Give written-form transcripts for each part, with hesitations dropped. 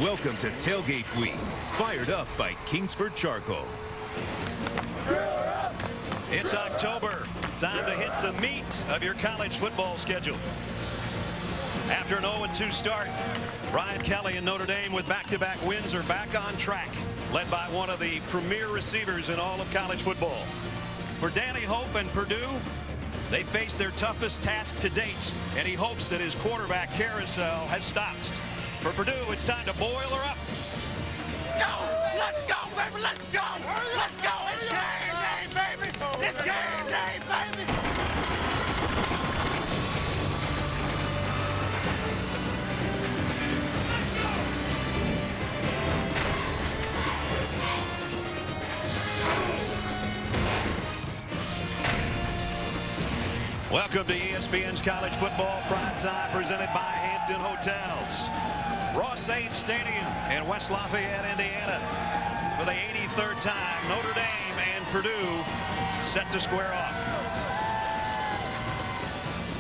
Welcome to Tailgate Week, fired up by Kingsford Charcoal. It's October. Time to hit the meat of your college football schedule. After an 0-2 start, Brian Kelly and Notre Dame with back-to-back wins are back on track, led by one of the premier receivers in all of college football. For Danny Hope and Purdue, they face their toughest task to date, and he hopes that his quarterback carousel has stopped. For Purdue, it's time to boil her up. Go! Let's go, baby! Let's go! Let's go! It's game day, baby! It's game day, baby! Welcome to ESPN's College Football Primetime, presented by Hampton Hotels. Ross-Ade Stadium in West Lafayette, Indiana. For the 83rd time, Notre Dame and Purdue set to square off.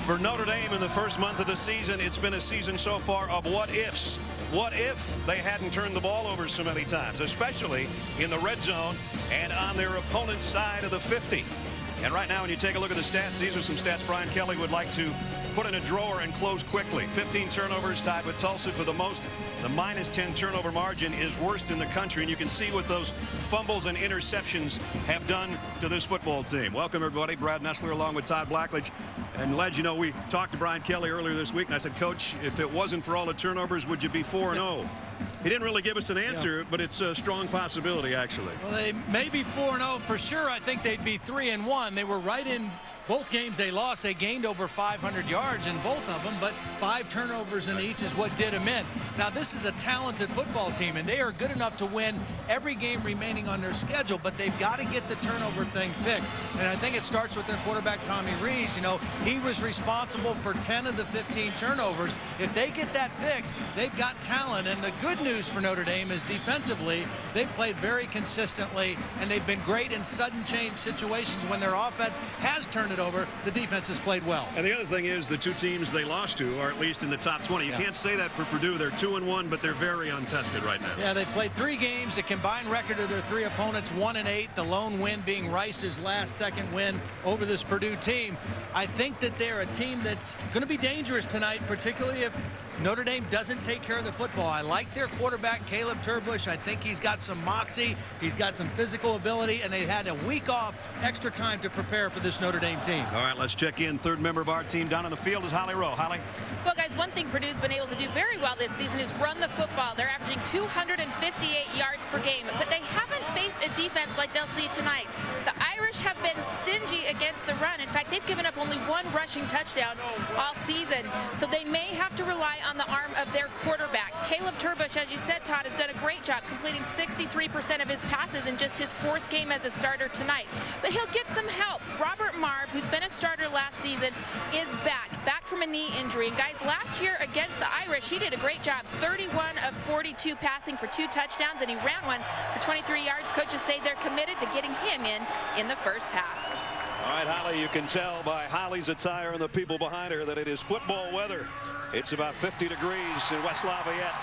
For Notre Dame in the first month of the season, it's been a season so far of what-ifs. What if they hadn't turned the ball over so many times, especially in the red zone and on their opponent's side of the 50. And right now, when you take a look at the stats, these are some stats Brian Kelly would like to put in a drawer and close quickly. 15 turnovers, tied with Tulsa for the most. The -10 turnover margin is worst in the country, and you can see what those fumbles and interceptions have done to this football team. Welcome, everybody. Brad Nessler along with Todd Blackledge. And, Ledge, you know, we talked to Brian Kelly earlier this week, and I said, Coach, if it wasn't for all the turnovers, would you be 4-0? He didn't really give us an answer, but it's a strong possibility, actually. Well, they may be 4-0 for sure. I think they'd be 3-1. They were right in both games they lost. They gained over 500 yards in both of them, but 5 turnovers in each is what did them in. Now, this is a talented football team, and they are good enough to win every game remaining on their schedule, but they've got to get the turnover thing fixed. And I think it starts with their quarterback, Tommy Rees. You know, he was responsible for 10 of the 15 turnovers. If they get that fixed, they've got talent. And the good news for Notre Dame is defensively, they've played very consistently, and they've been great in sudden change situations when their offense has turned it over. The defense has played well. And the other thing is the two teams they lost to are at least in the top 20. You can't say that for Purdue. They're 2-1, but they're very untested right now. Yeah, they played 3 games. The combined record of their 3 opponents, 1-8. The lone win being Rice's second win over this Purdue team. I think that they're a team that's going to be dangerous tonight, particularly if Notre Dame doesn't take care of the football. I like their quarterback, Caleb Turbush. I think he's got some moxie. He's got some physical ability, and they've had a week off, extra time to prepare for this Notre Dame team. All right, let's check in. Third member of our team down on the field is Holly Rowe. Holly? Well, guys, one thing Purdue's been able to do very well this season is run the football. They're averaging 258 yards per game, but they haven't faced a defense like they'll see tonight. The Irish have been stingy against the run. In fact, they've given up only 1 rushing touchdown all season, so they may have to rely on the arm of their quarterbacks. Caleb Turbush, as you said, Todd, has done a great job completing 63% of his passes in just his 4th game as a starter tonight. But he'll get some help. Robert Marve, who's been a starter last season, is back from a knee injury. And guys, last year against the Irish, he did a great job. 31 of 42 passing for 2 touchdowns, and he ran one for 23 yards. Coaches say they're committed to getting him in the first half. All right, Holly, you can tell by Holly's attire and the people behind her that it is football weather. It's about 50 degrees in West Lafayette.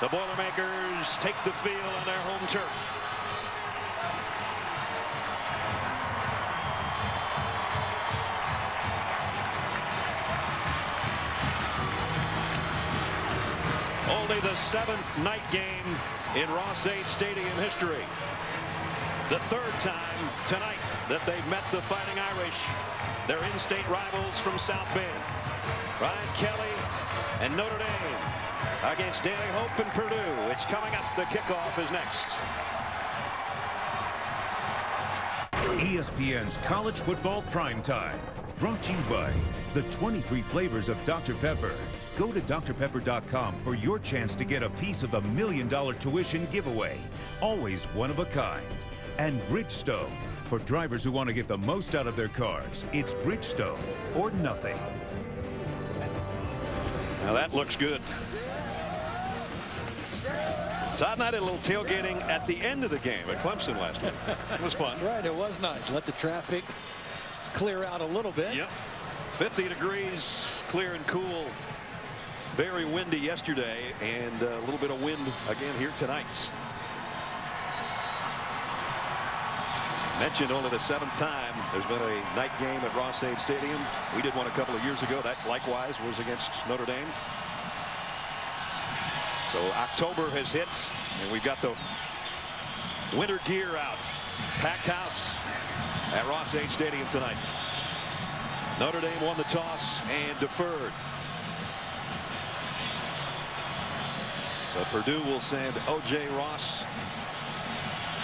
The Boilermakers take the field on their home turf. Only the 7th night game in Ross-Ade Stadium history. The 3rd time tonight that they've met the Fighting Irish, their in-state rivals from South Bend. Brian Kelly and Notre Dame against Danny Hope and Purdue. It's coming up. The kickoff is next. ESPN's College Football Primetime, brought to you by the 23 flavors of Dr. Pepper. Go to drpepper.com for your chance to get a piece of the $1 million tuition giveaway. Always one of a kind. And Bridgestone. For drivers who want to get the most out of their cars, it's Bridgestone or nothing. Now that looks good. Todd and I did a little tailgating at the end of the game at Clemson last week. It was fun. That's right. It was nice. Let the traffic clear out a little bit. Yep. 50 degrees, clear and cool. very windy yesterday, and a little bit of wind again here tonight. Mentioned only the 7th time there's been a night game at Ross-Ade Stadium. We did one a couple of years ago. That likewise was against Notre Dame. So October has hit, and we've got the winter gear out. Packed house at Ross-Ade Stadium tonight. Notre Dame won the toss and deferred. So Purdue will send O.J. Ross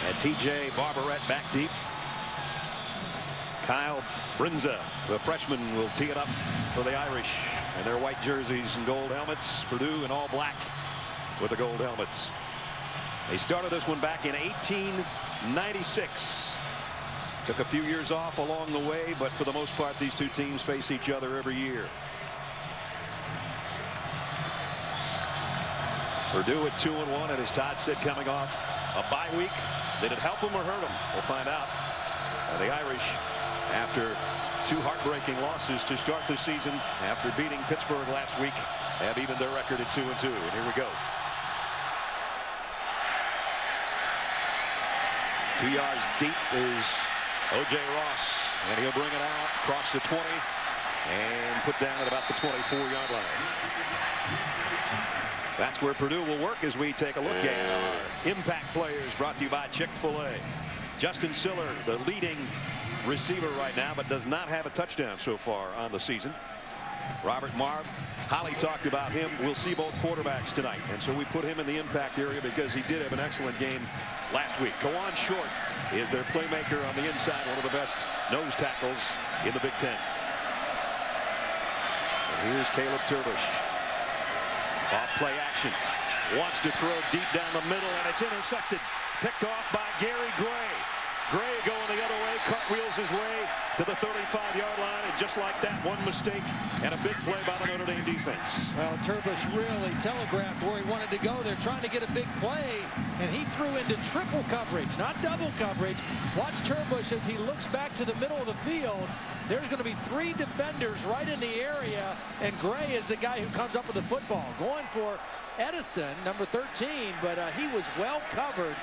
and T.J. Barbarette back deep. Kyle Brinza, the freshman, will tee it up for the Irish in their white jerseys and gold helmets. Purdue in all black with the gold helmets. They started this one back in 1896. Took a few years off along the way, but for the most part, these two teams face each other every year. Purdue at 2-1, and as Todd said, coming off a bye week. Did it help them or hurt them? We'll find out. And the Irish, after 2 heartbreaking losses to start the season, after beating Pittsburgh last week, have evened their record at 2-2. And here we go. 2 yards deep is O.J. Ross, and he'll bring it out across the 20 and put down at about the 24-yard line. That's where Purdue will work as we take a look at our impact players, brought to you by Chick-fil-A. Justin Siller, the leading receiver right now, but does not have a touchdown so far on the season. Robert Marve, Holly talked about him. We'll see both quarterbacks tonight, and so we put him in the impact area because he did have an excellent game last week. Kawan Short is their playmaker on the inside, one of the best nose tackles in the Big Ten. And here's Caleb Turbush. Off play action. Wants to throw deep down the middle, and it's intercepted. Picked off by Gary Gray. Gray going the other way, cartwheels his way to the 35-yard line, and just like that, one mistake and a big play by the Notre Dame defense. Well, Turbush really telegraphed where he wanted to go. They're trying to get a big play, and he threw into triple coverage, not double coverage. Watch Turbush as he looks back to the middle of the field. There's going to be 3 defenders right in the area, and Gray is the guy who comes up with the football. Going for Edison, number 13, but he was well covered.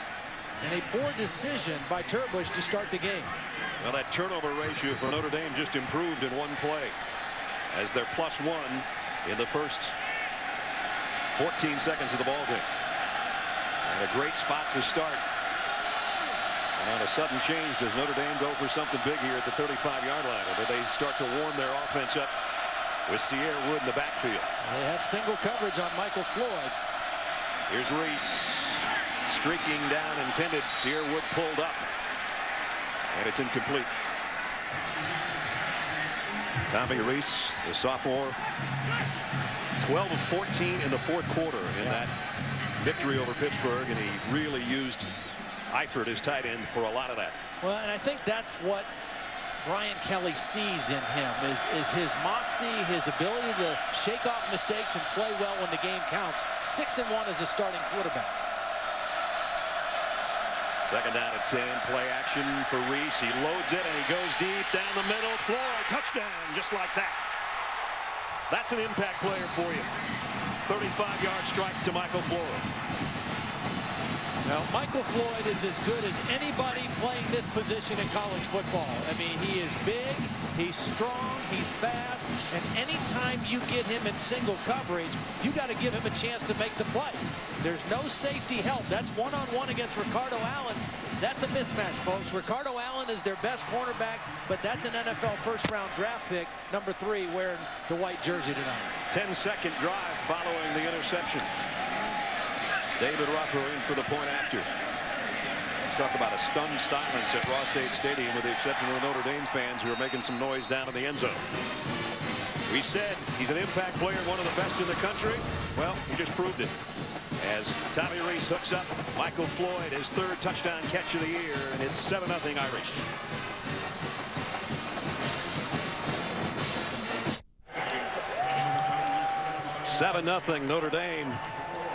And a poor decision by Turbush to start the game. Well, that turnover ratio for Notre Dame just improved in one play as they're +1 in the first 14 seconds of the ball game. And a great spot to start. And on a sudden change, does Notre Dame go for something big here at the 35-yard line? Or do they start to warm their offense up with Sierra Wood in the backfield? They have single coverage on Michael Floyd. Here's Reese. Streaking down, intended. Sierra Wood pulled up, and it's incomplete. Tommy Reese, the sophomore, 12 of 14 in the fourth quarter in that victory over Pittsburgh, and he really used Eifert as tight end for a lot of that. Well, and I think that's what Brian Kelly sees in him is his moxie, his ability to shake off mistakes and play well when the game counts. 6-1 as a starting quarterback. Second down at 10, play action for Reese. He loads it, and he goes deep down the middle. Floyd, touchdown, just like that. That's an impact player for you. 35-yard strike to Michael Floyd. Now, Michael Floyd is as good as anybody playing this position in college football. I mean, he is big, he's strong, he's fast, and anytime you get him in single coverage, you got to give him a chance to make the play. There's no safety help. That's one-on-one against Ricardo Allen. That's a mismatch, folks. Ricardo Allen is their best cornerback, but that's an NFL first-round draft pick, number 3, wearing the white jersey tonight. 10-second drive following the interception. David Ruffer in for the point after. Talk about a stunned silence at Ross-Ade Stadium, with the exception of the Notre Dame fans who are making some noise down in the end zone. We said he's an impact player, one of the best in the country. Well, he just proved it. As Tommy Reese hooks up Michael Floyd, his 3rd touchdown catch of the year, and it's 7-0 Irish. $7-0 Notre Dame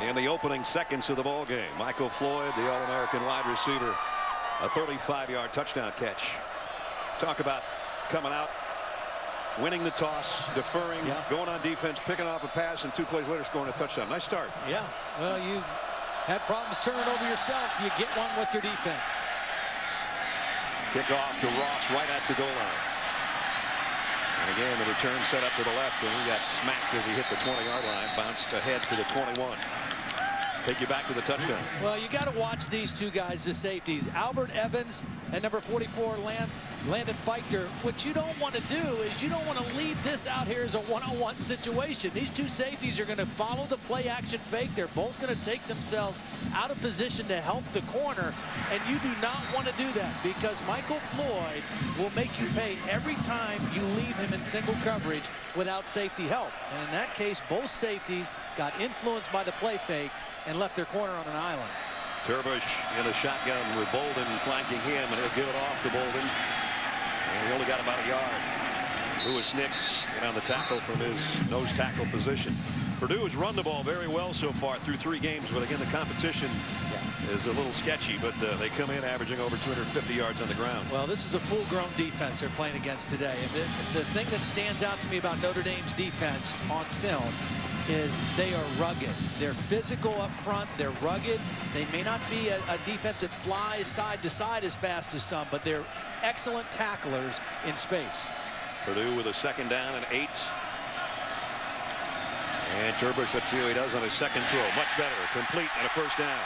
in the opening seconds of the ball game. Michael Floyd, the All-American wide receiver, a 35-yard touchdown catch. Talk about coming out winning the toss, deferring, going on defense, picking off a pass, and 2 plays later scoring a touchdown. Nice start. Yeah, well, you've had problems turning over yourself. You get one with your defense. Kickoff to Ross right at the goal line. And again, the return set up to the left, and he got smacked as he hit the 20-yard line, bounced ahead to the 21. Let's take you back to the touchdown. Well, you got to watch these 2 guys, the safeties, Albert Evans and number 44, Landon Fichter. What you don't want to do is you don't want to leave this out here as a one-on-one situation. These 2 safeties are going to follow the play action fake. They're both going to take themselves out of position to help the corner, and you do not want to do that because Michael Floyd will make you pay every time you leave him in single coverage without safety help. And in that case, both safeties got influenced by the play fake and left their corner on an island. Turbush in a shotgun with Bolden flanking him, and he'll give it off to Bolden. And he only got about a yard. Lewis Nix in on the tackle from his nose tackle position. Purdue has run the ball very well so far through 3 games, but again, the competition is a little sketchy, but they come in averaging over 250 yards on the ground. Well, this is a full-grown defense they're playing against today. And the thing that stands out to me about Notre Dame's defense on film is they are rugged. They're physical up front. They're rugged. They may not be a defense that flies side to side as fast as some, but they're excellent tacklers in space. Purdue with a 2nd down and 8. And Turbush, let's see how he does on his 2nd throw. Much better. Complete and a 1st down.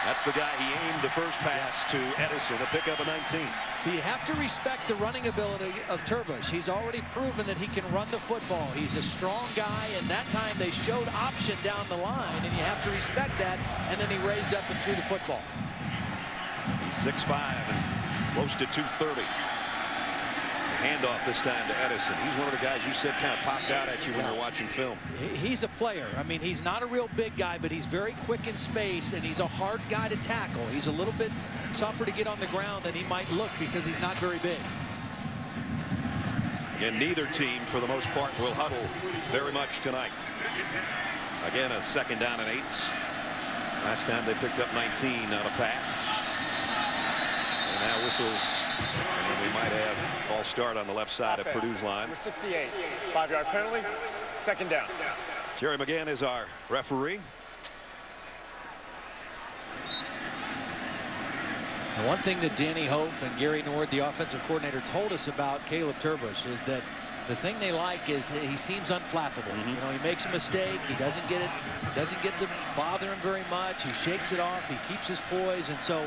That's the guy he aimed the first pass to Edison, a pickup of 19. So you have to respect the running ability of Turbush. He's already proven that he can run the football. He's a strong guy, and that time they showed option down the line, and you have to respect that, and then he raised up and threw the football. He's 6'5" and close to 230. Handoff this time to Edison. He's one of the guys you said kind of popped out at you when you're watching film. He's a player. I mean, he's not a real big guy, but he's very quick in space, and he's a hard guy to tackle. He's a little bit tougher to get on the ground than he might look because he's not very big. And neither team, for the most part, will huddle very much tonight. Again, a 2nd down and 8. Last time they picked up 19 on a pass. And now whistles. And we might have false start on the left side of Purdue's line. 68, 5-yard penalty, 2nd down. Jerry McGann is our referee. And one thing that Danny Hope and Gary Nord, the offensive coordinator, told us about Caleb Turbush is that the thing they like is he seems unflappable. You know, he makes a mistake, he doesn't get to bother him very much. He shakes it off, he keeps his poise, and so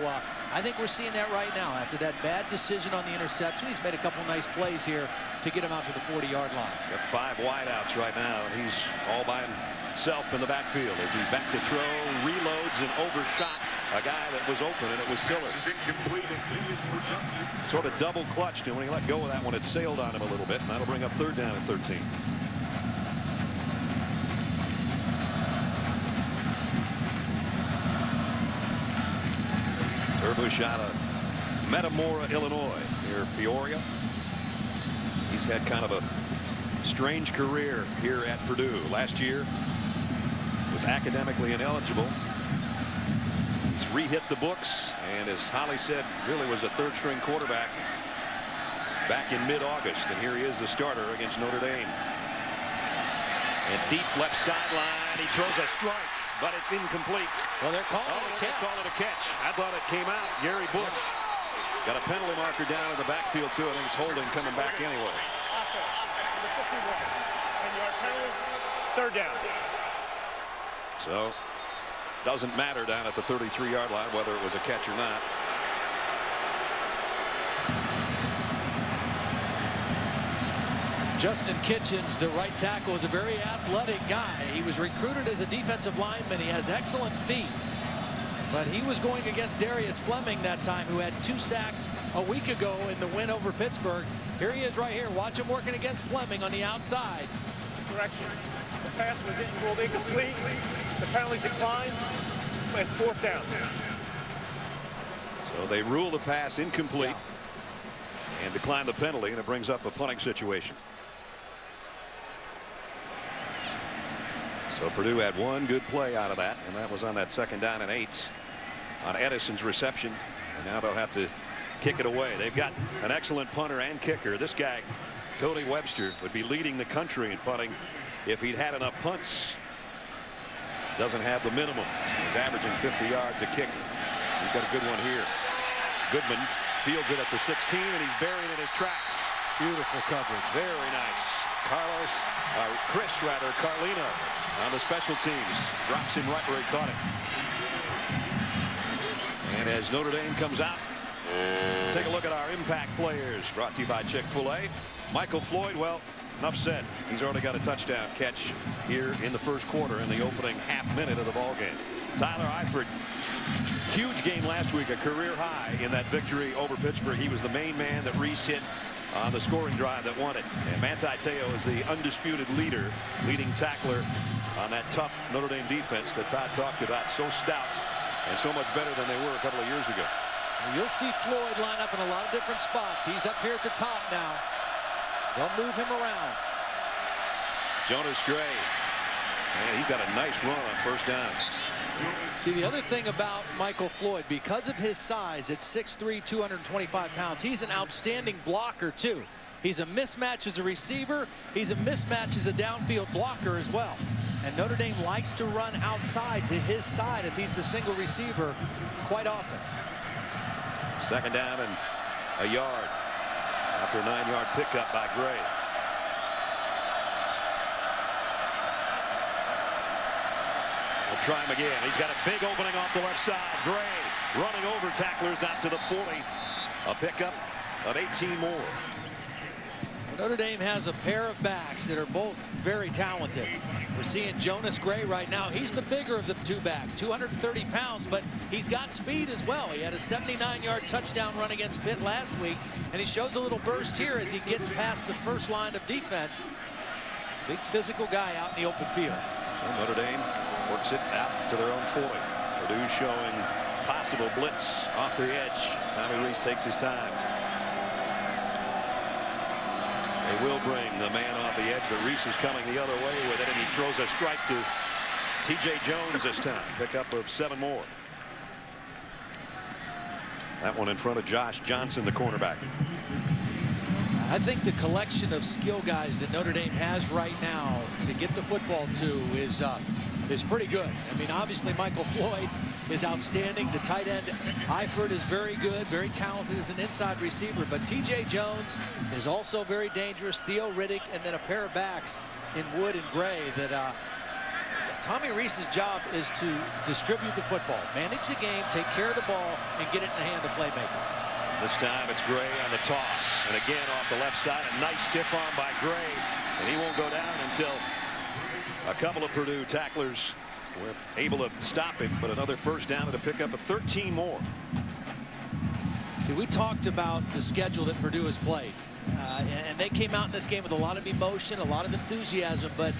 I think we're seeing that right now. After that bad decision on the interception, he's made a couple nice plays here to get him out to the 40-yard line. Got 5 wideouts right now, and he's all by himself in the backfield as he's back to throw, reloads, and overshot a guy that was open, and it was Siller. Sort of double clutched, and when he let go of that one, it sailed on him a little bit, and that'll bring up 3rd down and 13. Turbush out of Metamora, Illinois, near Peoria. He's had kind of a strange career here at Purdue. Last year was academically ineligible. He's re-hit the books, and as Holly said, really was a 3rd-string quarterback back in mid-August, and here he is, the starter against Notre Dame. And deep left sideline, he throws a strike, but it's incomplete. Well, they're calling it a catch. Call it a catch. I thought it came out. Gary Bush got a penalty marker down in the backfield too. I think it's holding coming back anyway. 10-yard penalty, 3rd down. So doesn't matter down at the 33-yard line whether it was a catch or not. Justin Kitchens, the right tackle, is a very athletic guy. He was recruited as a defensive lineman. He has excellent feet. But he was going against Darius Fleming that time, who had 2 sacks a week ago in the win over Pittsburgh. Here he is right here. Watch him working against Fleming on the outside. Correction. The pass was ruled incomplete. The penalty declined. It's 4th down. So they rule the pass incomplete and decline the penalty, and it brings up a punting situation. So Purdue had 1 good play out of that, and that was on that 2nd down and 8 on Edison's reception, and now they'll have to kick it away. They've got an excellent punter and kicker. This guy Cody Webster would be leading the country in punting if he'd had enough punts. Doesn't have the minimum. He's averaging 50 yards a kick. He's got a good one here. Goodman fields it at the 16, and he's buried in his tracks. Beautiful coverage. Very nice. Chris Carlino on the special teams. Drops him right where he caught it. And as Notre Dame comes out, let's take a look at our impact players. Brought to you by Chick-fil-A. Michael Floyd, well, enough said. He's already got a touchdown catch here in the first quarter in the opening half minute of the ball game. Tyler Eifert, huge game last week, a career high in that victory over Pittsburgh. He was the main man that Reese hit on the scoring drive that won it. And Manti Te'o is the undisputed leader, leading tackler on that tough Notre Dame defense that Todd talked about. So stout and so much better than they were a couple of years ago. You'll see Floyd line up in a lot of different spots. He's up here at the top now. They'll move him around. Jonas Gray. And he's got a nice run on first down. See, the other thing about Michael Floyd, because of his size at 6'3", 225 pounds, he's an outstanding blocker too. He's a mismatch as a receiver. He's a mismatch as a downfield blocker as well. And Notre Dame likes to run outside to his side if he's the single receiver quite often. Second down and a yard after a 9-yard pickup by Gray. We'll try him again. He's got a big opening off the left side. Gray running over tacklers out to the 40. A pickup of 18 more. Notre Dame has a pair of backs that are both very talented. We're seeing Jonas Gray right now. He's the bigger of the two backs, 230 pounds, but he's got speed as well. He had a 79-yard touchdown run against Pitt last week, and he shows a little burst here as he gets past the first line of defense. Big physical guy out in the open field. So Notre Dame works it out to their own 40. Purdue showing possible blitz off the edge. Tommy Rees takes his time. They will bring the man off the edge, but Reese is coming the other way with it, and he throws a strike to T.J. Jones this time. Pickup of 7 more. That one in front of Josh Johnson, the cornerback. I think the collection of skill guys that Notre Dame has right now to get the football to is pretty good. I mean, obviously Michael Floyd is outstanding. The tight end Eifert is very good, very talented as an inside receiver, but T.J. Jones is also very dangerous. Theo Riddick, and then a pair of backs in Wood and Gray that Tommy Rees's job is to distribute the football, manage the game, take care of the ball, and get it in the hand of playmakers. This time it's Gray on the toss, and again off the left side, a nice stiff arm by Gray, and he won't go down until a couple of Purdue tacklers were able to stop him, but another first down and a pickup of 13 more. See, we talked about the schedule that Purdue has played, and they came out in this game with a lot of emotion, a lot of enthusiasm, but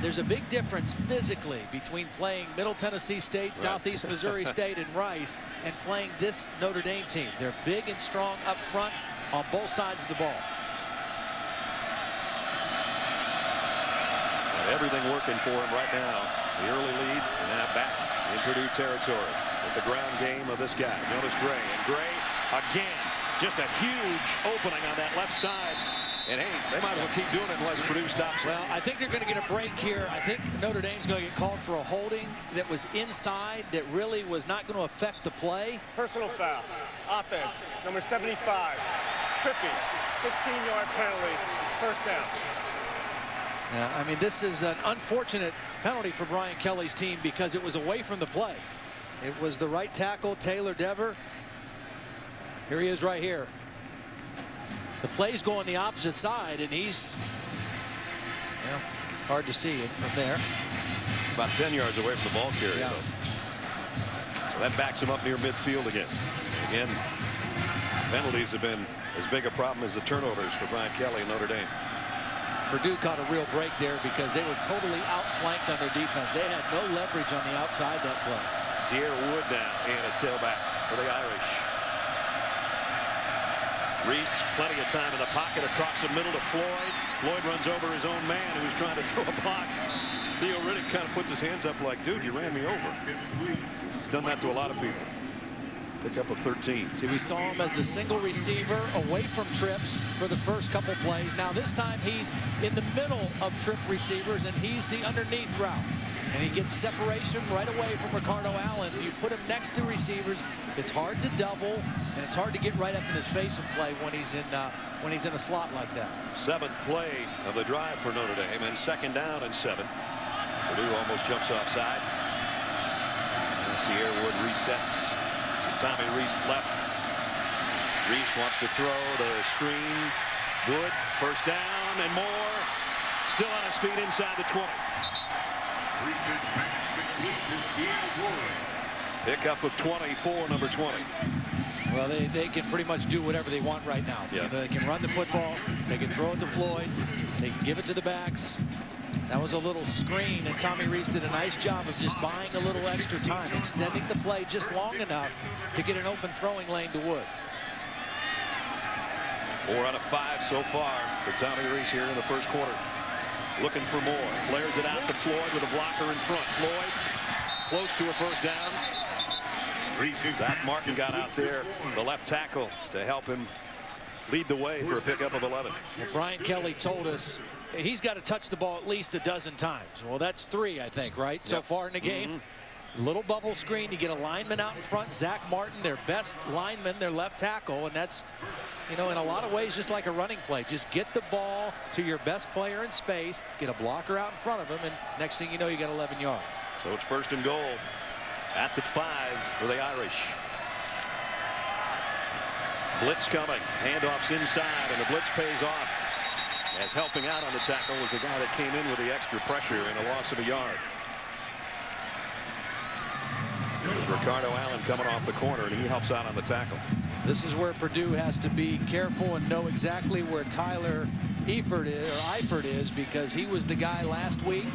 there's a big difference physically between playing Middle Tennessee State, Southeast Missouri State, and Rice, and playing this Notre Dame team. They're big and strong up front on both sides of the ball. Got everything working for him right now. The early lead, and now back in Purdue territory with the ground game of this guy, Jonas Gray. And Gray again, just a huge opening on that left side. And hey, they might as well keep doing it unless Purdue stops. Well, I think they're going to get a break here. I think Notre Dame's going to get called for a holding that was inside that really was not going to affect the play. Personal foul. Offense, number 75. Tripping. 15-yard penalty. First down. Yeah, I mean, this is an unfortunate penalty for Brian Kelly's team because it was away from the play. It was the right tackle, Taylor Dever. Here he is right here. The play's going the opposite side, and he's, you know, hard to see it from there. About 10 yards away from the ball carrier. Yeah. So that backs him up near midfield again. Again, penalties have been as big a problem as the turnovers for Brian Kelly and Notre Dame. Purdue caught a real break there because they were totally outflanked on their defense. They had no leverage on the outside that play. Sierra Wood now in at tailback for the Irish. Reese, plenty of time in the pocket across the middle to Floyd. Floyd runs over his own man who's trying to throw a block. Theo Riddick kind of puts his hands up like, dude, you ran me over. He's done that to a lot of people. Pickup of 13. See, we saw him as the single receiver away from trips for the first couple plays. Now this time he's in the middle of trip receivers and he's the underneath route. And he gets separation right away from Ricardo Allen. You put him next to receivers, it's hard to double and it's hard to get right up in his face and play when he's in a slot like that. 7th play of the drive for Notre Dame, and 2nd down and 7. Purdue almost jumps offside. Sierra Wood resets to Tommy Rees left. Rees wants to throw the screen. Wood, first down and more. Still on his feet inside the 20. Pickup of 24, number 20. Well, they can pretty much do whatever they want right now. Yeah. You know, they can run the football. They can throw it to Floyd. They can give it to the backs. That was a little screen, and Tommy Rees did a nice job of just buying a little extra time, extending the play just long enough to get an open throwing lane to Wood. 4 out of 5 so far for Tommy Rees here in the first quarter. Looking for more. Flares it out to Floyd with a blocker in front. Floyd close to a first down. Zach Martin got out there, the left tackle, to help him lead the way for a pickup of 11. Well, Brian Kelly told us he's got to touch the ball at least a dozen times. Well, that's 3, I think, right? So far in the game. Little bubble screen. You get a lineman out in front. Zach Martin, their best lineman, their left tackle. And that's, you know, in a lot of ways just like a running play. Just get the ball to your best player in space, get a blocker out in front of him, and next thing you know, you got 11 yards. So it's 1st and goal at the 5 for the Irish. Blitz coming. Handoffs inside, and the blitz pays off. As helping out on the tackle was the guy that came in with the extra pressure and a loss of a yard. There's Ricardo Allen coming off the corner, and he helps out on the tackle. This is where Purdue has to be careful and know exactly where Tyler Eifert is, because he was the guy last week.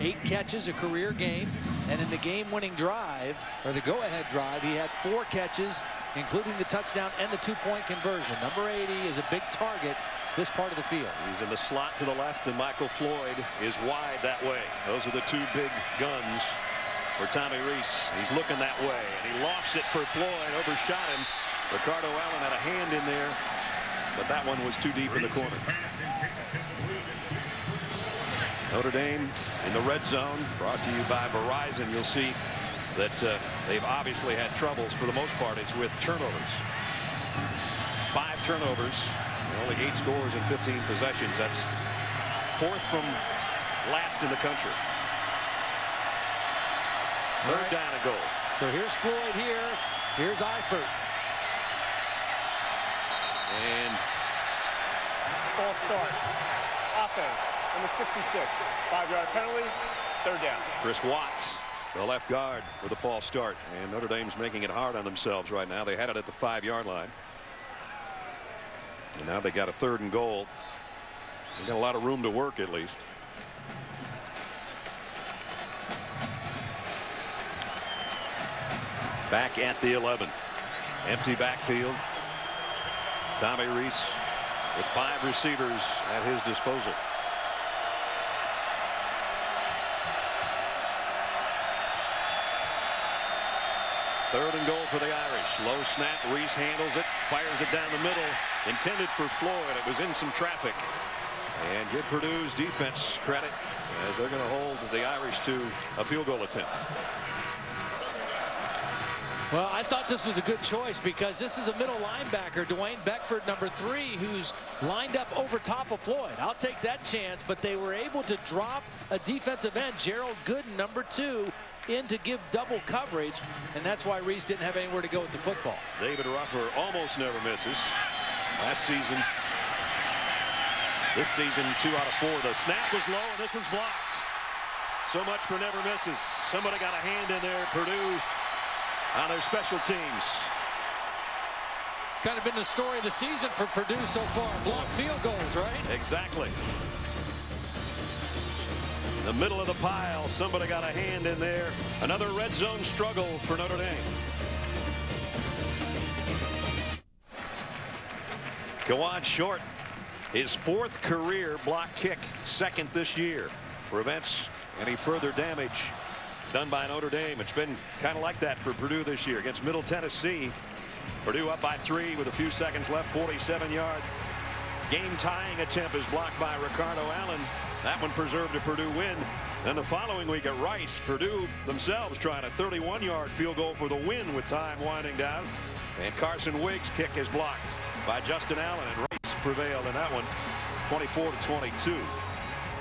8 catches, a career game, and in the game-winning drive, or the go-ahead drive, he had 4 catches, including the touchdown and the 2-point conversion. Number 80 is a big target this part of the field. He's in the slot to the left, and Michael Floyd is wide that way. Those are the 2 big guns for Tommy Rees. He's looking that way, and he lofts it for Floyd, overshot him. Ricardo Allen had a hand in there, but that one was too deep in the corner. Notre Dame in the red zone, brought to you by Verizon. You'll see that they've obviously had troubles. For the most part, it's with turnovers. 5 turnovers, and only 8 scores in 15 possessions. That's 4th from last in the country. 3rd down and goal. So here's Floyd here. Here's Eifert. And False start. Offense. Number 66. 5-yard penalty. 3rd down. Chris Watts, the left guard, with a false start. And Notre Dame's making it hard on themselves right now. They had it at the 5-yard line. And now they got a 3rd and goal. They got a lot of room to work, at least. Back at the 11. Empty backfield. Tommy Rees with 5 receivers at his disposal. Third and goal for the Irish. Low snap. Rees handles it, fires it down the middle. Intended for Floyd. It was in some traffic. And give Purdue's defense credit, as they're going to hold the Irish to a field goal attempt. Well, I thought this was a good choice, because this is a middle linebacker, Dwayne Beckford, number 3, who's lined up over top of Floyd. I'll take that chance, but they were able to drop a defensive end, Gerald Gooden, number 2, in to give double coverage, and that's why Rees didn't have anywhere to go with the football. David Ruffer almost never misses. Last season, this season, 2 out of 4. The snap was low, and this one's blocked. So much for never misses. Somebody got a hand in there. Purdue on their special teams. It's kind of been the story of the season for Purdue so far. Blocked field goals, right? Exactly. In the middle of the pile, somebody got a hand in there. Another red zone struggle for Notre Dame. Kawad Short, his 4th career block kick, 2nd this year, prevents any further damage done by Notre Dame. It's been kind of like that for Purdue this year against Middle Tennessee. Purdue up by 3 with a few seconds left. 47-yard game-tying attempt is blocked by Ricardo Allen. That one preserved a Purdue win. Then the following week at Rice, Purdue themselves trying a 31-yard field goal for the win with time winding down. And Carson Wiggs' kick is blocked by Justin Allen, and Rice prevailed in that one, 24-22.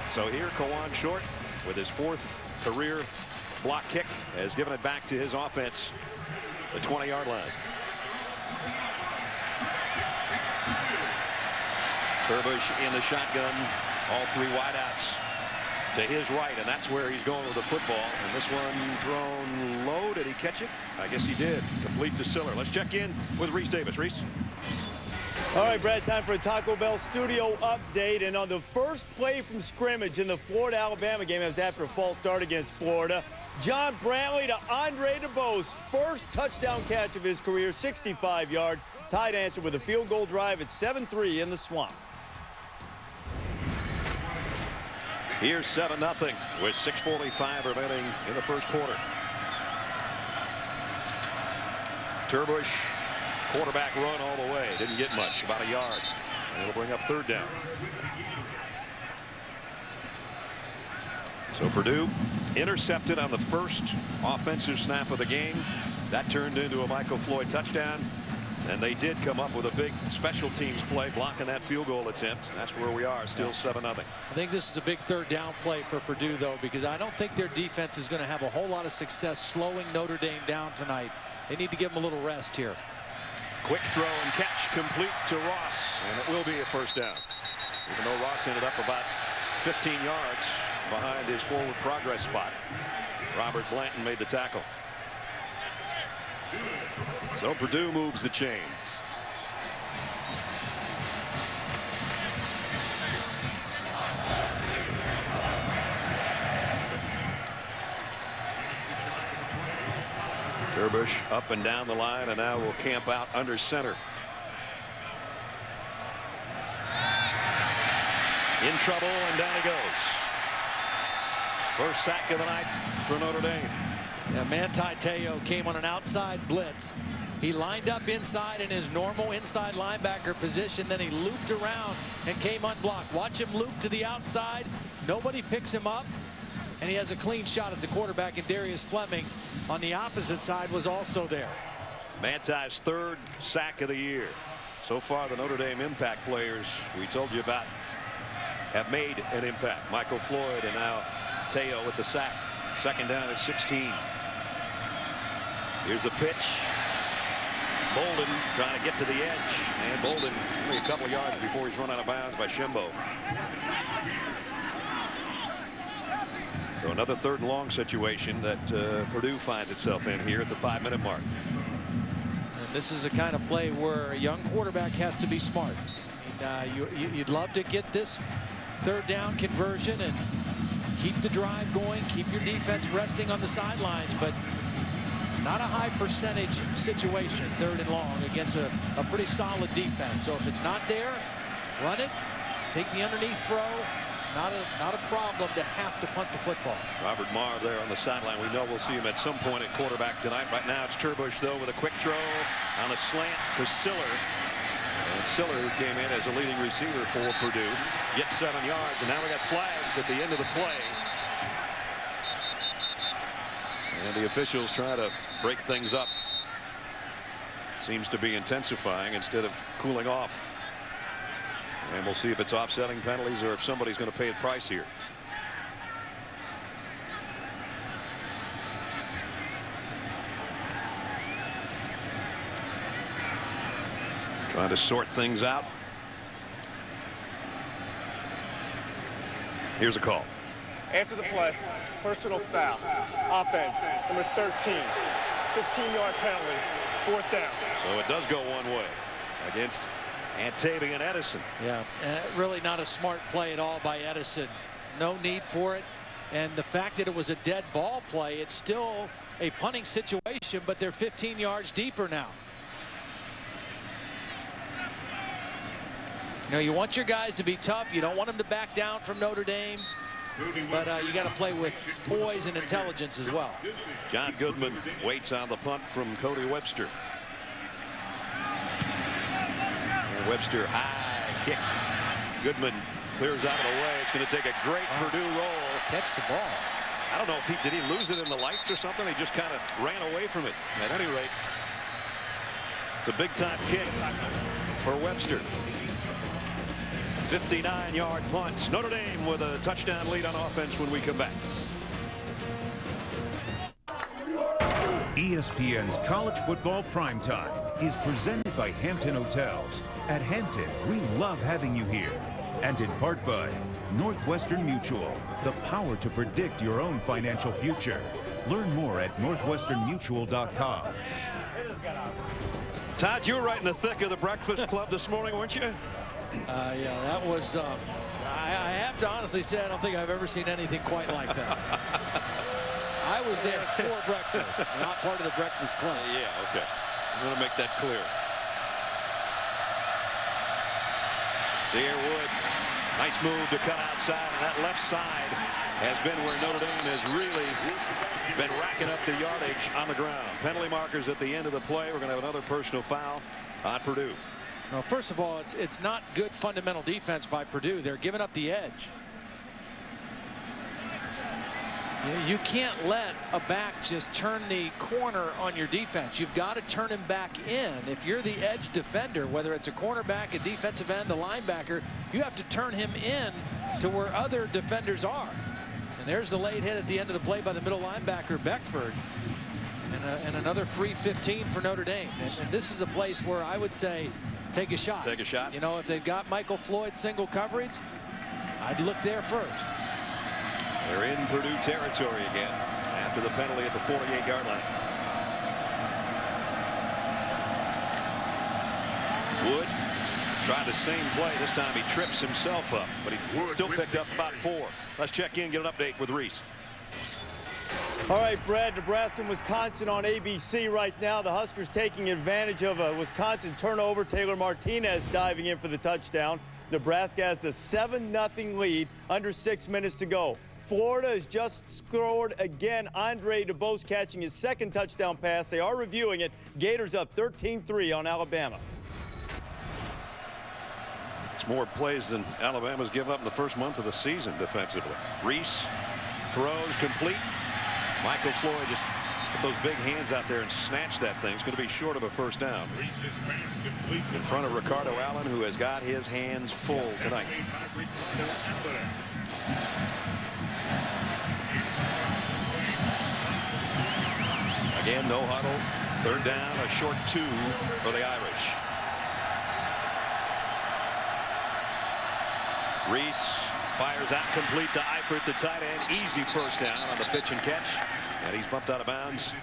So here, Kawan Short, with his 4th career block kick, has given it back to his offense, the 20-yard line. Turbush in the shotgun, all 3 wideouts to his right, and that's where he's going with the football. And this one thrown low. Did he catch it? I guess he did. Complete to Siller. Let's check in with Reese Davis. Reese. All right, Brad, time for a Taco Bell studio update. And on the first play from scrimmage in the Florida-Alabama game, that was after a false start against Florida, John Brantley to Andre DeBose, first touchdown catch of his career, 65 yards. Tide answer with a field goal drive at 7-3 in the Swamp. Here's 7-0 with 6:45 remaining in the first quarter. Turbush, quarterback run all the way. Didn't get much, about a yard. And it'll bring up 3rd down. So Purdue intercepted on the first offensive snap of the game. That turned into a Michael Floyd touchdown. And they did come up with a big special teams play, blocking that field goal attempt. And that's where we are, still 7-0. I think this is a big 3rd down play for Purdue, though, because I don't think their defense is going to have a whole lot of success slowing Notre Dame down tonight. They need to give them a little rest here. Quick throw and catch complete to Ross, and it will be a 1st down. Even though Ross ended up about 15 yards behind his forward progress spot. Robert Blanton made the tackle. So Purdue moves the chains. Turbush up and down the line, and now will camp out under center. In trouble, and down he goes. First sack of the night for Notre Dame. Yeah, Manti Te'o came on an outside blitz. He lined up inside in his normal inside linebacker position. Then he looped around and came unblocked. Watch him loop to the outside. Nobody picks him up. And he has a clean shot at the quarterback. And Darius Fleming on the opposite side was also there. Manti's 3rd sack of the year. So far, the Notre Dame impact players we told you about have made an impact. Michael Floyd and now Te'o with the sack. 2nd down at 16. Here's a pitch. Bolden trying to get to the edge, and Bolden only a couple of yards before he's run out of bounds by Shimbo. So another 3rd and long situation that Purdue finds itself in here at the 5-minute mark. And this is a kind of play where a young quarterback has to be smart. You'd love to get this 3rd down conversion and keep the drive going, keep your defense resting on the sidelines, but not a high percentage situation, 3rd and long against a pretty solid defense. So if it's not there, run it, take the underneath throw. It's not a problem to have to punt the football. Robert Marr there on the sideline. We know we'll see him at some point at quarterback tonight. Right now it's Turbush, though, with a quick throw on the slant to Siller. And Siller, who came in as a leading receiver for Purdue, gets 7 yards. And now we got flags at the end of the play. And the officials try to break things up. Seems to be intensifying instead of cooling off. And we'll see if it's offsetting penalties or if somebody's going to pay a price here. Trying to sort things out. Here's a call. After the play, personal foul. Offense, number 13. 15-yard penalty. 4th down. So it does go one way against Antavian Edison. Yeah, really not a smart play at all by Edison. No need for it. And the fact that it was a dead ball play, it's still a punting situation, but they're 15 yards deeper now. You know, you want your guys to be tough. You don't want them to back down from Notre Dame. but you got to play with poise and intelligence as well. John Goodman waits on the punt from Cody Webster. Webster high kick. Goodman clears out of the way. It's going to take a great Purdue roll. Catch the ball. I don't know if did he lose it in the lights or something. He just kind of ran away from it. At any rate, it's a big time kick for Webster. 59-yard punt. Notre Dame with a touchdown lead on offense when we come back. ESPN's College Football Primetime is presented by Hampton Hotels. At Hampton, we love having you here. And in part by Northwestern Mutual, the power to predict your own financial future. Learn more at northwesternmutual.com. Todd, you were right in the thick of the Breakfast Club this morning, weren't you? Yeah, that was, I have to honestly say, I don't think I've ever seen anything quite like that. I was there for breakfast, not part of the Breakfast Club. Yeah, okay. I'm going to make that clear. Sierra Wood, nice move to cut outside, and that left side has been where Notre Dame has really been racking up the yardage on the ground. Penalty markers at the end of the play. We're going to have another personal foul on Purdue. Well, first of all, it's not good fundamental defense by Purdue. They're giving up the edge. You can't let a back just turn the corner on your defense. You've got to turn him back in. If you're the edge defender, whether it's a cornerback, a defensive end, a linebacker, you have to turn him in to where other defenders are. And there's the late hit at the end of the play by the middle linebacker, Beckford. And another free 15 for Notre Dame. And this is a place where I would say take a shot. Take a shot. You know, if they've got Michael Floyd single coverage, I'd look there first. They're in Purdue territory again after the penalty at the 48-yard line. Wood tried the same play. This time he trips himself up, but he still picked up about 4. Let's check in, get an update with Reese. All right, Brad, Nebraska and Wisconsin on ABC right now. The Huskers taking advantage of a Wisconsin turnover. Taylor Martinez diving in for the touchdown. Nebraska has a 7-0 lead, under 6 minutes to go. Florida has just scored again. Andre DeBose catching his second touchdown pass. They are reviewing it. Gators up 13-3 on Alabama. It's more plays than Alabama's given up in the first month of the season defensively. Reese throws complete. Michael Floyd just put those big hands out there and snatch that thing. It's going to be short of a first down. In front of Ricardo Allen, who has got his hands full tonight. Again, no huddle. Third down, a short 2 for the Irish. Reese fires out complete to Eifert, the tight end. Easy first down on the pitch and catch. And he's bumped out of bounds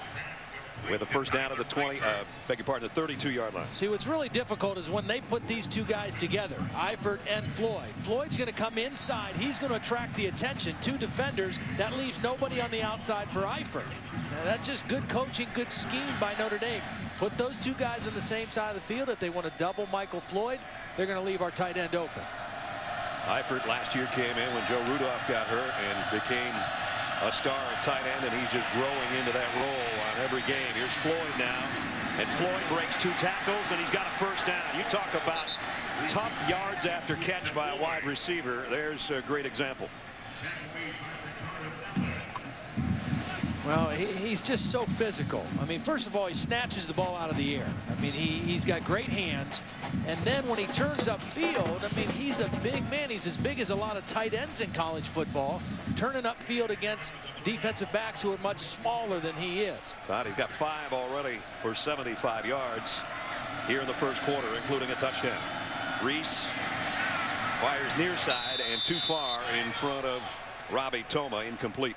with a first down at the 32-yard line. See, what's really difficult is when they put these two guys together, Eifert and Floyd. Floyd's going to come inside. He's going to attract the attention. 2 defenders. That leaves nobody on the outside for Eifert. Now, that's just good coaching, good scheme by Notre Dame. Put those 2 guys on the same side of the field. If they want to double Michael Floyd, they're going to leave our tight end open. Eifert last year came in when Joe Rudolph got hurt and became a star tight end, and he's just growing into that role on every game. Here's Floyd now, and Floyd breaks 2 tackles, and he's got a first down. You talk about tough yards after catch by a wide receiver. There's a great example. Well, he's just so physical. I mean, first of all, he snatches the ball out of the air. I mean, he's got great hands. And then when he turns upfield, I mean, he's a big man. He's as big as a lot of tight ends in college football, turning upfield against defensive backs who are much smaller than he is. Todd, he's got 5 already for 75 yards here in the first quarter, including a touchdown. Reese fires near side and too far in front of Robbie Toma, incomplete.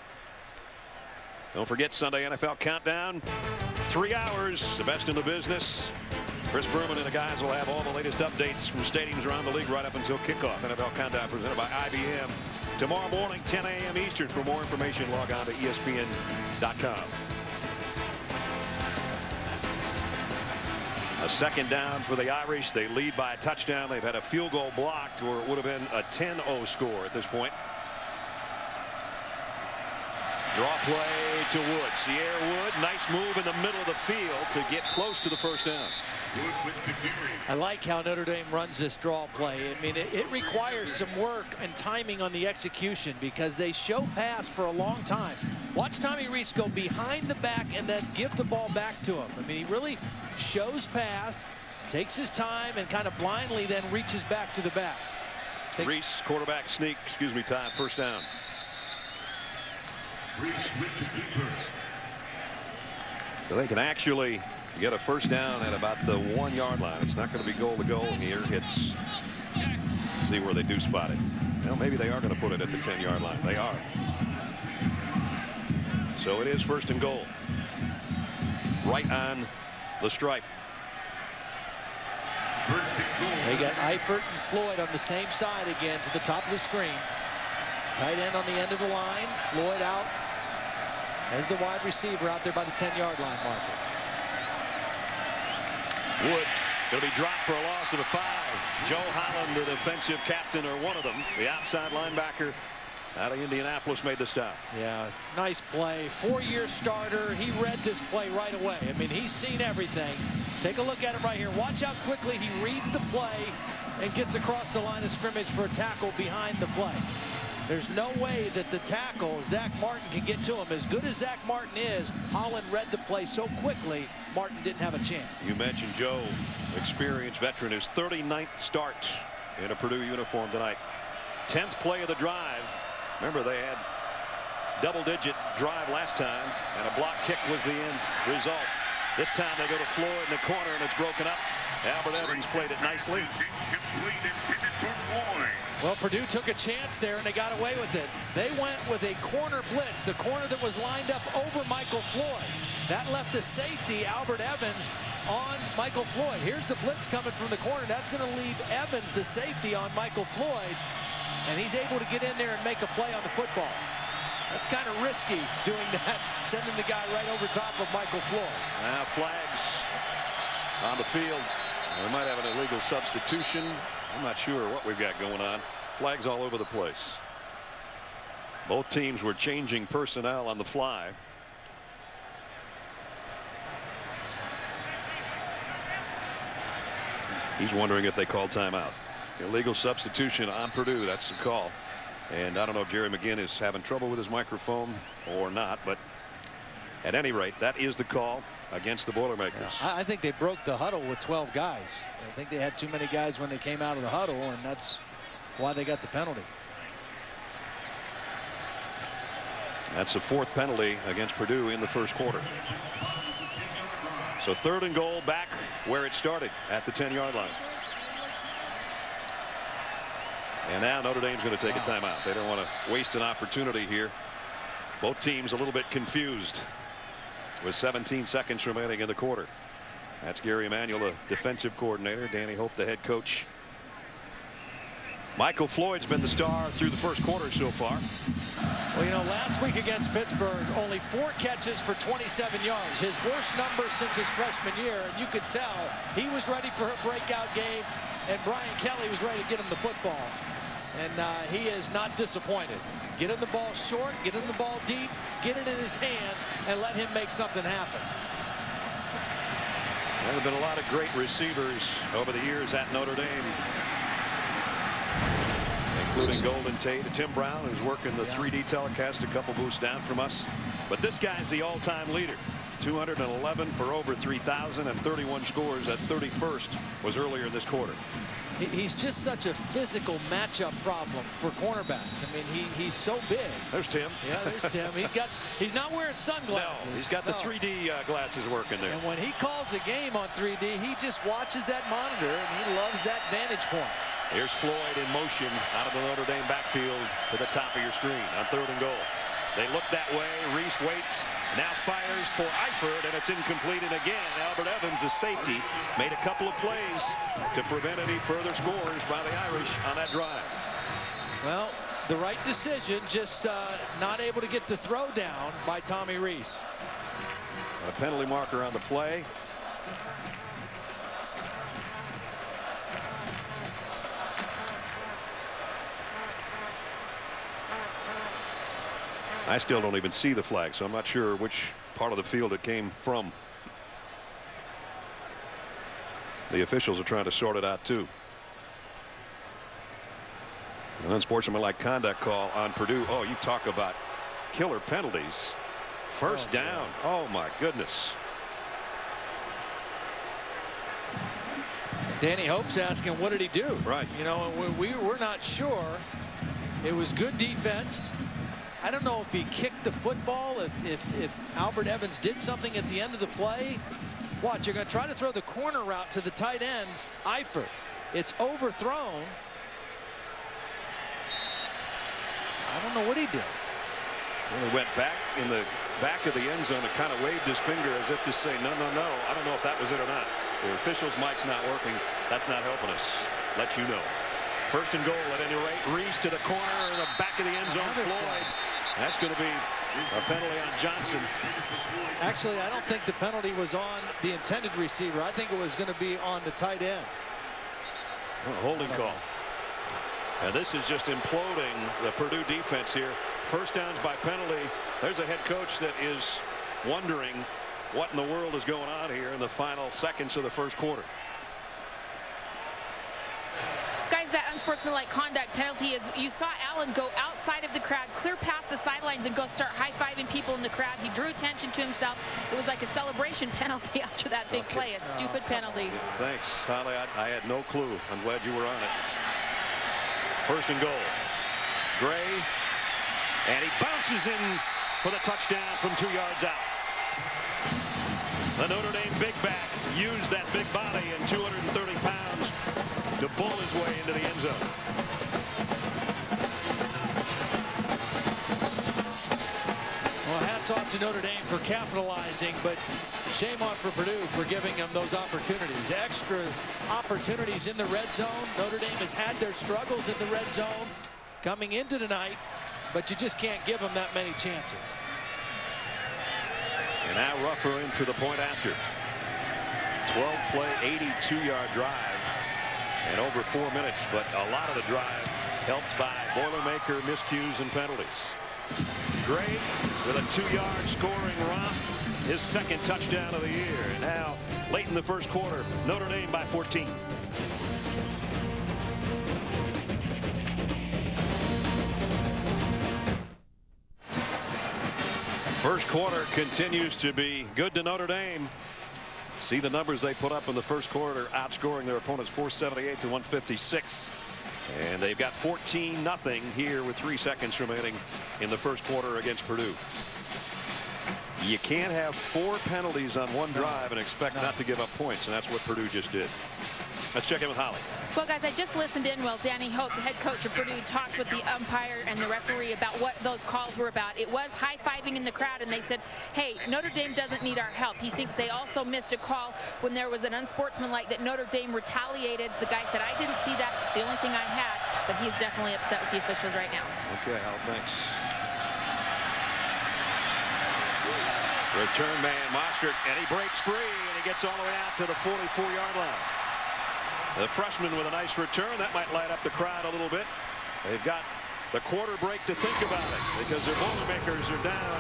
Don't forget Sunday NFL Countdown. 3 hours, the best in the business. Chris Berman and the guys will have all the latest updates from stadiums around the league right up until kickoff. NFL Countdown presented by IBM. Tomorrow morning, 10 a.m. Eastern. For more information, log on to ESPN.com. A second down for the Irish. They lead by a touchdown. They've had a field goal blocked, or it would have been a 10-0 score at this point. Draw play to Wood. Sierra Wood, nice move in the middle of the field to get close to the first down. I like how Notre Dame runs this draw play. I mean, it requires some work and timing on the execution because they show pass for a long time. Watch Tommy Rees go behind the back and then give the ball back to him. I mean, he really shows pass, takes his time, and kind of blindly then reaches back to the back. Rees, quarterback sneak, time, first down. So they can actually get a first down at about the 1 yard line. It's not going to be goal to goal here. Let's see where they do spot it. Well, maybe they are going to put it at the 10 yard line. They are. So it is first and goal. Right on the stripe. They got Eifert and Floyd on the same side again to the top of the screen. Tight end on the end of the line. Floyd out as the wide receiver out there by the 10 yard line marker. Wood going to be dropped for a loss of 5. Joe Holland, the defensive captain, or one of them, the outside linebacker out of Indianapolis, made the stop. Yeah, nice play. 4-year starter. He read this play right away. I mean, he's seen everything. Take a look at it right here. Watch how quickly he reads the play and gets across the line of scrimmage for a tackle behind the play. There's no way that the tackle, Zach Martin, can get to him. As good as Zach Martin is, Holland read the play so quickly, Martin didn't have a chance. You mentioned Joe, experienced veteran, his 39th start in a Purdue uniform tonight. 10th play of the drive. Remember, they had double-digit drive last time, and a block kick was the end result. This time they go to Floyd in the corner, and it's broken up. Albert Evans played it nicely. Well, Purdue took a chance there, and they got away with it. They went with a corner blitz, the corner that was lined up over Michael Floyd. That left a safety, Albert Evans, on Michael Floyd. Here's the blitz coming from the corner. That's going to leave Evans, the safety, on Michael Floyd, and he's able to get in there and make a play on the football. That's kind of risky doing that, sending the guy right over top of Michael Floyd. Now flags on the field. We might have an illegal substitution. I'm not sure what we've got going on. Flags all over the place. Both teams were changing personnel on the fly. He's wondering if they called timeout. Illegal substitution on Purdue. That's the call. And I don't know if Jerry McGinn is having trouble with his microphone or not, but at any rate, that is the call against the Boilermakers. I think they broke the huddle with 12 guys. I think they had too many guys when they came out of the huddle, and that's why they got the penalty. That's the 4th penalty against Purdue in the first quarter. So 3rd and goal, back where it started at the 10-yard line. And now Notre Dame's going to take a timeout. They don't want to waste an opportunity here. Both teams a little bit confused with 17 seconds remaining in the quarter. That's Gary Emanuel, the defensive coordinator. Danny Hope, the head coach. Michael Floyd's been the star through the first quarter so far. Well, you know, last week against Pittsburgh, only 4 catches for 27 yards. His worst number since his freshman year, and you could tell he was ready for a breakout game, and Brian Kelly was ready to get him the football. And he is not disappointed. Get him the ball short, get him the ball deep, get it in his hands, and let him make something happen. There have been a lot of great receivers over the years at Notre Dame, including Golden Tate, Tim Brown, who's working the 3D telecast a couple booths down from us. But this guy's the all-time leader. 211 for over 3,000 and 31 scores. At 31st was earlier in this quarter. He's just such a physical matchup problem for cornerbacks. I mean, he's so big. There's Tim. Yeah, there's Tim. He's not wearing sunglasses. No, he's got the 3D glasses working there. And when he calls a game on 3D, he just watches that monitor, and he loves that vantage point. Here's Floyd in motion out of the Notre Dame backfield to the top of your screen on 3rd and goal. They look that way. Rees waits, now fires for Eifert, and it's incomplete. And again, Albert Evans, the safety, made a couple of plays to prevent any further scores by the Irish on that drive. Well, the right decision, just not able to get the throw down by Tommy Rees. A penalty marker on the play. I still don't even see the flag, so I'm not sure which part of the field it came from. The officials are trying to sort it out too. An unsportsmanlike conduct call on Purdue. Oh, you talk about killer penalties. First down. Oh my goodness. Danny Hope's asking, what did he do? Right. You know, we're not sure. It was good defense. I don't know if he kicked the football, if Albert Evans did something at the end of the play. Watch, you're going to try to throw the corner route to the tight end, Eifert. It's overthrown. I don't know what he did. Well, he went back in the back of the end zone and kind of waved his finger as if to say, no, no, no. I don't know if that was it or not. The official's mic's not working. That's not helping us. Let you know. First and goal at any rate. Reese to the corner in the back of the end zone. Floyd. That's going to be a penalty on Johnson. Actually, I don't think the penalty was on the intended receiver. I think it was going to be on the tight end. Holding call. And this is just imploding the Purdue defense here. First downs by penalty. There's a head coach that is wondering what in the world is going on here in the final seconds of the first quarter. Guys, that unsportsmanlike conduct penalty is, you saw Allen go outside of the crowd, clear past the sidelines and go start high-fiving people in the crowd. He drew attention to himself. It was like a celebration penalty after that big play, a stupid penalty. Thanks, Holly. I had no clue. I'm glad you were on it. First and goal. Gray, and he bounces in for the touchdown from 2 yards out. The Notre Dame big back used that big body and 230 pounds to bull his way into the end zone. Well, hats off to Notre Dame for capitalizing, but shame on for Purdue for giving them those opportunities. Extra opportunities in the red zone. Notre Dame has had their struggles in the red zone coming into tonight, but you just can't give them that many chances. And now Rucker in for the point after. 12-play, 82-yard drive. And over 4 minutes, but a lot of the drive helped by Boilermaker miscues and penalties. Gray with a 2-yard scoring romp. His second touchdown of the year. And now, late in the first quarter, Notre Dame by 14. First quarter continues to be good to Notre Dame. See the numbers they put up in the first quarter, outscoring their opponents 478 to 156. And they've got 14-0 here with 3 seconds remaining in the first quarter against Purdue. You can't have 4 penalties on one drive and expect not to give up points, and that's what Purdue just did. Let's check in with Holly. Well, guys, I just listened in while Danny Hope, the head coach of Purdue, talked with the umpire and the referee about what those calls were about. It was high-fiving in the crowd, and they said, hey, Notre Dame doesn't need our help. He thinks they also missed a call when there was an unsportsmanlike that Notre Dame retaliated. The guy said, I didn't see that. It's the only thing I had. But he's definitely upset with the officials right now. Okay, Hal, thanks. Return man Mostert, and he breaks free, and he gets all the way out to the 44-yard line. The freshman with a nice return. That might light up the crowd a little bit. They've got the quarter break to think about it because their Boilermakers are down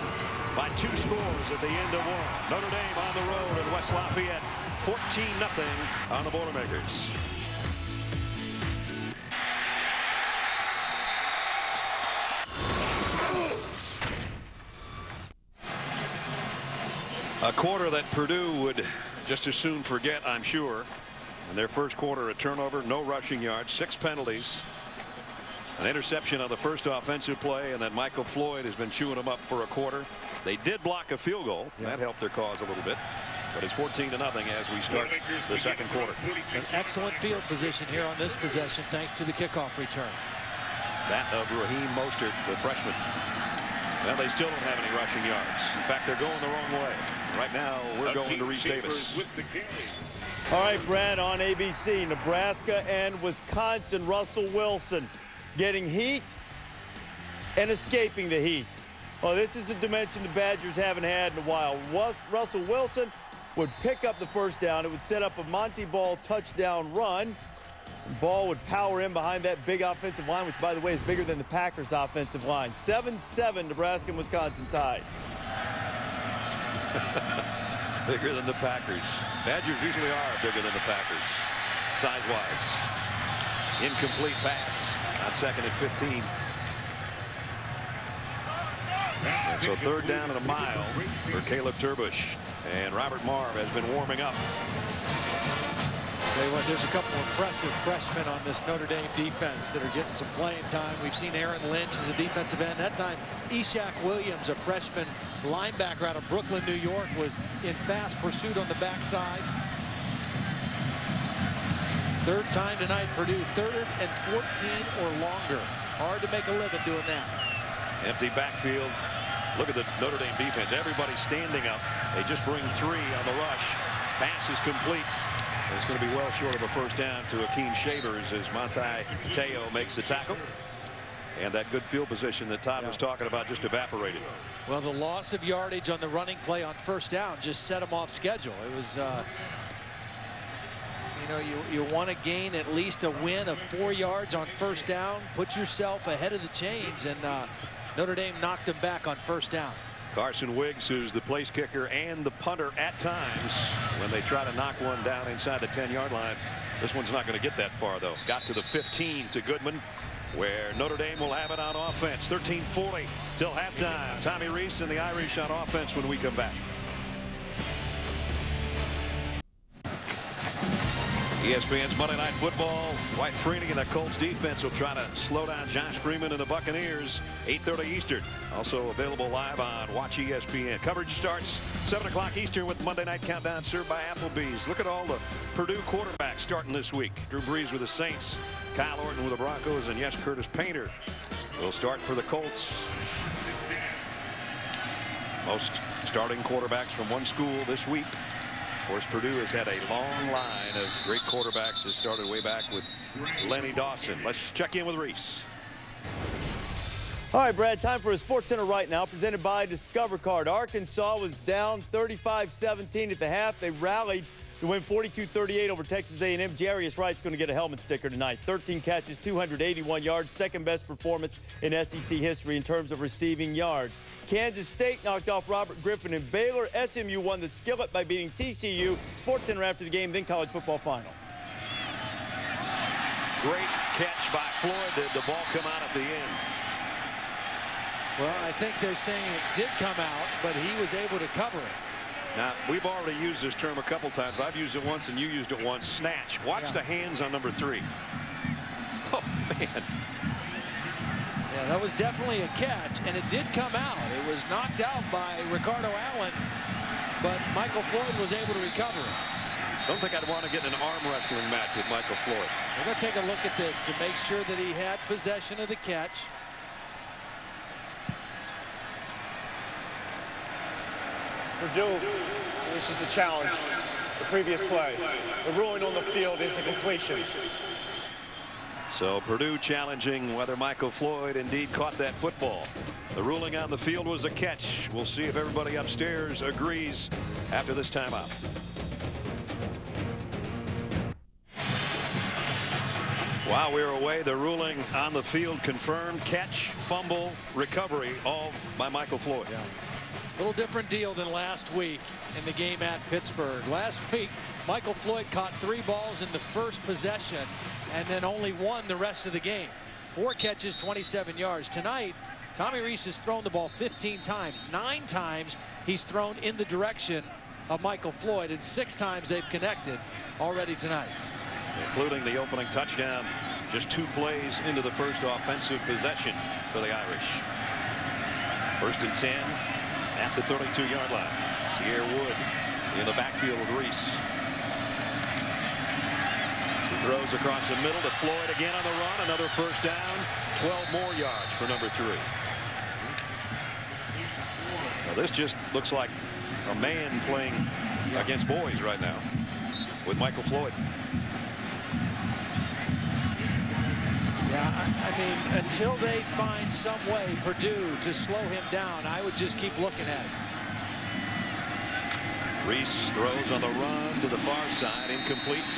by 2 scores at the end of one. Notre Dame on the road in West Lafayette, 14-0 on the Boilermakers. A quarter that Purdue would just as soon forget, I'm sure. In their first quarter, a turnover, no rushing yards, 6 penalties, an interception on the first offensive play, and then Michael Floyd has been chewing them up for a quarter. They did block a field goal. That helped their cause a little bit. But it's 14-0 as we start the second quarter. An excellent field position here on this possession thanks to the kickoff return. That of Raheem Mostert, the freshman. Well, they still don't have any rushing yards. In fact, they're going the wrong way. Right now, we're going to Reese Davis. All right, Brad, on ABC, Nebraska and Wisconsin. Russell Wilson getting heat and escaping the heat. Well, this is a dimension the Badgers haven't had in a while. Russell Wilson would pick up the first down. It would set up a Monty Ball touchdown run. Ball would power in behind that big offensive line, which, by the way, is bigger than the Packers' offensive line. 7-7, Nebraska and Wisconsin tied. Bigger than the Packers. Badgers usually are bigger than the Packers, size-wise. Incomplete pass on 2nd and 15. And so 3rd down and a mile for Caleb Turbush. And Robert Marve has been warming up. Tell you what, there's a couple impressive freshmen on this Notre Dame defense that are getting some playing time. We've seen Aaron Lynch as a defensive end. That time, Ishaq Williams, a freshman linebacker out of Brooklyn, New York, was in fast pursuit on the backside. 3rd time tonight, Purdue, 3rd and 14 or longer. Hard to make a living doing that. Empty backfield. Look at the Notre Dame defense. Everybody standing up. They just bring 3 on the rush. Pass is complete. And it's going to be well short of a 1st down to Akeem Shavers as Manti Te'o makes the tackle. And that good field position that Todd was talking about just evaporated. Well, the loss of yardage on the running play on 1st down just set them off schedule. It was, you know, you want to gain at least a win of 4 yards on 1st down, put yourself ahead of the chains, and Notre Dame knocked them back on 1st down. Carson Wiggs, who's the place kicker and the punter at times when they try to knock one down inside the 10-yard line. This one's not going to get that far, though. Got to the 15 to Goodman, where Notre Dame will have it on offense. 13:40 till halftime. Tommy Rees and the Irish on offense when we come back. ESPN's Monday Night Football. Dwight Freeney and the Colts defense will try to slow down Josh Freeman and the Buccaneers. 8:30 Eastern. Also available live on Watch ESPN. Coverage starts 7 o'clock Eastern with Monday Night Countdown served by Applebee's. Look at all the Purdue quarterbacks starting this week. Drew Brees with the Saints, Kyle Orton with the Broncos, and yes, Curtis Painter will start for the Colts. Most starting quarterbacks from one school this week. Of course, Purdue has had a long line of great quarterbacks that started way back with Lenny Dawson. Let's check in with Reese. All right, Brad, time for a Sports Center right now, presented by Discover Card. Arkansas was down 35-17 at the half. They rallied to win 42-38 over Texas A&M. Jarius Wright's going to get a helmet sticker tonight. 13 catches, 281 yards, second best performance in SEC history in terms of receiving yards. Kansas State knocked off Robert Griffin and Baylor. SMU won the skillet by beating TCU. Sports Center after the game, then college football final. Great catch by Floyd. Did the ball come out at the end? Well, I think they're saying it did come out, but he was able to cover it. Now, we've already used this term a couple times. I've used it once and you used it once. Snatch. Watch the hands on number 3. Oh, man. Yeah, that was definitely a catch, and it did come out. It was knocked out by Ricardo Allen, but Michael Floyd was able to recover it. Don't think I'd want to get in an arm wrestling match with Michael Floyd. We're going to take a look at this to make sure that he had possession of the catch. Purdue, this is the challenge. The previous play. The ruling on the field is a completion. So Purdue challenging whether Michael Floyd indeed caught that football. The ruling on the field was a catch. We'll see if everybody upstairs agrees after this timeout. While we were away, the ruling on the field confirmed. Catch, fumble, recovery, all by Michael Floyd. Yeah. A little different deal than last week in the game at Pittsburgh. Last week, Michael Floyd caught 3 balls in the first possession and then only 1 the rest of the game. 4 catches, 27 yards. Tonight, Tommy Rees has thrown the ball 15 times. 9 times he's thrown in the direction of Michael Floyd, and 6 times they've connected already tonight. Including the opening touchdown just 2 plays into the first offensive possession for the Irish. 1st and 10 at the 32-yard line. Sierra Wood in the backfield with Reese. He throws across the middle to Floyd again on the run. Another 1st down. 12 more yards for number 3. Now this just looks like a man playing against boys right now with Michael Floyd. Yeah, I mean, until they find some way, Purdue, to slow him down, I would just keep looking at it. Reese throws on the run to the far side, incomplete.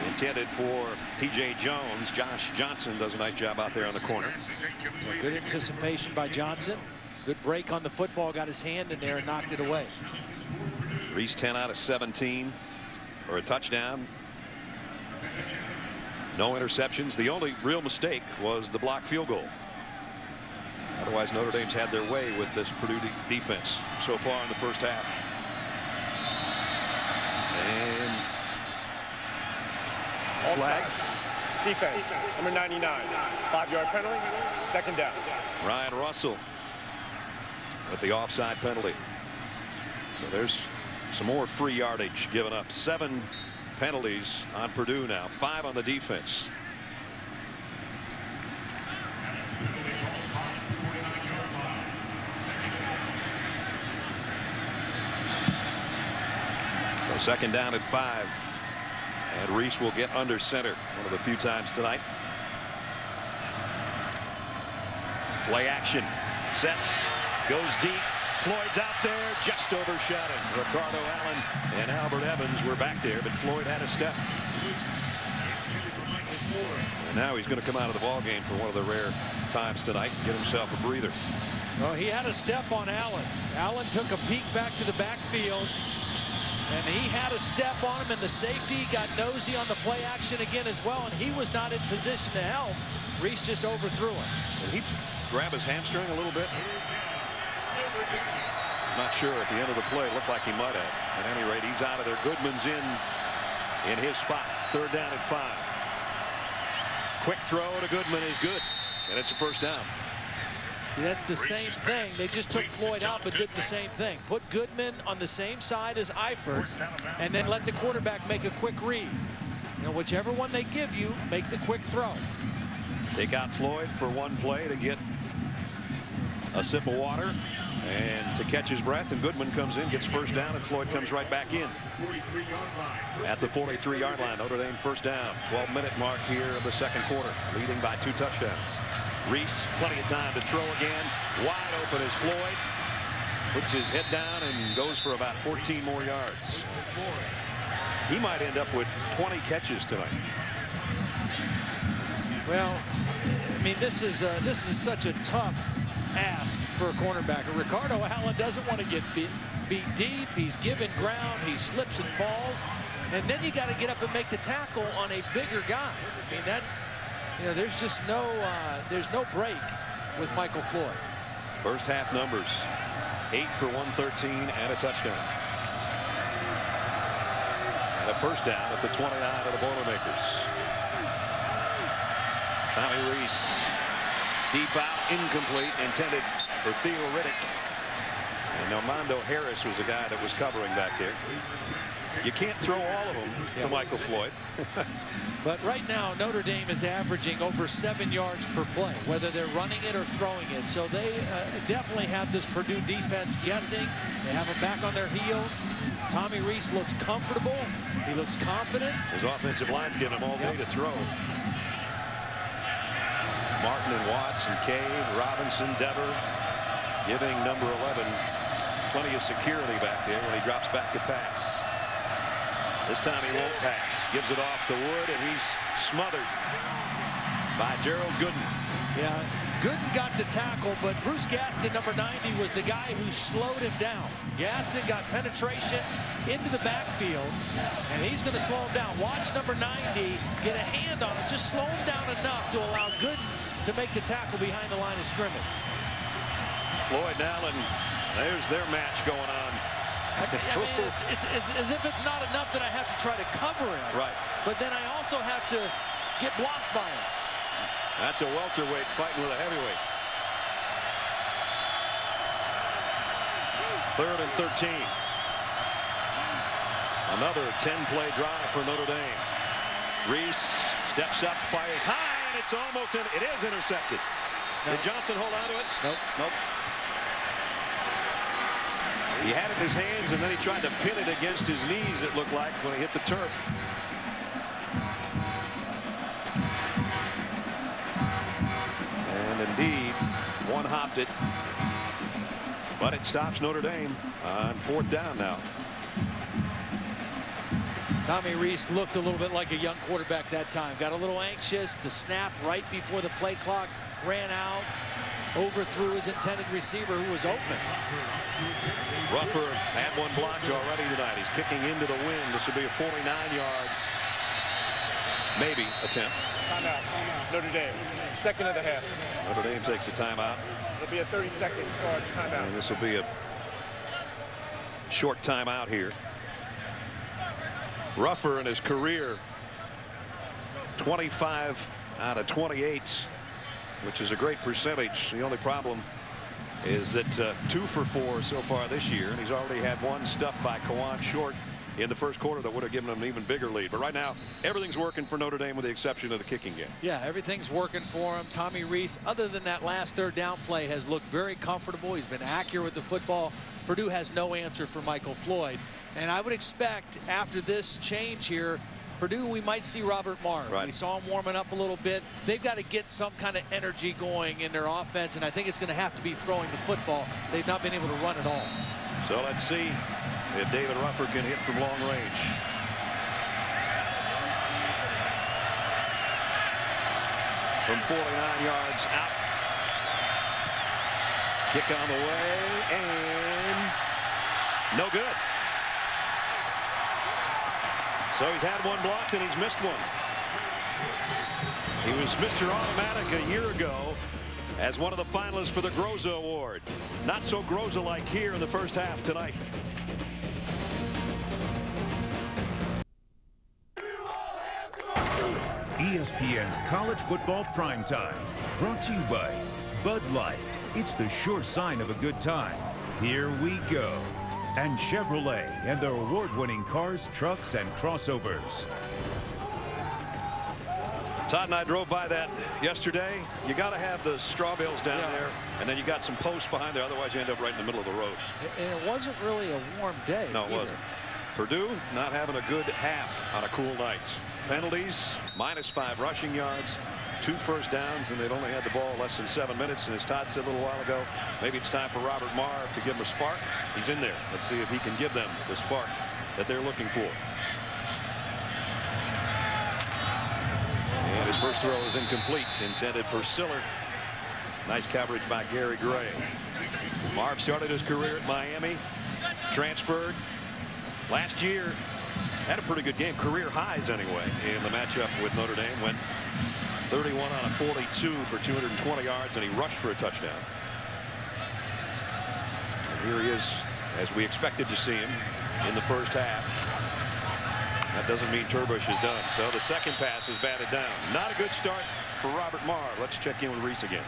intended for TJ Jones. Josh Johnson does a nice job out there on the corner. Yeah, good anticipation by Johnson. Good break on the football, got his hand in there and knocked it away. Reese 10 out of 17 for a touchdown. No interceptions. The only real mistake was the blocked field goal. Otherwise, Notre Dame's had their way with this Purdue defense so far in the first half. And flags. Defense, number 99. 5-yard penalty, second down. Ryan Russell with the offside penalty. So there's some more free yardage given up. 7 penalties on Purdue now. 5 on the defense. So second down at 5. And Reese will get under center one of the few times tonight. Play action. Sets. Goes deep. Floyd's out there, just overshot him. Ricardo Allen and Albert Evans were back there, but Floyd had a step. And now he's going to come out of the ball game for one of the rare times tonight and get himself a breather. Well, he had a step on Allen. Allen took a peek back to the backfield, and he had a step on him, and the safety got nosy on the play action again as well, and he was not in position to help. Reese just overthrew him. Did he grab his hamstring a little bit? Not sure. At the end of the play, looked like he might have. At any rate, he's out of there. Goodman's in his spot. Third down at 5. Quick throw to Goodman is good, and it's a first down. See, that's the same thing. They just took Floyd out but did the same thing. Put Goodman on the same side as Eifert and then let the quarterback make a quick read. You know, whichever one they give you, make the quick throw. Take out Floyd for one play to get a sip of water and to catch his breath, and Goodman comes in, gets first down, and Floyd comes right back in. At the 43-yard line, Notre Dame first down. 12-minute mark here of the second quarter, leading by 2 touchdowns. Reese, plenty of time to throw again. Wide open is Floyd. Puts his head down and goes for about 14 more yards. He might end up with 20 catches tonight. Well, I mean, this is such a tough ask for a cornerback. Ricardo Allen doesn't want to get beat deep. He's given ground. He slips and falls. And then you got to get up and make the tackle on a bigger guy. I mean, that's, you know, there's just there's no break with Michael Floyd. First half numbers, 8 for 113 and a touchdown. And a first down at the 29 of the Boilermakers. Tommy Reese, deep out, incomplete, intended for Theo Riddick. And Armando Harris was a guy that was covering back there. You can't throw all of them to Michael Floyd. But right now, Notre Dame is averaging over 7 yards per play, whether they're running it or throwing it. So they definitely have this Purdue defense guessing. They have them back on their heels. Tommy Reese looks comfortable. He looks confident. His offensive line's giving him all day to throw. Martin and Watts and Cade, Robinson, Dever, giving number 11 plenty of security back there when he drops back to pass. This time he won't pass. Gives it off to Wood, and he's smothered by Gerald Gooden. Yeah, Gooden got the tackle, but Bruce Gaston, number 90, was the guy who slowed him down. Gaston got penetration into the backfield, and he's going to slow him down. Watch number 90 get a hand on him, just slow him down enough to allow Gooden to make the tackle behind the line of scrimmage. Floyd and Allen, there's their match going on. I mean, it's as if it's not enough that I have to try to cover him. Right. But then I also have to get blocked by him. That's a welterweight fighting with a heavyweight. 3rd and 13. Another 10-play drive for Notre Dame. Reese steps up, fires high, and it's almost in. It is intercepted. Did Johnson hold on to it? Nope. Nope. He had it in his hands, and then he tried to pin it against his knees, it looked like, when he hit the turf. And indeed, one hopped it. But it stops Notre Dame on 4th down now. Tommy Rees looked a little bit like a young quarterback that time. Got a little anxious. The snap right before the play clock ran out. Overthrew his intended receiver who was open. Ruffer had one blocked already tonight. He's kicking into the wind. This will be a 49-yard maybe attempt. Timeout. Notre Dame. Second of the half. Notre Dame takes a timeout. It'll be a 30-second charge timeout. And this will be a short timeout here. Ruffer in his career 25 out of 28, which is a great percentage. The only problem is that 2 for 4 so far this year, and he's already had one stuffed by Kawan Short in the first quarter that would have given him an even bigger lead. But right now, everything's working for Notre Dame with the exception of the kicking game. Yeah, everything's working for him. Tommy Rees, other than that last third down play, has looked very comfortable. He's been accurate with the football. Purdue has no answer for Michael Floyd. And I would expect after this change here, Purdue, we might see Robert Marr. Right. We saw him warming up a little bit. They've got to get some kind of energy going in their offense, and I think it's going to have to be throwing the football. They've not been able to run at all. So let's see if David Ruffer can hit from long range. From 49 yards out. Kick on the way, and no good. So he's had one blocked and he's missed one. He was Mr. Automatic a year ago as one of the finalists for the Groza Award. Not so Groza-like here in the first half tonight. ESPN's College Football Primetime, brought to you by Bud Light. It's the sure sign of a good time. Here we go. And Chevrolet and their award-winning cars, trucks, and crossovers. Todd and I drove by that yesterday. You got to have the straw bales down there, and then you got some posts behind there. Otherwise, you end up right in the middle of the road. And it wasn't really a warm day. No, it wasn't. Purdue not having a good half on a cool night. Penalties, -5 rushing yards, 2 first downs, and they'd only had the ball less than 7 minutes. And as Todd said a little while ago, maybe it's time for Robert Marr to give him a spark. He's in there. Let's see if he can give them the spark that they're looking for. And his first throw is incomplete, intended for Siller. Nice coverage by Gary Gray. Marv started his career at Miami, transferred last year, had a pretty good game, career highs anyway, in the matchup with Notre Dame. Went 31 on a 42 for 220 yards, and he rushed for a touchdown. And here he is, as we expected to see him in the first half. That doesn't mean Turbush is done. So the second pass is batted down. Not a good start for Robert Marr. Let's check in with Reese again.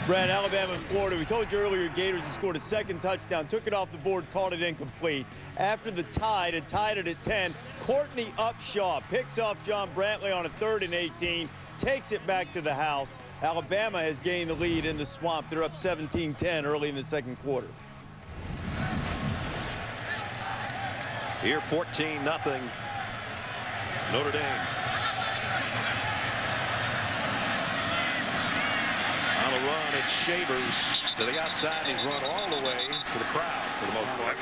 Brad, Alabama and Florida. We told you earlier Gators had scored a second touchdown, took it off the board, called it incomplete. After the Tide had tied it at 10, Courtney Upshaw picks off John Brantley on a 3rd and 18, takes it back to the house. Alabama has gained the lead in the Swamp. They're up 17-10 early in the second quarter. Here 14-0 Notre Dame. On the run, it's Shavers to the outside. He's run all the way to the crowd for the most part.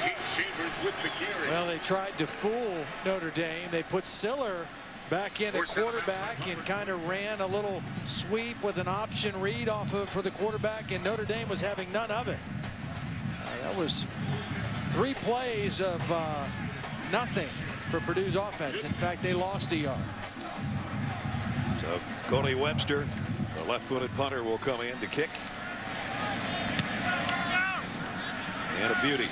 Well, they tried to fool Notre Dame. They put Siller back in at quarterback and kind of ran a little sweep with an option read off of for the quarterback, and Notre Dame was having none of it. That was 3 plays of nothing for Purdue's offense. In fact, they lost a yard. So Cody Webster, the left-footed punter, will come in to kick. And a beauty.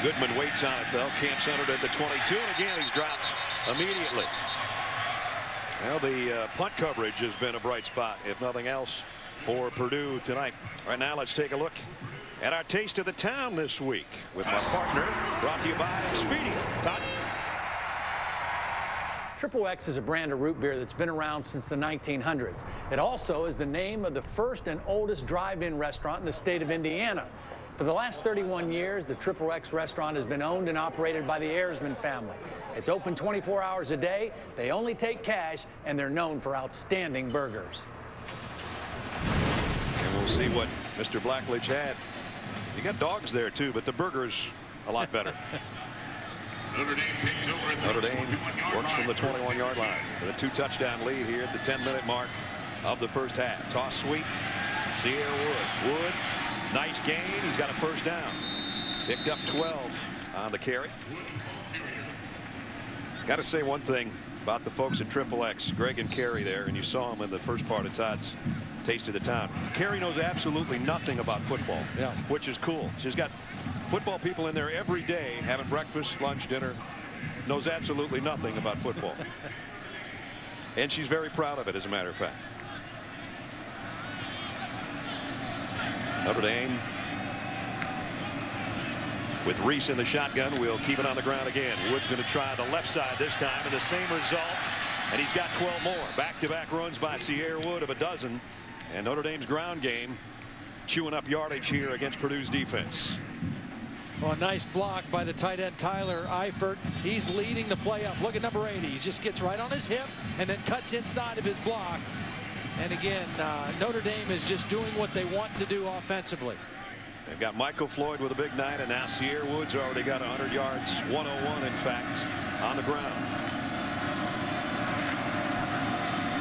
Goodman waits on it, though. Camp centered at the 22, and again he's dropped immediately. Well, the punt coverage has been a bright spot, if nothing else, for Purdue tonight. Right now, let's take a look at our Taste of the Town this week with my partner, brought to you by Expedia. Todd? Triple X is a brand of root beer that's been around since the 1900s. It also is the name of the first and oldest drive-in restaurant in the state of Indiana. For the last 31 years, the Triple X restaurant has been owned and operated by the Ayersman family. It's open 24 hours a day, they only take cash, and they're known for outstanding burgers. And we'll see what Mr. Blackledge had. You got dogs there, too, but the burger's a lot better. Notre Dame takes over at Notre Dame works from the 21-yard line with a 2-touchdown lead here at the 10-minute mark of the first half. Toss sweep. Cierre Wood. Wood, nice gain. He's got a first down. Picked up 12 on the carry. Got to say one thing about the folks at XXX, Greg and Kerry there, and you saw him in the first part of Todd's Taste of the Town. Kerry knows absolutely nothing about football, which is cool. She's got football people in there every day having breakfast, lunch, dinner. Knows absolutely nothing about football. And she's very proud of it, as a matter of fact. Notre Dame with Reese in the shotgun. We'll keep it on the ground again. Wood's going to try the left side this time, and the same result. And he's got 12 more. Back-to-back runs by Cierre Wood of a dozen. And Notre Dame's ground game chewing up yardage here against Purdue's defense. Well, a nice block by the tight end Tyler Eifert. He's leading the play up. Look at number 80. He just gets right on his hip and then cuts inside of his block. And again, Notre Dame is just doing what they want to do offensively. They've got Michael Floyd with a big night, and now Cierre Wood's already got 100 yards, 101 in fact, on the ground.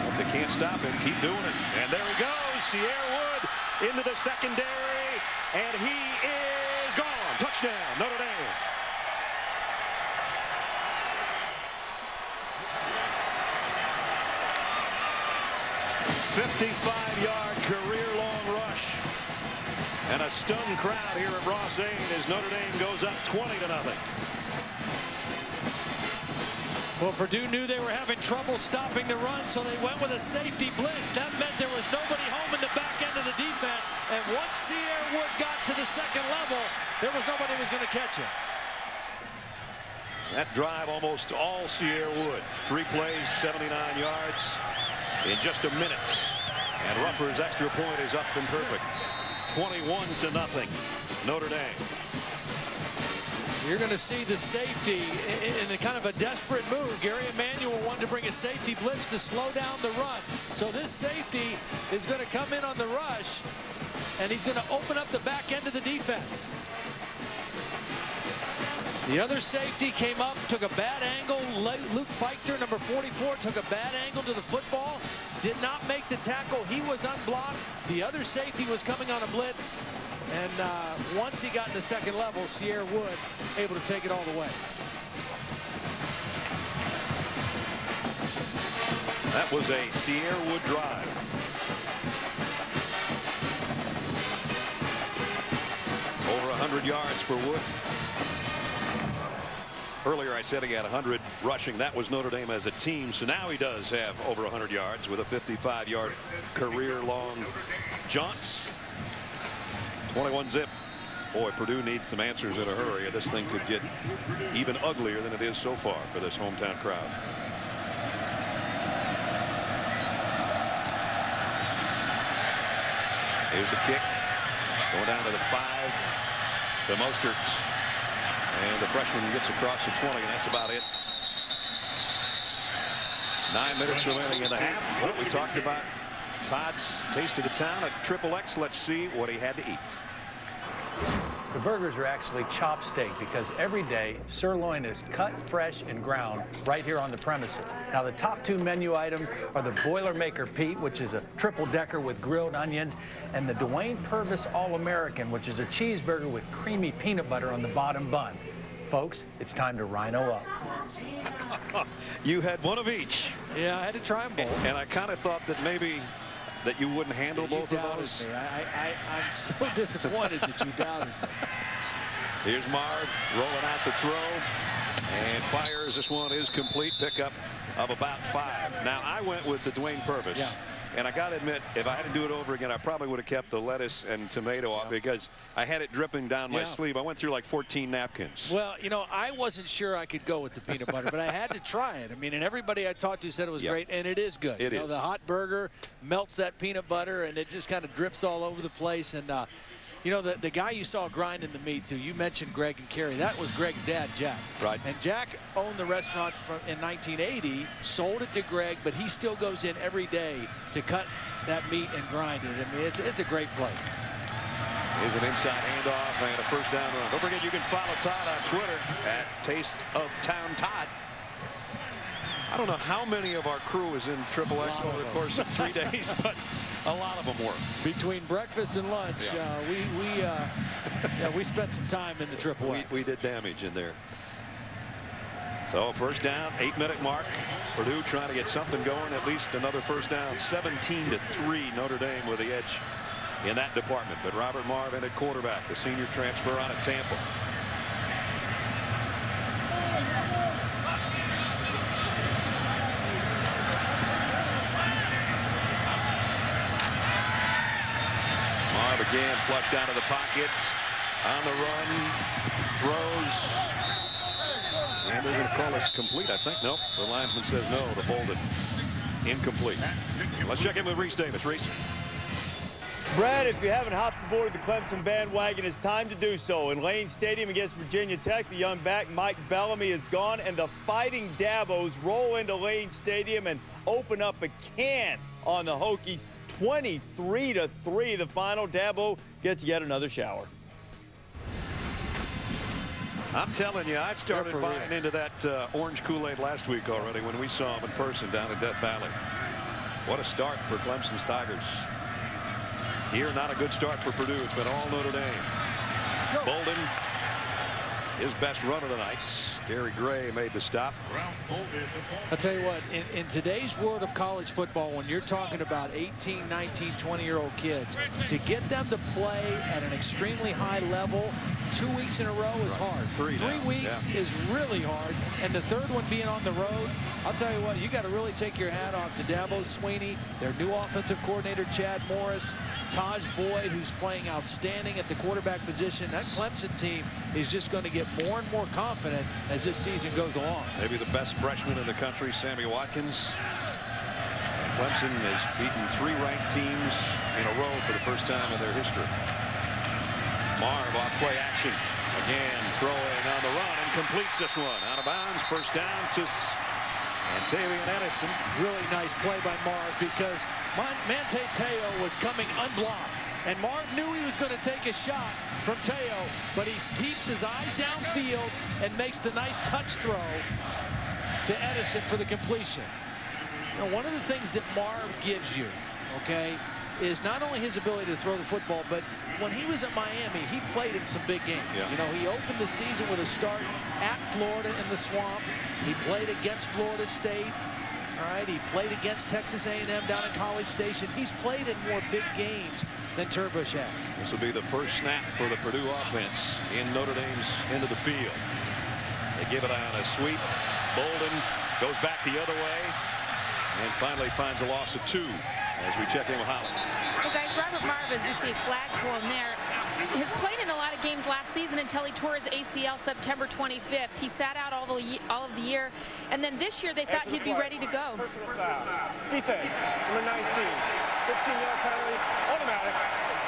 But they can't stop him. Keep doing it. And there he goes. Cierre Wood into the secondary, and he is gone. Touchdown, Notre Dame. "55-yard career-long rush." And a stunned crowd here at Ross-Ade as Notre Dame goes up 20-0. Well, Purdue knew they were having trouble stopping the run, so they went with a safety blitz. That meant there was nobody home in the back end of the defense. And once Cierre Wood got to the second level, there was nobody who was going to catch him. That drive almost all Cierre Wood. 3 plays, 79 yards in just a minute. And Rufford's extra point is up and perfect. 21-0 Notre Dame. You're going to see the safety in a kind of a desperate move. Gary Emanuel wanted to bring a safety blitz to slow down the run. So this safety is going to come in on the rush, and he's going to open up the back end of the defense. The other safety came up, took a bad angle. Luke Feichter, number 44, took a bad angle to the football. Did not make the tackle. He was unblocked. The other safety was coming on a blitz. And once he got in the second level, Cierre Wood able to take it all the way. That was a Cierre Wood drive. Over 100 yards for Wood. Earlier I said he had 100 rushing. That was Notre Dame as a team. So now he does have over 100 yards with a 55-yard career-long jaunt. 21-0. Boy, Purdue needs some answers in a hurry. This thing could get even uglier than it is so far for this hometown crowd. Here's the kick. Going down to the 5. The Mostert. And the freshman gets across the 20, and that's about it. 9 minutes remaining in the half. Well, we talked about Todd's Taste of the Town at XXX. Let's see what he had to eat. The burgers are actually chop steak because every day sirloin is cut fresh and ground right here on the premises. Now the top 2 menu items are the Boilermaker Pete, which is a triple-decker with grilled onions, and the Duane Purvis All-American, which is a cheeseburger with creamy peanut butter on the bottom bun. Folks, it's time to rhino up. You had one of each. Yeah, I had to try them both. And I kind of thought that maybe that you wouldn't handle both of those. Me. I'm so disappointed that you doubted me. Here's Marv rolling out the throw and fires. This one is complete. Pickup of about 5. Now I went with the Duane Purvis. Yeah. And I got to admit, if I had to do it over again, I probably would have kept the lettuce and tomato off because I had it dripping down my sleeve. I went through like 14 napkins. Well, you know, I wasn't sure I could go with the peanut butter, but I had to try it. I mean, and everybody I talked to said it was great, and it is good. It is. The hot burger melts that peanut butter, and it just kind of drips all over the place. And, you know, the guy you saw grinding the meat, too, you mentioned Greg and Kerry. That was Greg's dad, Jack. Right. And Jack owned the restaurant in 1980, sold it to Greg, but he still goes in every day to cut that meat and grind it. I mean, it's a great place. Here's an inside handoff and a first down run. Don't forget you can follow Todd on Twitter at Taste of Town Todd. I don't know how many of our crew is in Triple X over the course of 3 days, but a lot of them were. Between breakfast and lunch, we spent some time in the Triple X. We did damage in there. So first down, 8-minute mark. Purdue trying to get something going, at least another first down. 17-3 Notre Dame with the edge in that department. But Robert Marvin at quarterback, the senior transfer out of Tampa. Marv again flushed out of the pocket. On the run, throws. And they're going to call this complete, I think. Nope, the linesman says no to hold it incomplete. Let's check in with Reese Davis. Reese. Brad, if you haven't hopped aboard the Clemson bandwagon, it's time to do so. In Lane Stadium against Virginia Tech, the young back Mike Bellamy is gone, and the Fighting Dabos roll into Lane Stadium and open up a can on the Hokies. 23-3 the final. Dabo gets yet another shower. I'm telling you, I started buying into that orange Kool-Aid last week already when we saw him in person down in Death Valley. What a start for Clemson's Tigers. Here, not a good start for Purdue. It's been all Notre Dame. Bolden, his best run of the night. Gary Gray made the stop. I'll tell you what, in today's world of college football, when you're talking about 18, 19, 20-year-old kids, to get them to play at an extremely high level 2 weeks in a row is hard. 3 weeks is really hard, and the third one being on the road, I'll tell you what, you got to really take your hat off to Dabo Swinney, their new offensive coordinator Chad Morris, Taj Boyd, who's playing outstanding at the quarterback position. That Clemson team is just going to get more and more confident as this season goes along. Maybe the best freshman in the country, Sammy Watkins. Clemson has beaten 3 ranked teams in a row for the first time in their history. Marv off play action. Again, throwing on the run and completes this one. Out of bounds, first down to Antavian Edison. Really nice play by Marv because Manti Te'o was coming unblocked. And Marv knew he was going to take a shot from Te'o, but he keeps his eyes downfield and makes the nice touch throw to Edison for the completion. You know, one of the things that Marv gives you, okay, is not only his ability to throw the football, but when he was at Miami, he played in some big games. You know, he opened the season with a start at Florida in the Swamp. He played against Florida State. All right, he played against Texas A&M down in College Station. He's played in more big games than Turbush has. This will be the first snap for the Purdue offense in Notre Dame's end of the field. They give it on a sweep. Bolden goes back the other way and finally finds a loss of 2 as we check in with Holland. Well, guys, Robert Marv, as we see a flag flown there, has played in a lot of games last season until he tore his ACL September 25th. He sat out all of the year, and then this year they thought he'd be ready to go. Personal foul. Defense, number 19. 15-yard penalty, automatic,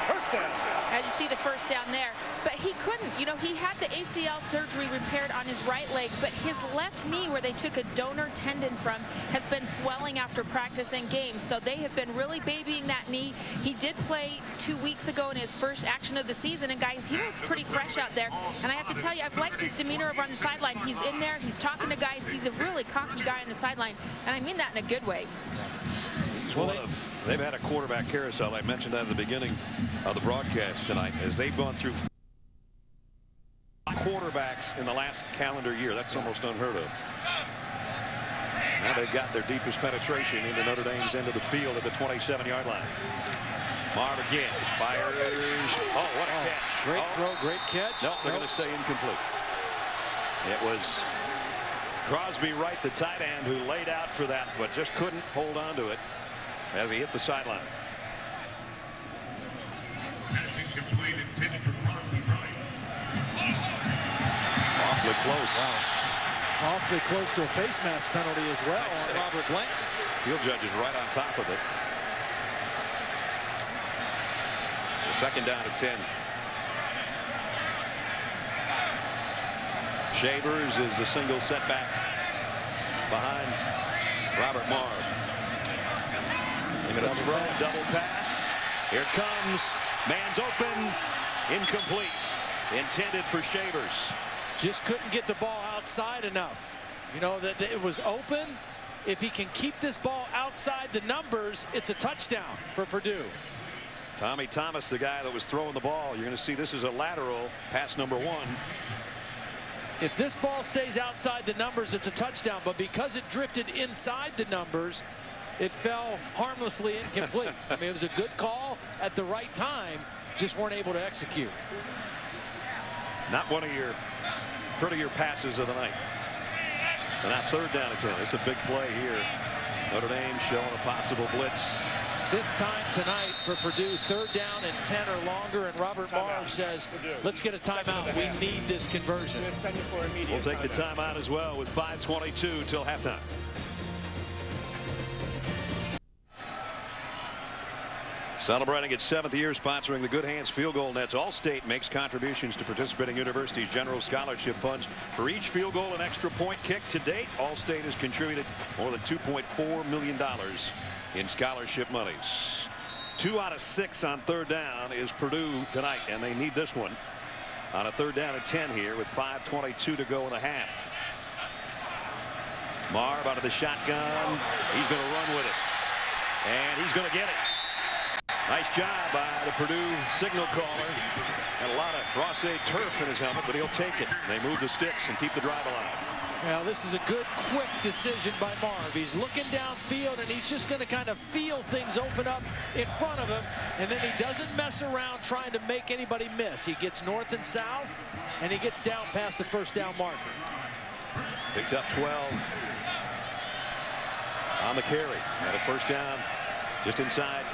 first down. As you see the first down there. But he couldn't. You know, he had the ACL surgery repaired on his right leg, but his left knee, where they took a donor tendon from, has been swelling after practice and games. So they have been really babying that knee. He did play 2 weeks ago in his first action of the season, and guys, he looks pretty fresh out there. And I have to tell you, I've liked his demeanor over on the sideline. He's in there, he's talking to guys. He's a really cocky guy on the sideline, and I mean that in a good way. They've had a quarterback carousel. I mentioned that at the beginning of the broadcast tonight, as they've gone through quarterbacks in the last calendar year. That's almost unheard of. Now they've got their deepest penetration into Notre Dame's end of the field at the 27-yard line. Marv again fires. Oh, what a catch. Great throw, great catch. No, they're going to say incomplete. It was Crosby Wright, the tight end, who laid out for that, but just couldn't hold on to it as he hit the sideline. Awfully close. Wow. Awfully close to a face mask penalty as well on Robert Blanton. Field judge is right on top of it. So second down at 10. Shavers is a single setback behind Robert Marv. They're going to throw, double pass. Here it comes. Man's open. Incomplete. Intended for Shavers. Just couldn't get the ball outside enough. You know, that it was open, if he can keep this ball outside the numbers, it's a touchdown for Purdue. Tommy Thomas, the guy that was throwing the ball. You're going to see this is a lateral pass number 1. If this ball stays outside the numbers, it's a touchdown. But because it drifted inside the numbers, it fell harmlessly incomplete. I mean, it was a good call at the right time, just weren't able to execute. Not one of your prettier passes of the night. So now 3rd down and 10. It's a big play here. Notre Dame showing a possible blitz. 5th time tonight for Purdue. 3rd down and 10 or longer. And Robert Marve says, let's get a timeout. We need this conversion. We'll take the timeout as well with 5:22 till halftime. Celebrating its 7th year sponsoring the Good Hands Field Goal Nets, Allstate makes contributions to participating universities' general scholarship funds. For each field goal and extra point kick to date, Allstate has contributed more than $2.4 million in scholarship monies. 2 out of 6 on 3rd down is Purdue tonight, and they need this one on a 3rd down and 10 here with 5:22 to go in the half. Marve out of the shotgun. He's going to run with it, and he's going to get it. Nice job by the Purdue signal caller. Had a lot of Ross A. turf in his helmet, but he'll take it. They move the sticks and keep the drive alive. Well, this is a good, quick decision by Marve. He's looking downfield, and he's just going to kind of feel things open up in front of him, and then he doesn't mess around trying to make anybody miss. He gets north and south, and he gets down past the 1st down marker. Picked up 12 on the carry. Had a 1st down just inside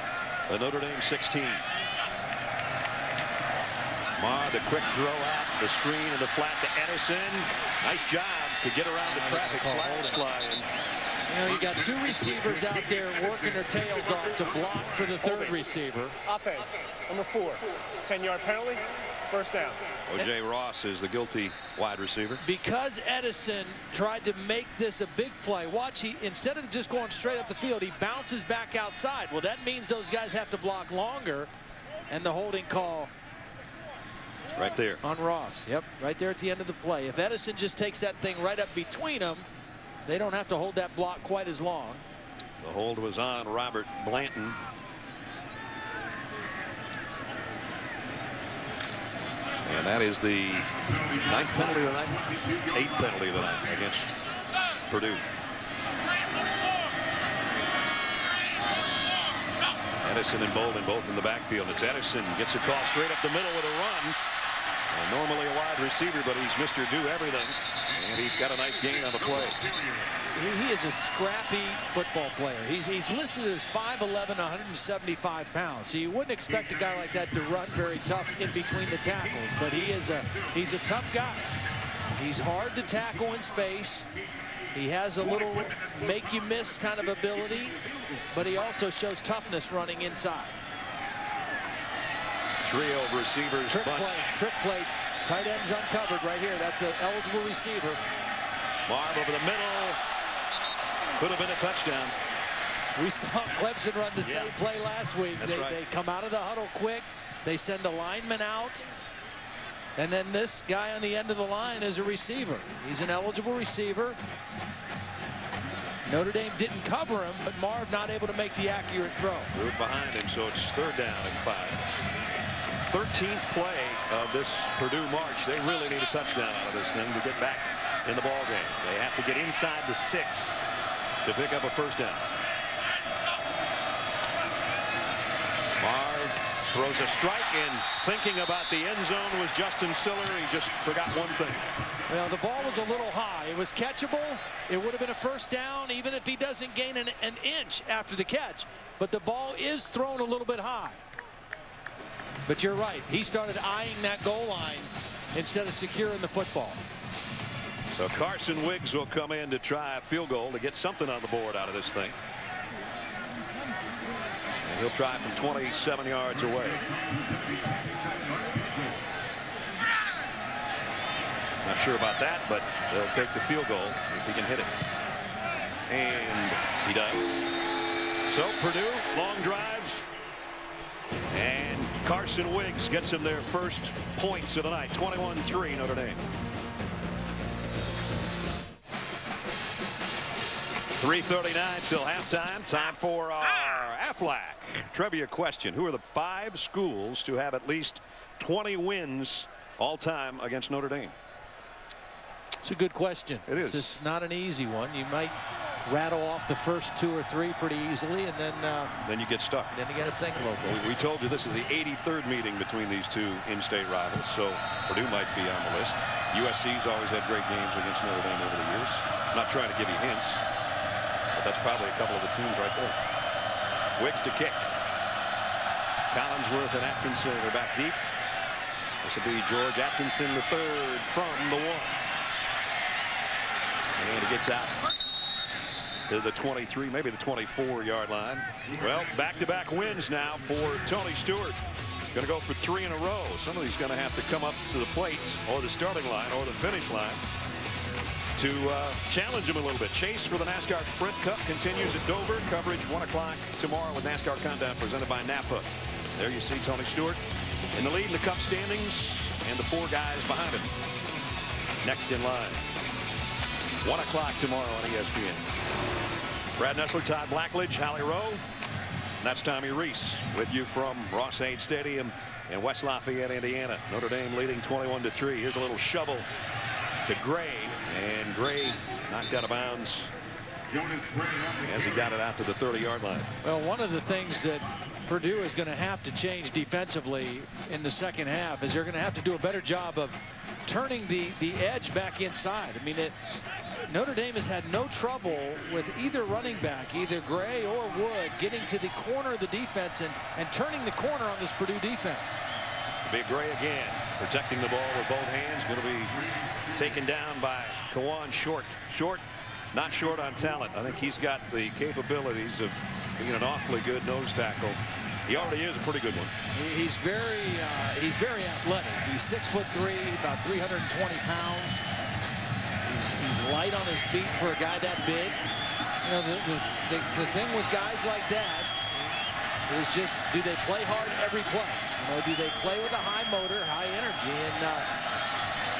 the Notre Dame 16. Marve, the quick throw out, the screen and the flat to Edison. Nice job to get around the traffic. Flags flying. You know, you got 2 receivers out there working their tails off to block for the 3rd receiver. Offense, number 4, 10-yard penalty, 1st down. O.J. Ross is the guilty wide receiver. Because Edison tried to make this a big play, watch, he instead of just going straight up the field, he bounces back outside. Well, that means those guys have to block longer, and the holding call right there on Ross. Yep, right there at the end of the play. If Edison just takes that thing right up between them, they don't have to hold that block quite as long. The hold was on Robert Blanton. And that is the 9th penalty of the night, 8th penalty of the night against Purdue. Edison and Bolden both in the backfield. It's Edison gets a call straight up the middle with a run. And normally a wide receiver, but he's Mr. Do Everything. And he's got a nice gain on the play. He is a scrappy football player. He's listed as 5'11", 175 pounds. So you wouldn't expect a guy like that to run very tough in between the tackles. But he's a tough guy. He's hard to tackle in space. He has a little make you miss kind of ability, but he also shows toughness running inside. Trio of receivers. Trick play. Tight ends uncovered right here. That's an eligible receiver. Marve over the middle. Could have been a touchdown. We saw Clemson run the same play last week. They come out of the huddle quick. They send a lineman out. And then this guy on the end of the line is a receiver. He's an eligible receiver. Notre Dame didn't cover him, but Marve not able to make the accurate throw. Threw it behind him, so it's 3rd down and 5. 13th play of this Purdue march. They really need a touchdown out of this thing to get back in the ball game. They have to get inside the 6 to pick up a 1st down. Marve throws a strike, and thinking about the end zone was Justin Siller. He just forgot one thing. Well, the ball was a little high. It was catchable. It would have been a 1st down even if he doesn't gain an inch after the catch. But the ball is thrown a little bit high. But you're right. He started eyeing that goal line instead of securing the football. So Carson Wiggs will come in to try a field goal to get something on the board out of this thing. And he'll try from 27 yards away. Not sure about that, but they'll take the field goal if he can hit it. And he does. So Purdue, long drive. And Carson Wiggs gets him their first points of the night. 21-3 Notre Dame. 3:39 till halftime. Time for our Aflac trivia question. Who are the 5 schools to have at least 20 wins all time against Notre Dame? It's a good question. It is. It's not an easy one. You might rattle off the first 2 or 3 pretty easily, and then you get stuck. Then you got to think locally. We told you this is the 83rd meeting between these two in-state rivals, so Purdue might be on the list. USC's always had great games against Notre Dame over the years. I'm not trying to give you hints, but that's probably a couple of the teams right there. Wicks to kick. Collinsworth and Atkinson are back deep. This will be George Atkinson III from the 1. And he gets out to the 23, maybe the 24-yard line. Well, back-to-back wins now for Tony Stewart. Going to go for 3 in a row. Somebody's going to have to come up to the plate or the starting line or the finish line to challenge him a little bit. Chase for the NASCAR Sprint Cup continues at Dover. Coverage 1 o'clock tomorrow with NASCAR Countdown presented by Napa. There you see Tony Stewart in the lead in the Cup standings and the 4 guys behind him next in line. 1 o'clock tomorrow on ESPN. Brad Nessler, Todd Blackledge, Hallie Rowe. And that's Tommy Reese with you from Ross-Ade Stadium in West Lafayette, Indiana. Notre Dame leading 21-3. Here's a little shovel to Gray, and Gray knocked out of bounds as he got it out to the 30-yard line. Well, one of the things that Purdue is going to have to change defensively in the second half is they're going to have to do a better job of turning the edge back inside. I mean, Notre Dame has had no trouble with either running back, either Gray or Wood, getting to the corner of the defense and turning the corner on this Purdue defense. Big Gray again, protecting the ball with both hands. Going to be taken down by Kawan Short. Short, not short on talent. I think he's got the capabilities of being an awfully good nose tackle. He already is a pretty good one. He's very athletic. He's 6'3", about 320 pounds. He's light on his feet for a guy that big. You know, the thing with guys like that is just, do they play hard every play? You know, do they play with a high motor, high energy? And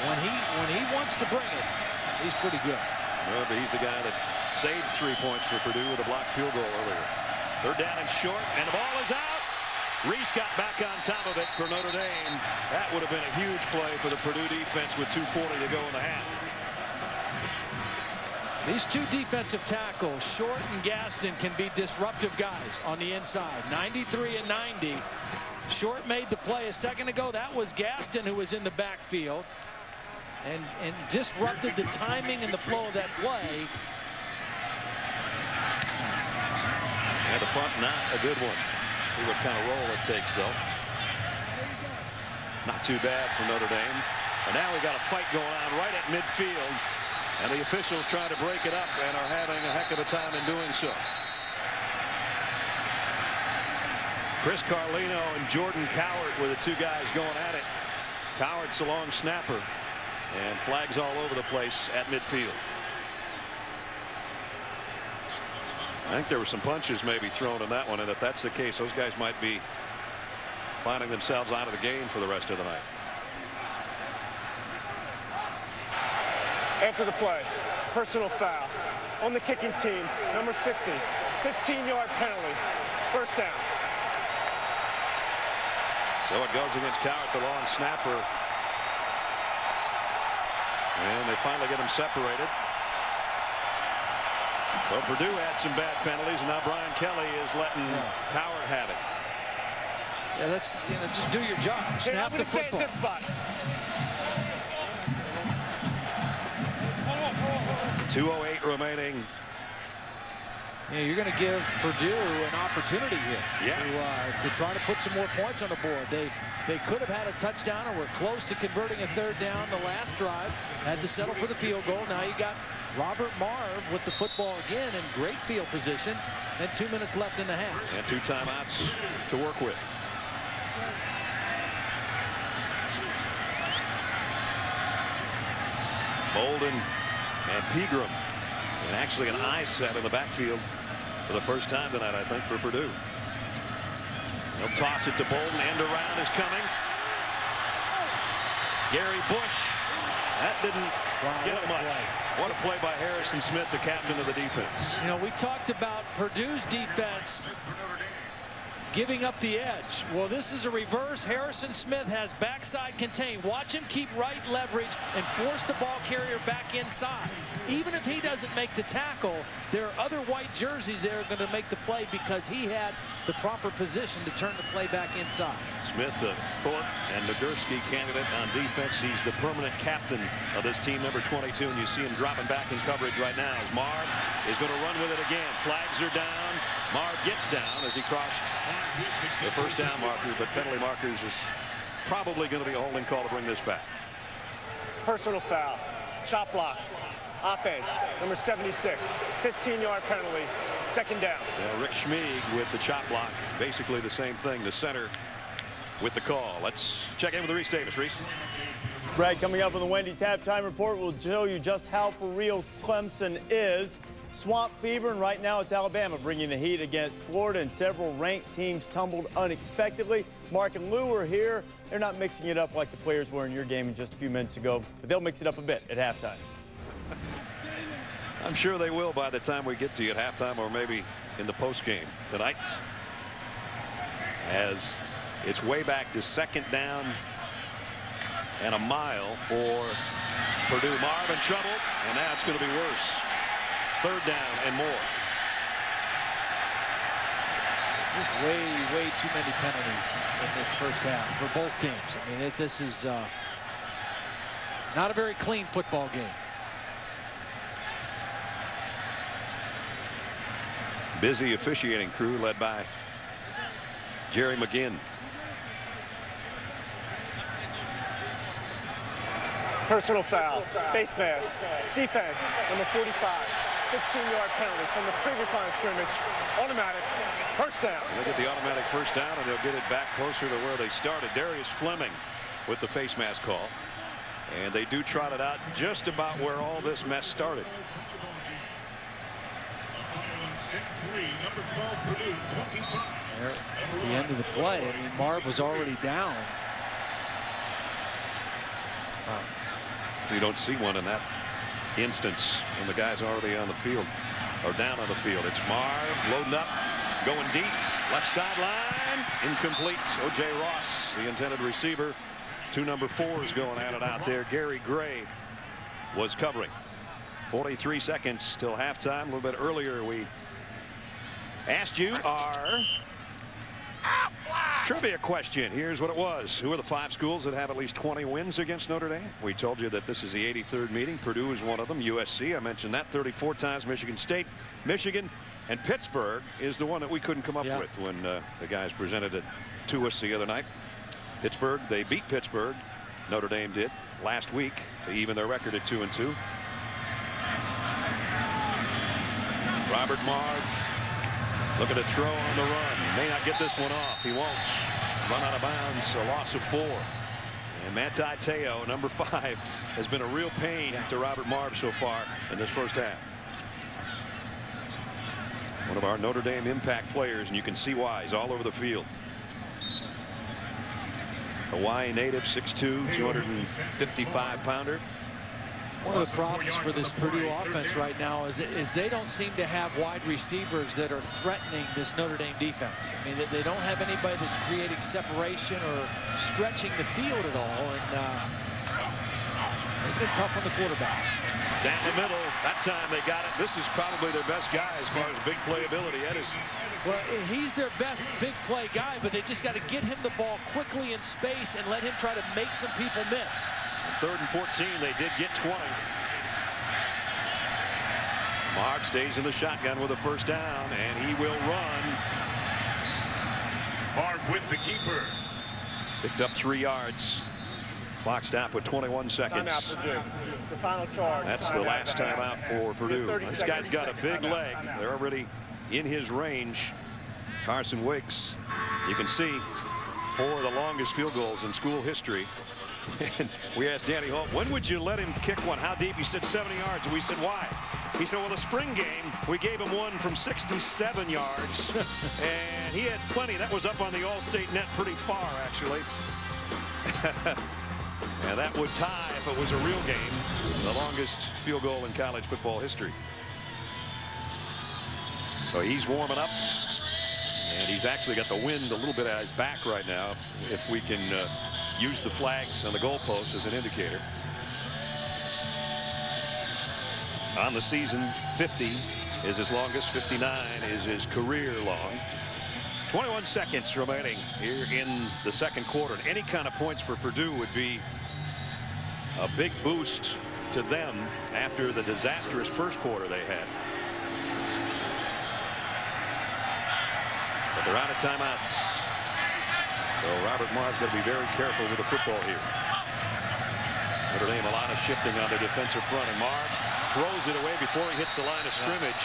when he wants to bring it, he's pretty good. Well, but he's the guy that saved 3 points for Purdue with a blocked field goal earlier. They're down and short, and the ball is out. Reese got back on top of it for Notre Dame. That would have been a huge play for the Purdue defense with 2:40 to go in the half. These 2 defensive tackles, Short and Gaston, can be disruptive guys on the inside. 93 and 90. Short made the play a second ago. That was Gaston who was in the backfield and disrupted the timing and the flow of that play. And the punt, not a good one. See what kind of roll it takes, though. Not too bad for Notre Dame. And now we got a fight going on right at midfield. And the officials trying to break it up and are having a heck of a time in doing so. Chris Carlino and Jordan Cowart were the 2 guys going at it. Cowart's a long snapper. And flags all over the place at midfield. I think there were some punches maybe thrown in that one, and if that's the case, those guys might be finding themselves out of the game for the rest of the night. After the play, personal foul on the kicking team, number 60, 15-yard penalty, first down. So it goes against Cowart, the long snapper. And they finally get him separated. So Purdue had some bad penalties, and now Brian Kelly is letting Cowart have it. Yeah, that's, just do your job. Snap the football. This spot. 2:08 remaining. Yeah, you're going to give Purdue an opportunity here to try to put some more points on the board. They could have had a touchdown or were close to converting a third down the last drive. Had to settle for the field goal. Now you got Robert Marve with the football again in great field position. And 2 minutes left in the half. And 2 timeouts to work with. Bolden and Pegram. And actually an eye set in the backfield for the first time tonight, I think, for Purdue. They'll toss it to Bolden. End around is coming. Gary Bush. That didn't get much. What a play by Harrison Smith, the captain of the defense. You know, we talked about Purdue's defense giving up the edge. Well, this is a reverse. Harrison Smith has backside contained. Watch him keep right leverage and force the ball carrier back inside. Even if he doesn't make the tackle, there are other white jerseys that are going to make the play because he had the proper position to turn the play back inside. Smith, the Thorpe and Nagurski candidate on defense. He's the permanent captain of this team, number 22, and you see him dropping back in coverage right now as Marv is going to run with it again. Flags are down. Marv gets down as he crossed the first down marker, but penalty markers is probably going to be a holding call to bring this back. Personal foul. Chop block. Offense, number 76. 15-yard penalty. Second down. Yeah, Rick Schmeig with the chop block. Basically the same thing. The center with the call. Let's check in with Reese Davis. Reese. Brad, coming up on the Wendy's halftime report, we'll show you just how for real Clemson is. Swamp fever, and right now it's Alabama bringing the heat against Florida, and several ranked teams tumbled unexpectedly. Mark and Lou are here. They're not mixing it up like the players were in your game just a few minutes ago, but they'll mix it up a bit at halftime. I'm sure they will by the time we get to you at halftime, or maybe in the postgame tonight. As it's way back to second down and a mile for Purdue. Marv in trouble, and now it's going to be worse. Third down and more. Just way too many penalties in this first half for both teams. I mean, this is not a very clean football game. Busy officiating crew led by Jerry McGinn. Personal foul. Face mask. Defense, number 45. 15-yard penalty from the previous line of scrimmage. Automatic. First down. They get the automatic first down, and they'll get it back closer to where they started. Darius Fleming with the face mask call. And they do trot it out just about where all this mess started. There at the end of the play, I mean, Marv was already down. Wow. So you don't see one in that instance when the guy's already on the field or down on the field. It's Marv loading up, going deep, left sideline, incomplete. O.J. Ross, the intended receiver. Two number 4s going at it out there. Gary Gray was covering. 43 seconds till halftime. A little bit earlier, we asked you our trivia question. Here's what it was. Who are the 5 schools that have at least 20 wins against Notre Dame? We told you that this is the 83rd meeting. Purdue is one of them. USC, I mentioned that 34 times. Michigan State, Michigan, and Pittsburgh is the one that we couldn't come up with when the guys presented it to us the other night. Pittsburgh, they beat Pittsburgh. Notre Dame did last week to even their record at 2-2. Robert Marv looking to throw on the run. May not get this one off. He won't. Run out of bounds. A loss of 4. And Manti Te'o, number 5, has been a real pain to Robert Marv so far in this first half. One of our Notre Dame impact players, and you can see why. He's all over the field. Hawaii native, 6'2", 255-pounder. One of the problems for this Purdue offense right now is they don't seem to have wide receivers that are threatening this Notre Dame defense. I mean, they don't have anybody that's creating separation or stretching the field at all, and making it tough on the quarterback. Down the middle. That time they got it. This is probably their best guy as far as big playability. Edison. Well, he's their best big play guy, but they just got to get him the ball quickly in space and let him try to make some people miss. 3rd and 14, they did get 20. Marv stays in the shotgun with a first down, and he will run. Marv with the keeper. Picked up 3 yards. Clock stop with 21 seconds. Timeout Purdue. It's a final charge. That's the last timeout for Purdue. This guy's got a big leg. They're already in his range. Carson Wicks, you can see, 4 of the longest field goals in school history. And we asked Danny Holt, when would you let him kick one? How deep? He said 70 yards. And we said, why? He said, well, the spring game, we gave him one from 67 yards. And he had plenty. That was up on the All-State net pretty far, actually. And that would tie if if it was a real game, the longest field goal in college football history. So he's warming up, and he's actually got the wind a little bit at his back right now, if we can use the flags on the goalpost as an indicator. On the season, 50 is his longest, 59 is his career long. 21 seconds remaining here in the second quarter. And any kind of points for Purdue would be a big boost to them after the disastrous first quarter they had. But they're out of timeouts. So Robert Marv's got to be very careful with the football here. Notre Dame, a lot of shifting on their defensive front, and Marv throws it away before he hits the line of scrimmage.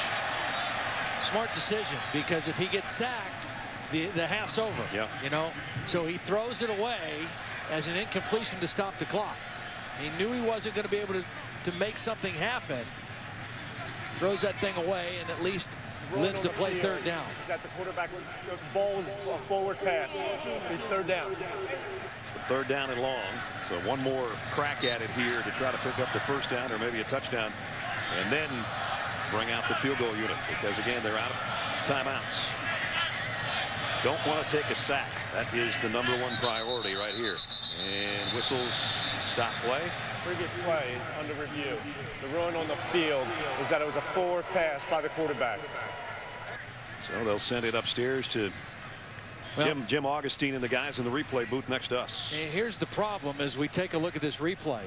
Smart decision, because if he gets sacked, the half's over. Yeah. You know, so he throws it away as an incompletion to stop the clock. He knew he wasn't going to be able to make something happen. Throws that thing away and at least lives to play third down. Is that the quarterback? The ball is a forward pass. It's third down. Third down and long. So one more crack at it here to try to pick up the first down or maybe a touchdown, and then bring out the field goal unit, because again they're out of timeouts. Don't want to take a sack. That is the #1 priority right here. And whistles, stop play. Previous play is under review. The run on the field is that it was a forward pass by the quarterback. So they'll send it upstairs to Jim Augustine and the guys in the replay booth next to us. And here's the problem as we take a look at this replay.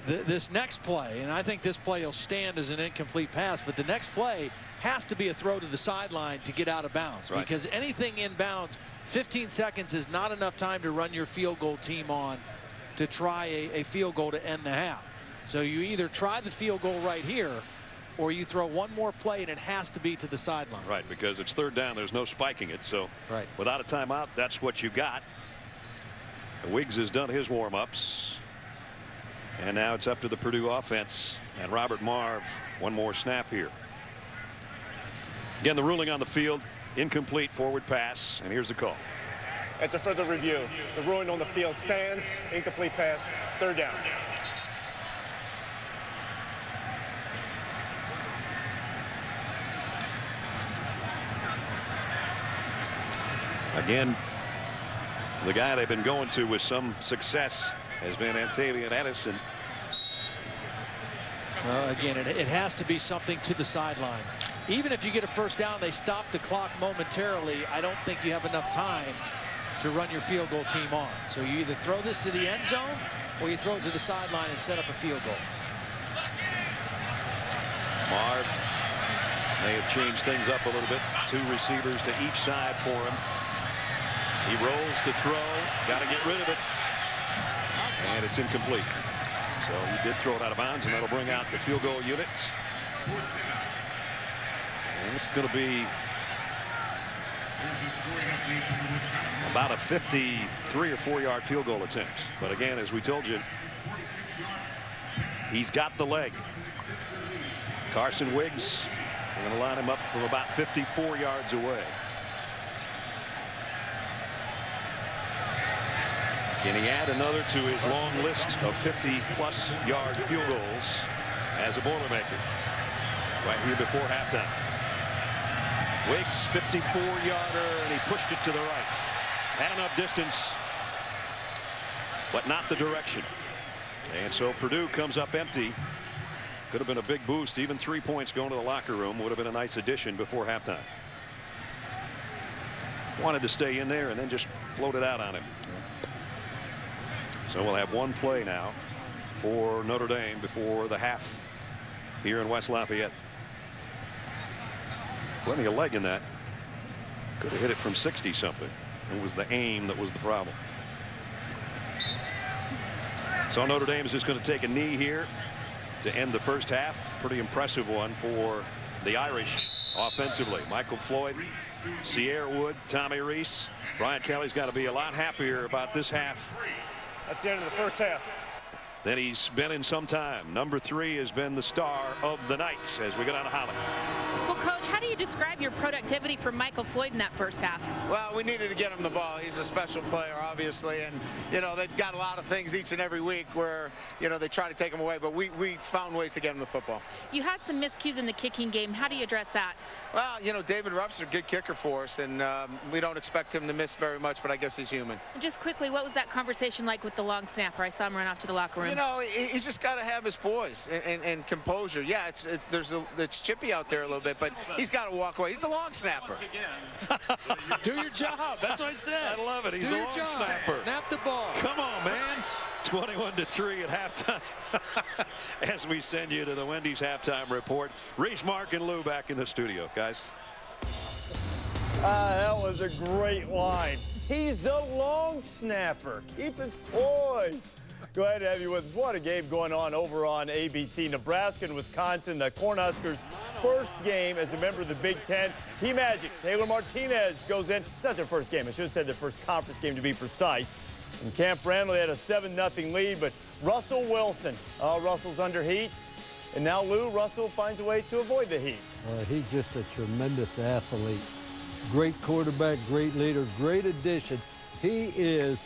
This next play, and I think this play will stand as an incomplete pass, but the next play has to be a throw to the sideline to get out of bounds. Right. Because anything inbounds, 15 seconds is not enough time to run your field goal team on to try a field goal to end the half. So you either try the field goal right here, or you throw one more play, and it has to be to the sideline. Right, because it's third down. There's no spiking it. So without a timeout, that's what you got. Wiggs has done his warm-ups. And now it's up to the Purdue offense. And Robert Marv, one more snap here. Again, the ruling on the field, incomplete forward pass. And here's the call. After further review, the ruling on the field stands. Incomplete pass, third down. Again, the guy they've been going to with some success has been Antavian Edison. Again, it has to be something to the sideline. Even if you get a first down, they stop the clock momentarily. I don't think you have enough time to run your field goal team on. So you either throw this to the end zone or you throw it to the sideline and set up a field goal. Marv may have changed things up a little bit. 2 receivers to each side for him. He rolls to throw. Got to get rid of it. And it's incomplete. So he did throw it out of bounds, and that'll bring out the field goal units. And this is going to be about a 53 or 4-yard field goal attempt. But again, as we told you, he's got the leg. Carson Wiggs, we're going to line him up from about 54 yards away. Can he add another to his long list of 50-plus yard field goals as a Boilermaker right here before halftime? Wiggs, 54-yarder, and he pushed it to the right. Had enough distance, but not the direction. And so Purdue comes up empty. Could have been a big boost. Even 3 points going to the locker room would have been a nice addition before halftime. Wanted to stay in there and then just float it out on him. So we'll have one play now for Notre Dame before the half here in West Lafayette. Plenty of leg in that. Could have hit it from 60-something. It was the aim that was the problem. So Notre Dame is just going to take a knee here to end the first half. Pretty impressive one for the Irish offensively. Michael Floyd, Sierra Wood, Tommy Rees. Brian Kelly's got to be a lot happier about this half. That's the end of the first half. than he's been in some time. Number 3 has been the star of the night as we go down to Holly. Well, Coach, how do you describe your productivity for Michael Floyd in that first half? Well, we needed to get him the ball. He's a special player, obviously, and they've got a lot of things each and every week where they try to take him away, but we found ways to get him the football. You had some miscues in the kicking game. How do you address that? Well, David Ruff's a good kicker for us, and we don't expect him to miss very much, but I guess he's human. Just quickly, what was that conversation like with the long snapper? I saw him run off to the locker room. He's just got to have his poise and composure. Yeah, it's chippy out there a little bit, but he's got to walk away. He's the long snapper. Do your job. That's what I said. I love it. He's Do a your long job. snapper. Snap the ball. Come on, man. 21-3 at halftime. As we send you to the Wendy's halftime report. Reese, Mark, and Lou back in the studio, guys. That was a great line. He's the long snapper. Keep his poise. Go ahead and have you with us. What a game going on over on ABC. Nebraska and Wisconsin, the Cornhuskers' first game as a member of the Big Ten. T-Magic, Taylor Martinez goes in. It's not their first game. I should have said their first conference game to be precise. And Camp Randall had a 7-0 lead, but Russell Wilson. Russell's under heat. And now, Lou, Russell finds a way to avoid the heat. He's just a tremendous athlete. Great quarterback, great leader, great addition. He is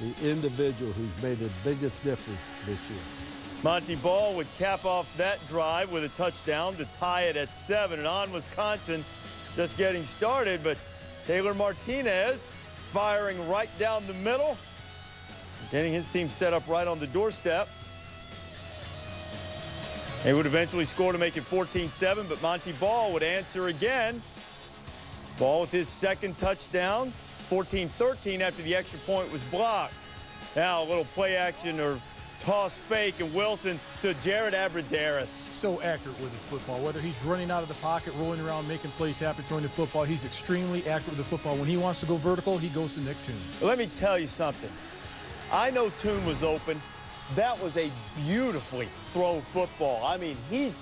the individual who's made the biggest difference this year. Monty Ball would cap off that drive with a touchdown to tie it at 7. And on Wisconsin, just getting started, but Taylor Martinez firing right down the middle, getting his team set up right on the doorstep. They would eventually score to make it 14-7, but Monty Ball would answer again. Ball with his second touchdown, 14-13 after the extra point was blocked. Now a little play action or toss fake, and Wilson to Jared Abbrederis. So accurate with the football. Whether he's running out of the pocket, rolling around, making plays happen, throwing the football, he's extremely accurate with the football. When he wants to go vertical, he goes to Nick Toon. Let me tell you something. I know Toon was open. That was a beautifully thrown football. I mean, he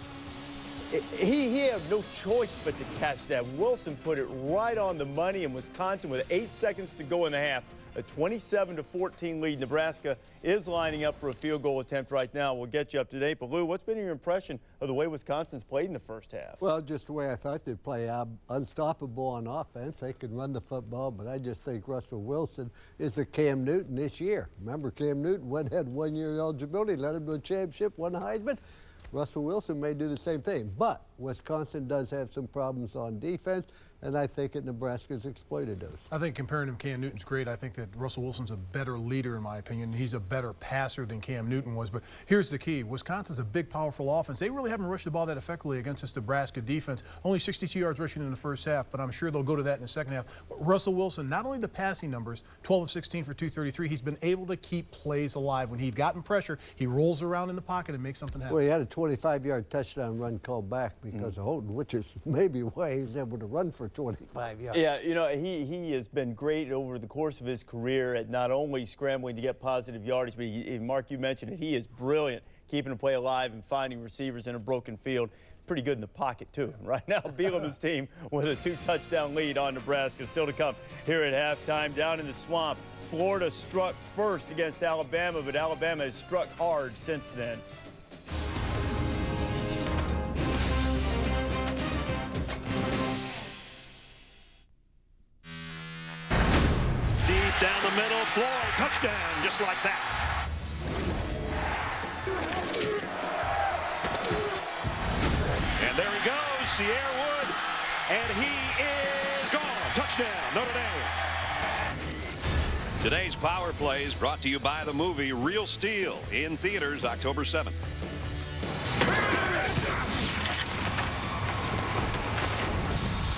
had no choice but to catch that. Wilson put it right on the money, in Wisconsin with 8 seconds to go in the half. A 27-14 lead. Nebraska is lining up for a field goal attempt right now. We'll get you up to date. But, Lou, what's been your impression of the way Wisconsin's played in the first half? Well, just the way I thought they'd play. Unstoppable on offense. They can run the football, but I just think Russell Wilson is the Cam Newton this year. Remember, Cam Newton had 1 year eligibility, led him to a championship, won the Heisman. Russell Wilson may do the same thing, but Wisconsin does have some problems on defense, and I think that Nebraska's exploited those. I think comparing him to Cam Newton's great. I think that Russell Wilson's a better leader, in my opinion. He's a better passer than Cam Newton was. But here's the key. Wisconsin's a big, powerful offense. They really haven't rushed the ball that effectively against this Nebraska defense. Only 62 yards rushing in the first half, but I'm sure they'll go to that in the second half. But Russell Wilson, not only the passing numbers, 12 of 16 for 233, he's been able to keep plays alive. When he'd gotten pressure, he rolls around in the pocket and makes something happen. Well, he had a 25-yard touchdown run called back because of Houghton, which is maybe why he's able to run for 25 yards. Yeah, he has been great over the course of his career at not only scrambling to get positive yardage, but Mark, you mentioned it, he is brilliant keeping the play alive and finding receivers in a broken field. Pretty good in the pocket, too. Right now, Bielema's team with a 2-touchdown lead on Nebraska. Still to come here at halftime. Down in the swamp, Florida struck first against Alabama, but Alabama has struck hard since then. Down the middle, Floyd, touchdown, just like that. And there he goes, Sierra Wood, and he is gone. Touchdown, Notre Dame. Today's Power Play is brought to you by the movie Real Steel, in theaters October 7th.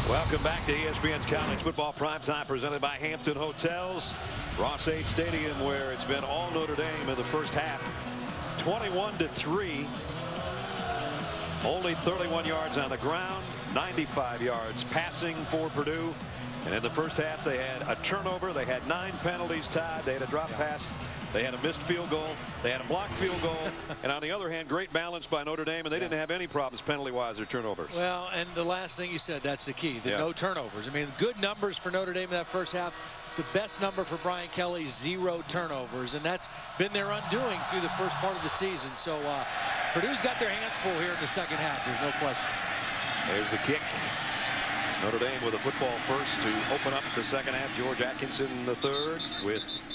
Welcome back to ESPN's College Football Primetime, presented by Hampton Hotels. Ross-Ade Stadium, where it's been all Notre Dame in the first half. 21-3. Only 31 yards on the ground, 95 yards passing for Purdue. And in the first half, they had a turnover. They had 9 penalties tied. They had a drop pass. They had a missed field goal. They had a blocked field goal. And on the other hand, great balance by Notre Dame, and they didn't have any problems penalty-wise or turnovers. Well, and the last thing you said, that's the key, no turnovers. I mean, good numbers for Notre Dame in that first half. the best number for Brian Kelly, 0 turnovers, and that's been their undoing through the first part of the season. So Purdue's got their hands full here in the second half. There's no question. There's the kick. Notre Dame with a football first to open up the second half. George Atkinson III with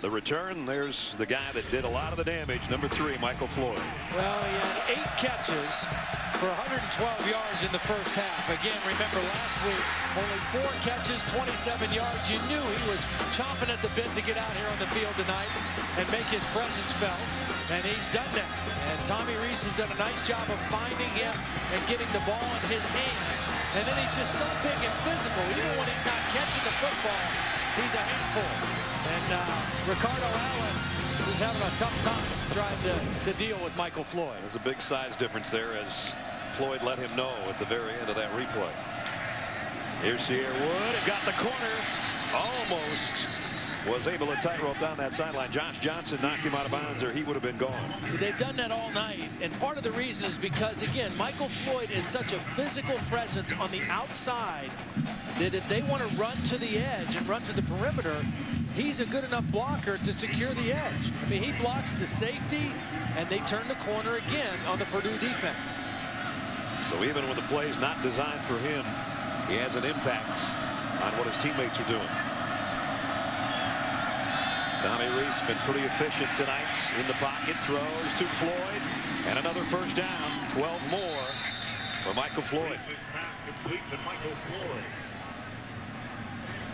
the return. There's the guy that did a lot of the damage, number 3, Michael Floyd. Well, he had 8 catches for 112 yards in the first half. Again, remember last week, only 4 catches, 27 yards. You knew he was chomping at the bit to get out here on the field tonight and make his presence felt. And he's done that. And Tommy Rees has done a nice job of finding him and getting the ball in his hands. And then he's just so big and physical. Even when he's not catching the football, he's a handful. And Ricardo Allen is having a tough time trying to deal with Michael Floyd. There's a big size difference there as Floyd let him know at the very end of that replay. Here's Sierra Wood and got the corner. Almost was able to tightrope down that sideline. Josh Johnson knocked him out of bounds or he would have been gone. See, they've done that all night, and part of the reason is because, again, Michael Floyd is such a physical presence on the outside that if they want to run to the edge and run to the perimeter, he's a good enough blocker to secure the edge. I mean, he blocks the safety, and they turn the corner again on the Purdue defense. So even when the play's not designed for him, he has an impact on what his teammates are doing. Tommy Rees been pretty efficient tonight in the pocket. Throws to Floyd. And another first down. 12 more for Michael Floyd.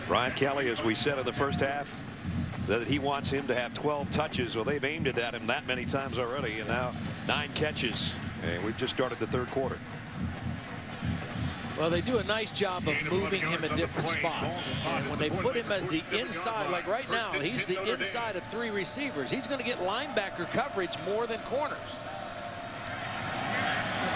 Brian Kelly, as we said in the first half, said that he wants him to have 12 touches. Well, they've aimed it at him that many times already. And now 9 catches. And we've just started the third quarter. Well, they do a nice job of moving him in different spots. And when they put him as the inside, like right now, he's the inside of 3 receivers. He's going to get linebacker coverage more than corners.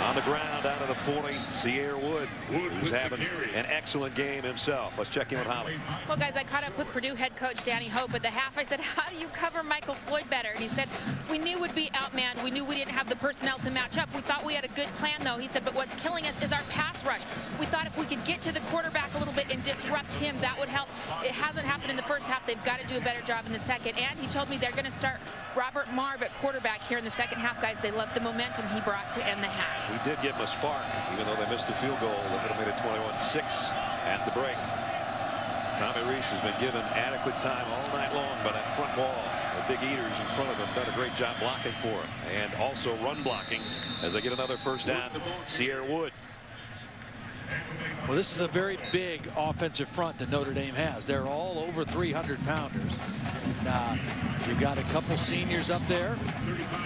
On the ground out of the 40, Sierra Wood, who's having an excellent game himself. Let's check in with Holly. Well, guys, I caught up with Purdue head coach Danny Hope at the half. I said, how do you cover Michael Floyd better? And he said, we knew we'd be outmanned. We knew we didn't have the personnel to match up. We thought we had a good plan, though. He said, but what's killing us is our pass rush. We thought if we could get to the quarterback a little bit and disrupt him, that would help. It hasn't happened in the first half. They've got to do a better job in the second. And he told me they're going to start Robert Marve at quarterback here in the second half, guys. They love the momentum he brought to end the half. We did give him a spark, even though they missed the field goal. They would have made it 21-6 at the break. Tommy Rees has been given adequate time all night long by that front wall. The big eaters in front of him done a great job blocking for him, and also run blocking as they get another first down. Sierra Wood. Well, this is a very big offensive front that Notre Dame has. They're all over 300-pounders. And you've got a couple seniors up there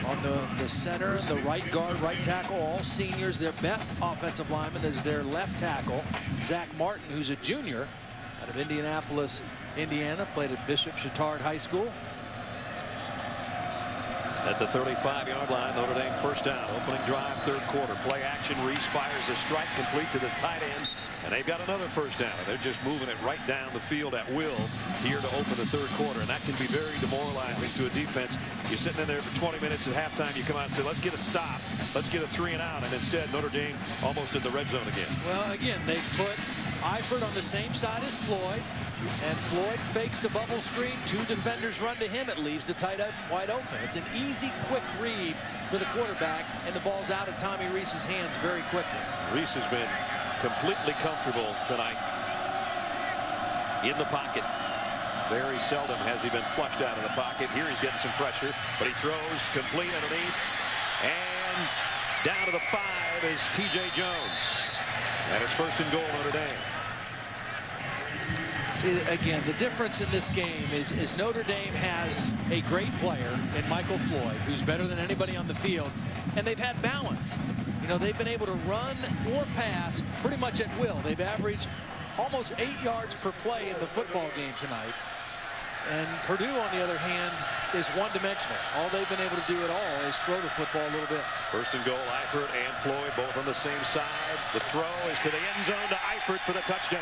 on the center, the right guard, right tackle, all seniors. Their best offensive lineman is their left tackle, Zach Martin, who's a junior out of Indianapolis, Indiana, played at Bishop Chatard High School. At the 35-yard line, Notre Dame first down. Opening drive, third quarter. Play action. Rees fires a strike complete to this tight end. And they've got another first down. And they're just moving it right down the field at will here to open the third quarter. And that can be very demoralizing to a defense. You're sitting in there for 20 minutes at halftime. You come out and say, let's get a stop. Let's get a 3 and out. And instead, Notre Dame almost in the red zone again. Well, again, they put Eifert on the same side as Floyd. And Floyd fakes the bubble screen. 2 defenders run to him. It leaves the tight end wide open. It's an easy, quick read for the quarterback, and the ball's out of Tommy Rees's hands very quickly. Rees has been completely comfortable tonight in the pocket. Very seldom has he been flushed out of the pocket. Here he's getting some pressure, but he throws complete underneath. And down to the 5 is T.J. Jones. And it's first and goal, Notre Dame. See, again, the difference in this game is Notre Dame has a great player in Michael Floyd, who's better than anybody on the field, and they've had balance. You know, they've been able to run or pass pretty much at will. They've averaged almost 8 yards per play in the football game tonight. And Purdue, on the other hand, is one-dimensional. All they've been able to do at all is throw the football a little bit. First and goal, Eifert and Floyd both on the same side. The throw is to the end zone to Eifert for the touchdown.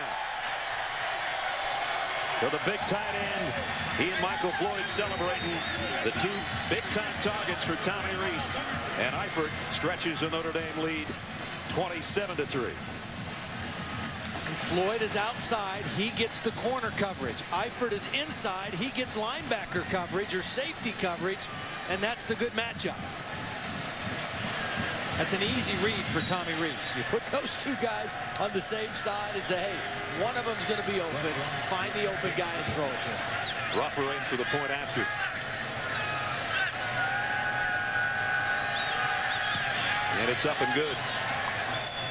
So the big tight end, he and Michael Floyd celebrating the 2 big-time targets for Tommy Rees. And Eifert stretches the Notre Dame lead 27-3. Floyd is outside. He gets the corner coverage. Eifert is inside. He gets linebacker coverage or safety coverage, and that's the good matchup. That's an easy read for Tommy Rees. You put those two guys on the same side and say, hey, one of them's going to be open. Find the open guy and throw it to him. Ruffer in for the point after. And it's up and good.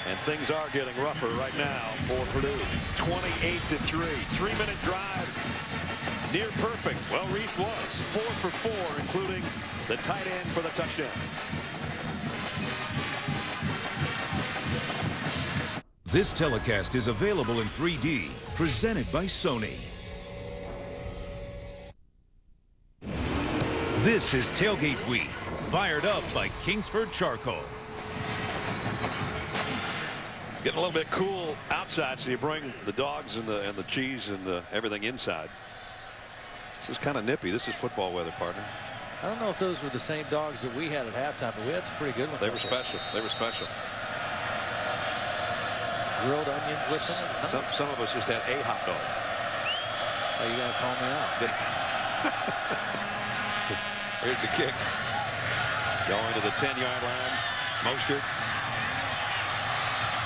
And things are getting rougher right now for Purdue. 28-3. 3-minute drive. Near perfect. Well, Rees was 4 for 4, including the tight end for the touchdown. This telecast is available in 3D, presented by Sony. This is Tailgate Week, fired up by Kingsford Charcoal. Getting a little bit cool outside, so you bring the dogs and the cheese and everything inside. This is kind of nippy. This is football weather, partner. I don't know if those were the same dogs that we had at halftime, but we had some pretty good ones. They were special. They were special. Grilled onions with them. Nice. Some of us just had a hot dog. Oh, you gotta call me out. Here's a kick. Going to the 10-yard line. Mostert.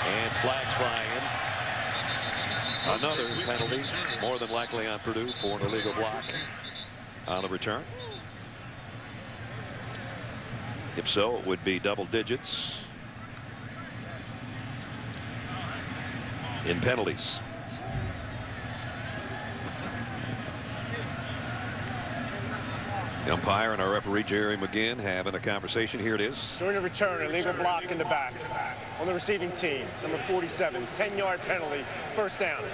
And flags fly in. Another penalty, more than likely on Purdue for an illegal block on the return. If so, it would be double digits in penalties. The umpire and our referee Jerry McGinn having a conversation. Here it is. During the return, illegal block in the back on the receiving team, number 47, 10-yard penalty, first down.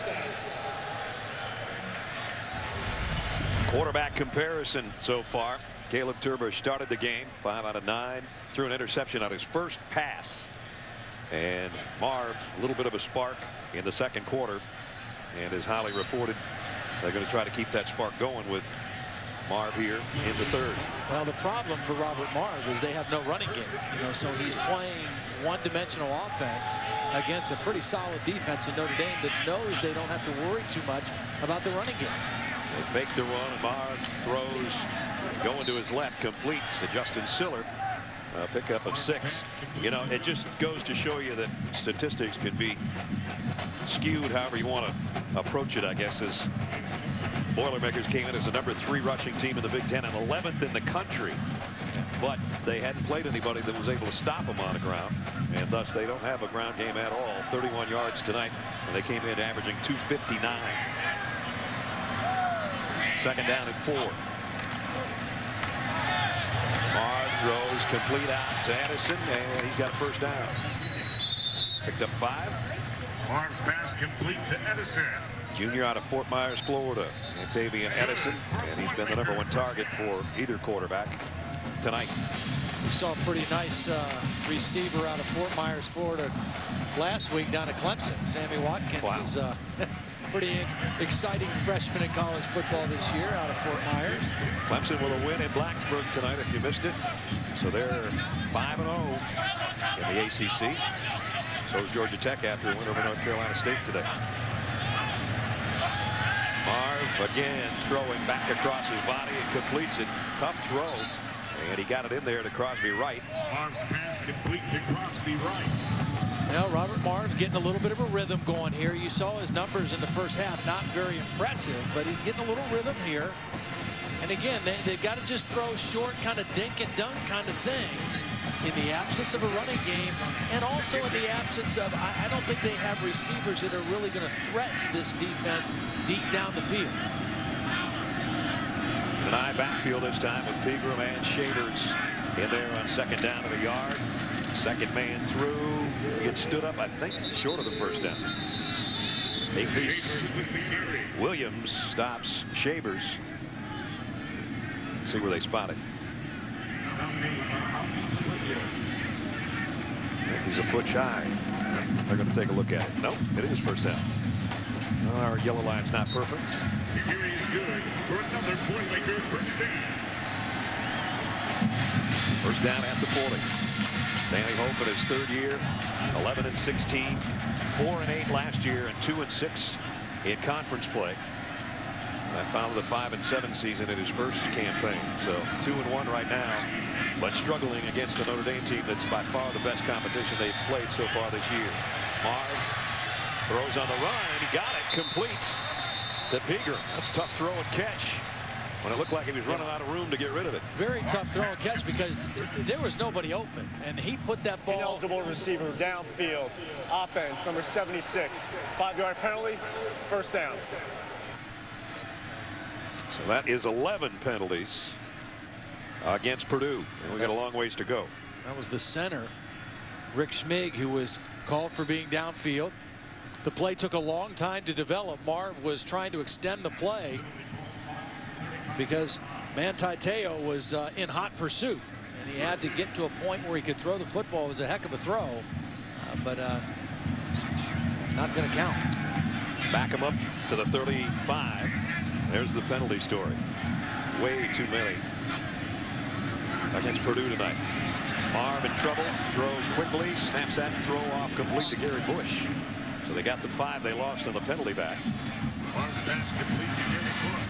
Quarterback comparison so far. Caleb Turbush started the game 5 out of 9, threw an interception on his first pass. And Marv, a little bit of a spark in the second quarter, and as Holly reported, they're going to try to keep that spark going with Marv here in the third. Well, the problem for Robert Marv is they have no running game. So he's playing one-dimensional offense against a pretty solid defense in Notre Dame that knows they don't have to worry too much about the running game. They fake the run, and Marv throws, going to his left, completes to Justin Siller. A pickup of 6. It just goes to show you that statistics can be skewed however you want to approach it, I guess, as Boilermakers came in as the number 3 rushing team in the Big Ten and 11th in the country. But they hadn't played anybody that was able to stop them on the ground, and thus they don't have a ground game at all. 31 yards tonight, and they came in averaging 259. Second down and 4. Marv throws complete out to Edison, and he's got a first down. Picked up 5. Marv's pass complete to Edison. Junior out of Fort Myers, Florida, Antavian Edison, and he's been the #1 target for either quarterback tonight. We saw a pretty nice receiver out of Fort Myers, Florida last week down at Clemson. Sammy Watkins was pretty exciting freshman in college football this year out of Fort Myers. Clemson with a win in Blacksburg tonight if you missed it. So they're 5-0 in the ACC. So is Georgia Tech after the win over North Carolina State today. Marv again throwing back across his body and completes it. Tough throw. And he got it in there to Crosby Wright. Marv's pass complete to Crosby Wright. Now Robert Marv's getting a little bit of a rhythm going here. You saw his numbers in the first half, not very impressive, but he's getting a little rhythm here. And again, they've got to just throw short, kind of dink and dunk kind of things in the absence of a running game, and also in the absence of, I don't think they have receivers that are really going to threaten this defense deep down the field. An eye backfield this time with Pegram and Shaders in there on second down of a yard. Second man through. He gets stood up, I think, short of the first down. Williams stops Shavers. Let's see where they spot it. I think he's a foot shy. They're going to take a look at it. Nope, it is first down. Our yellow line's not perfect. Good for another Boilermaker first down. First down at the 40. Danny Hope in his third year, 11-16, 4-8 last year and 2-6 in conference play. That followed the 5-7 season in his first campaign. So 2-1 right now, but struggling against the Notre Dame team that's by far the best competition they've played so far this year. Marv throws on the run, and he got it complete to Pegram. That's a tough throw and catch when it looked like he was running out of room to get rid of it. Very tough throw and catch because there was nobody open, and he put that ball. Ineligible receiver downfield. Offense, number 76. 5-yard penalty, first down. So that is 11 penalties against Purdue, and we got a long ways to go. That was the center, Rick Schmig, who was called for being downfield. The play took a long time to develop. Marv was trying to extend the play because Manti Te'o was in hot pursuit, and he had to get to a point where he could throw the football. It was a heck of a throw, but not going to count. Back him up to the 35. There's the penalty story. Way too many against Purdue tonight. Marv in trouble, throws quickly, snaps that throw off complete to Gary Bush. So they got the 5 they lost on the penalty back. Marv's pass complete to Gary Bush.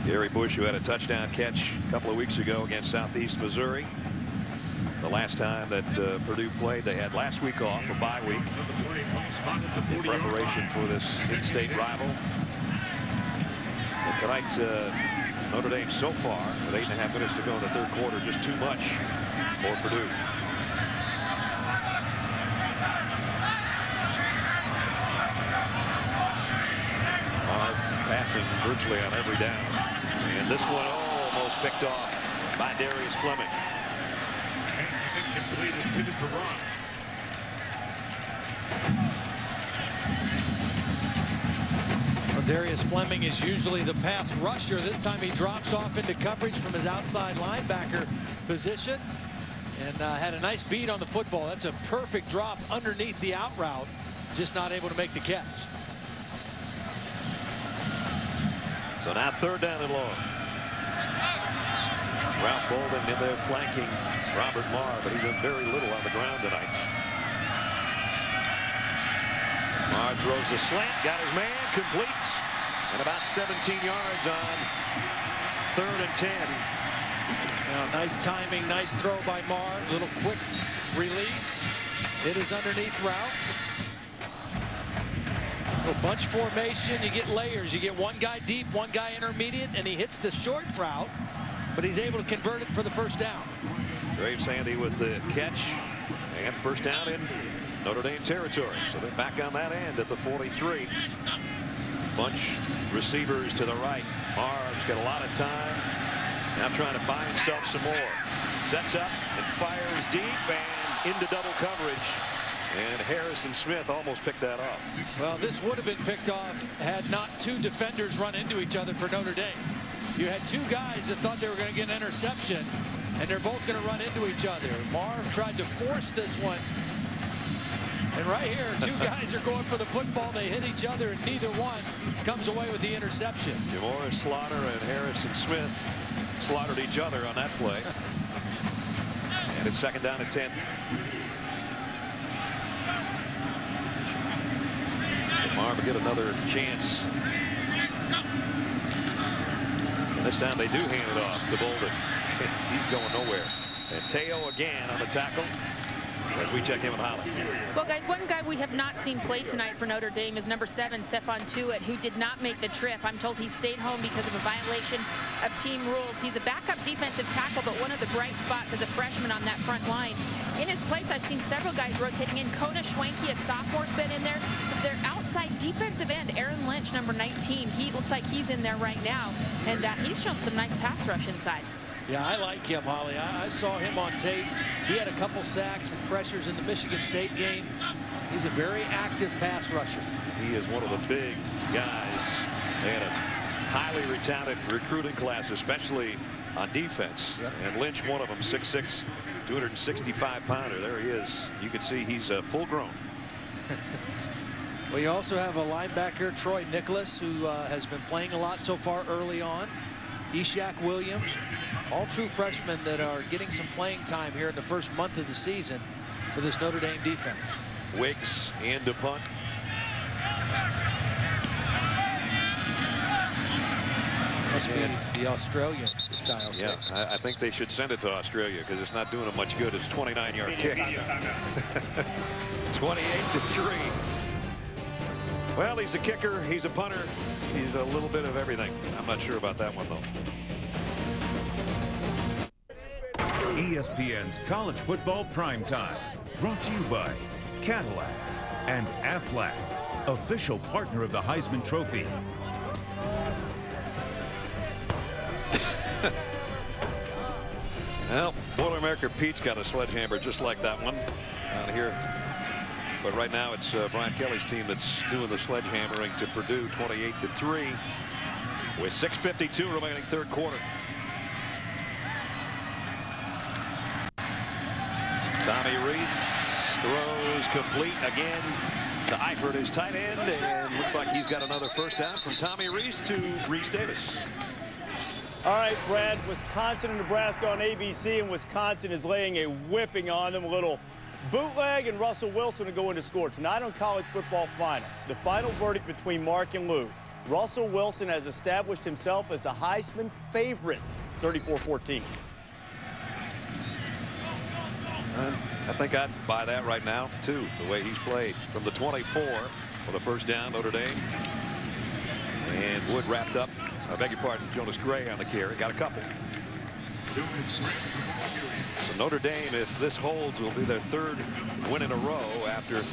Gary Bush, who had a touchdown catch a couple of weeks ago against Southeast Missouri. The last time that Purdue played, they had last week off, a bye week, in preparation for this in-state rival. But tonight, Notre Dame so far, with 8.5 minutes to go in the third quarter, just too much for Purdue. Passing virtually on every down. And this one almost picked off by Darius Fleming. Well, Darius Fleming is usually the pass rusher. This time he drops off into coverage from his outside linebacker position and had a nice beat on the football. That's a perfect drop underneath the out route, just not able to make the catch. So now third down and long. Ralph Bolden in there flanking Robert Marr, but he did very little on the ground tonight. Marr throws a slant, got his man, completes, and about 17 yards on 3rd and 10. Now, nice timing, nice throw by Marr. Little quick release. Hit his underneath route. A bunch formation, you get layers. You get one guy deep, one guy intermediate, and he hits the short route, but he's able to convert it for the first down. Graves Sandy with the catch and first down in Notre Dame territory. So they're back on that end at the 43. Bunch receivers to the right. Marv's got a lot of time. Now trying to buy himself some more. Sets up and fires deep and into double coverage. And Harrison Smith almost picked that off. Well, this would have been picked off had not two defenders run into each other for Notre Dame. You had two guys that thought they were going to get an interception, and they're both going to run into each other. Marv tried to force this one. And right here, two guys are going for the football. They hit each other, and neither one comes away with the interception. Jamora Slaughter and Harrison Smith slaughtered each other on that play. And it's 2nd down and 10. Marv will get another chance. And this time they do hand it off to Bolden. He's going nowhere. And Te'o again on the tackle as we check in with Holly. Well, guys, one guy we have not seen play tonight for Notre Dame is number 7, Stephon Tuitt, who did not make the trip. I'm told he stayed home because of a violation of team rules. He's a backup defensive tackle, but one of the bright spots as a freshman on that front line. In his place, I've seen several guys rotating in. Kona Schwenke, a sophomore's been in there. Their outside defensive end, Aaron Lynch, number 19, he looks like he's in there right now, and he's shown some nice pass rush inside. Yeah, I like him, Holly. I saw him on tape. He had a couple sacks and pressures in the Michigan State game. He's a very active pass rusher. He is one of the big guys. They had a highly talented recruiting class, especially on defense. Yep. And Lynch, one of them, 6'6", 265-pounder. There he is. You can see he's full grown. Well, you also have a linebacker, Troy Nicholas, who has been playing a lot so far early on. Ishaq Williams, all true freshmen that are getting some playing time here in the first month of the season for this Notre Dame defense. Wiggs in to punt. Must be the Australian style kick. I think they should send it to Australia because it's not doing them much good. It's a 29-yard kick. 28-3. Well, he's a kicker. He's a punter. He's a little bit of everything. I'm not sure about that one, though. ESPN's College Football Primetime, brought to you by Cadillac and Aflac, official partner of the Heisman Trophy. Well, Boilermaker Pete's got a sledgehammer just like that one out here. But right now it's Brian Kelly's team that's doing the sledgehammering to Purdue, 28-3, with 6:52 remaining third quarter. Tommy Rees throws complete again to Eifert, his tight end, and looks like he's got another first down from Tommy Rees to Reese Davis. All right, Brad, Wisconsin and Nebraska on ABC, and Wisconsin is laying a whipping on them. A little bootleg, and Russell Wilson to go in to score. Tonight on College Football Final, the final verdict between Mark and Lou. Russell Wilson has established himself as a Heisman favorite. It's 34-14. I think I'd buy that right now, too, the way he's played. From the 24 for the first down, Notre Dame. And Wood wrapped up. I beg your pardon, Jonas Gray on the carry. Got a couple. So Notre Dame, if this holds, will be their third win in a row after a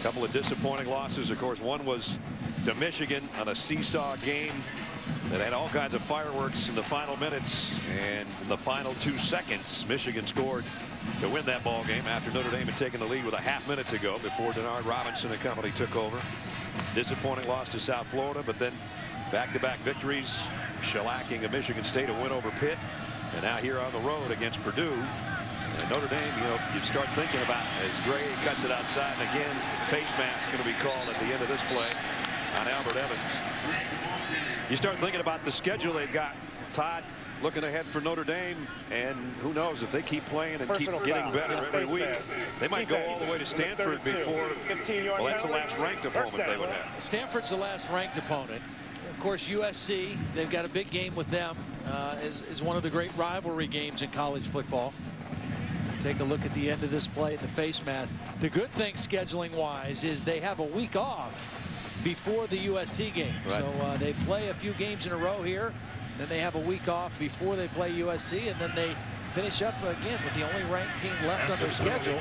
couple of disappointing losses. Of course, one was to Michigan on a seesaw game that had all kinds of fireworks in the final minutes. And in the final 2 seconds, Michigan scored to win that ball game after Notre Dame had taken the lead with a half minute to go before Denard Robinson and company took over. Disappointing loss to South Florida, but then back-to-back victories, shellacking of Michigan State, a win over Pitt, and now here on the road against Purdue. And Notre Dame, you start thinking about as Gray cuts it outside, and again, face mask going to be called at the end of this play on Albert Evans. You start thinking about the schedule they've got. Todd looking ahead for Notre Dame, and who knows if they keep playing and keep getting better every week, they might go all the way to Stanford before. Well, that's the last ranked opponent they would have. Stanford's the last ranked opponent. Of course, USC, they've got a big game with them. Is one of the great rivalry games in college football. Take a look at the end of this play at the face mask. The good thing scheduling wise is they have a week off before the USC game. Right. So they play a few games in a row here. Then they have a week off before they play USC, and then they finish up again with the only ranked team left on their schedule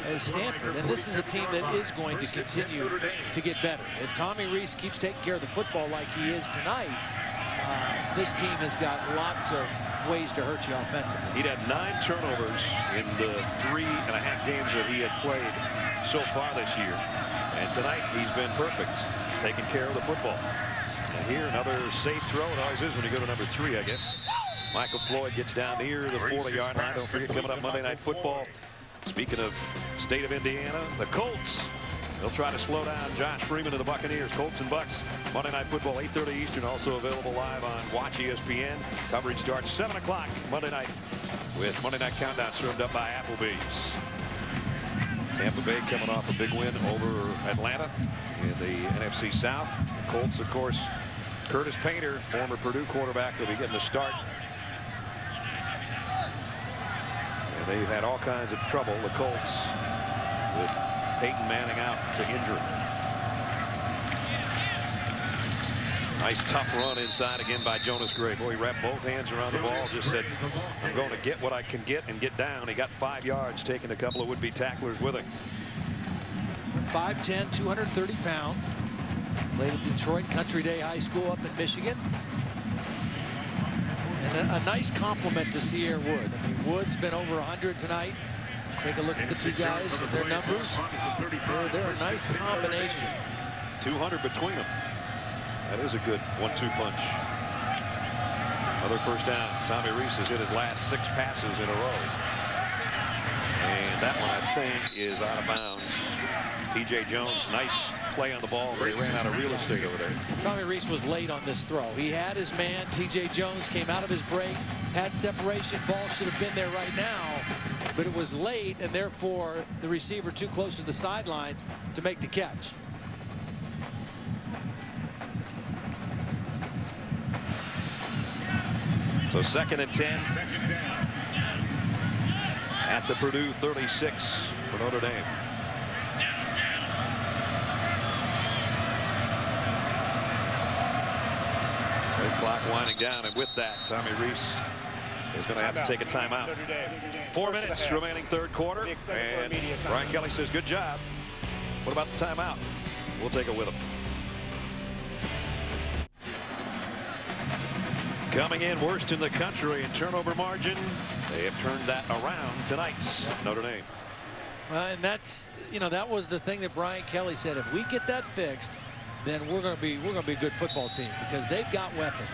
as Stanford. And this is a team that is going to continue to get better. If Tommy Rees keeps taking care of the football like he is tonight, this team has got lots of ways to hurt you offensively. He'd had 9 turnovers in the 3.5 games that he had played so far this year. And tonight he's been perfect, taking care of the football. And here another safe throw. It always is when you go to number 3, I guess. Michael Floyd gets down near the 40-yard line. Don't forget, coming up Monday Night Football. Speaking of state of Indiana, the Colts. They'll try to slow down Josh Freeman and the Buccaneers. Colts and Bucks, Monday Night Football, 8:30 Eastern. Also available live on Watch ESPN. Coverage starts 7 o'clock Monday night with Monday Night Countdown served up by Applebee's. Tampa Bay coming off a big win over Atlanta in the NFC South. The Colts, of course, Curtis Painter, former Purdue quarterback, will be getting the start. And they've had all kinds of trouble, the Colts, with Peyton Manning out to injury. Nice tough run inside again by Jonas Gray. Boy, he wrapped both hands around the ball, just said, I'm going to get what I can get and get down. He got 5 yards, taking a couple of would-be tacklers with him. 5'10", 230 pounds. Played at Detroit Country Day High School up in Michigan. And a nice compliment to Sierra Wood. I mean, Wood's been over 100 tonight. Take a look at the two guys and their numbers. They're a nice combination. 200 between them. That is a good 1-2 punch. Another first down. Tommy Rees has hit his last 6 passes in a row. And that one, I think, is out of bounds. T.J. Jones, nice play on the ball, but he ran out of real estate over there. Tommy Rees was late on this throw. He had his man. T.J. Jones came out of his break, had separation. Ball should have been there right now, but it was late, and therefore the receiver too close to the sidelines to make the catch. So 2nd and 10 at the Purdue 36 for Notre Dame. Clock winding down, and with that, Tommy Rees is going to have to take a timeout. 4 minutes remaining third quarter, and Brian Kelly says, good job. What about the timeout? We'll take it with him. Coming in worst in the country in turnover margin. They have turned that around tonight. Notre Dame. And that's, that was the thing that Brian Kelly said. If we get that fixed, then we're going to be a good football team, because they've got weapons.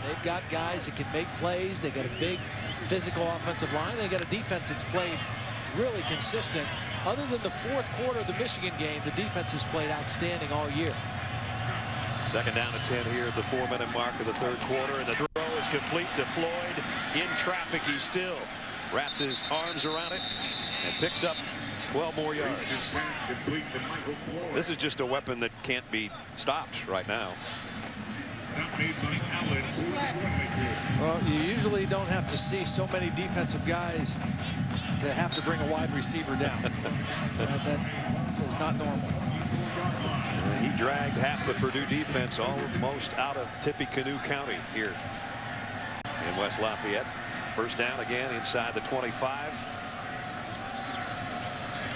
They've got guys that can make plays. They got a big physical offensive line. They got a defense that's played really consistent. Other than the fourth quarter of the Michigan game, the defense has played outstanding all year. 2nd down and 10 here at the 4-minute mark of the third quarter, and the throw is complete to Floyd. In traffic, he still wraps his arms around it and picks up 12 more yards. This is just a weapon that can't be stopped right now. Well, you usually don't have to see so many defensive guys to have to bring a wide receiver down. That is not normal. He dragged half the Purdue defense almost out of Tippecanoe County here in West Lafayette. First down again inside the 25.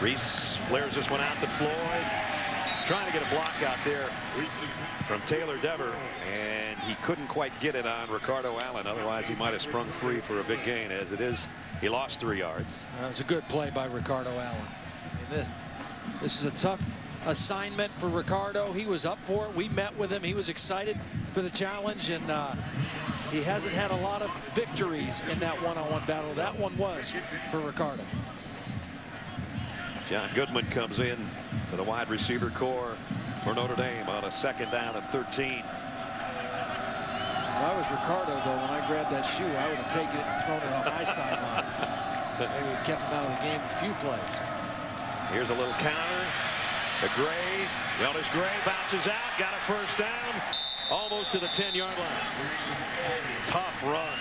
Rees flares this one out to Floyd. Trying to get a block out there from Taylor Dever, and he couldn't quite get it on Ricardo Allen. Otherwise, he might have sprung free for a big gain. As it is, he lost 3 yards. That's a good play by Ricardo Allen. This is a tough assignment for Ricardo. He was up for it. We met with him. He was excited for the challenge, and he hasn't had a lot of victories in that one-on-one battle. That one was for Ricardo. John Goodman comes in to the wide receiver core for Notre Dame on a 2nd down and 13. If I was Ricardo, though, when I grabbed that shoe, I would have taken it and thrown it on my sideline. Maybe we kept him out of the game a few plays. Here's a little counter to Gray. Jonas Gray bounces out, got a first down, almost to the 10-yard line. Tough run.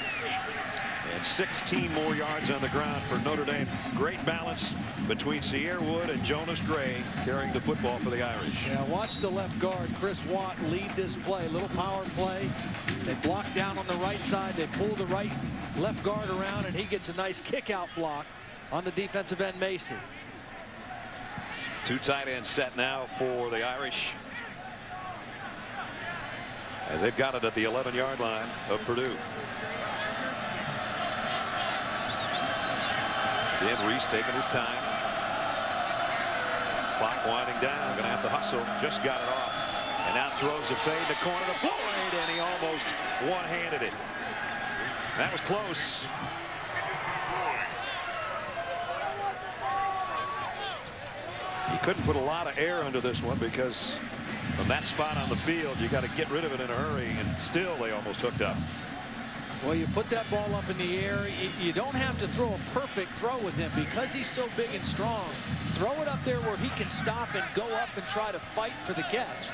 And 16 more yards on the ground for Notre Dame. Great balance between Cierre Wood and Jonas Gray carrying the football for the Irish. Yeah, watch the left guard, Chris Watt, lead this play. Little power play. They block down on the right side. They pull the left guard around, and he gets a nice kick-out block on the defensive end, Macy. 2 tight ends set now for the Irish, as they've got it at the 11-yard line of Purdue. Again, Rees taking his time. Clock winding down. Going to have to hustle. Just got it off. And now throws a fade in the corner to Floyd, and he almost one-handed it. That was close. He couldn't put a lot of air under this one, because from that spot on the field, you got to get rid of it in a hurry, and still they almost hooked up. Well, you put that ball up in the air. You don't have to throw a perfect throw with him, because he's so big and strong. Throw it up there where he can stop and go up and try to fight for the catch.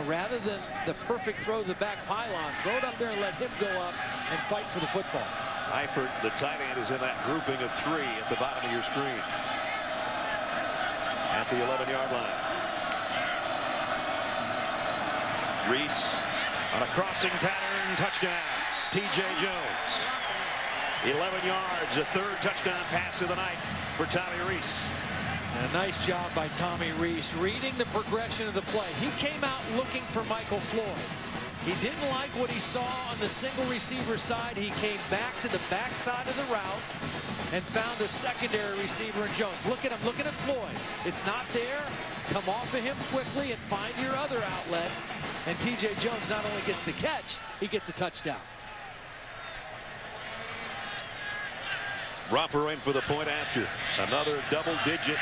Rather than the perfect throw to the back pylon, throw it up there and let him go up and fight for the football. Eifert, the tight end, is in that grouping of 3 at the bottom of your screen. At the 11-yard line. Rees on a crossing pattern, touchdown. T.J. Jones. 11 yards, a 3rd touchdown pass of the night for Tommy Rees. And a nice job by Tommy Rees reading the progression of the play. He came out looking for Michael Floyd. He didn't like what he saw on the single receiver side. He came back to the backside of the route and found a secondary receiver in Jones. Look at him, looking at Floyd. It's not there. Come off of him quickly and find your other outlet. And T.J. Jones not only gets the catch, he gets a touchdown. Ruffer in for the point after. Another double-digit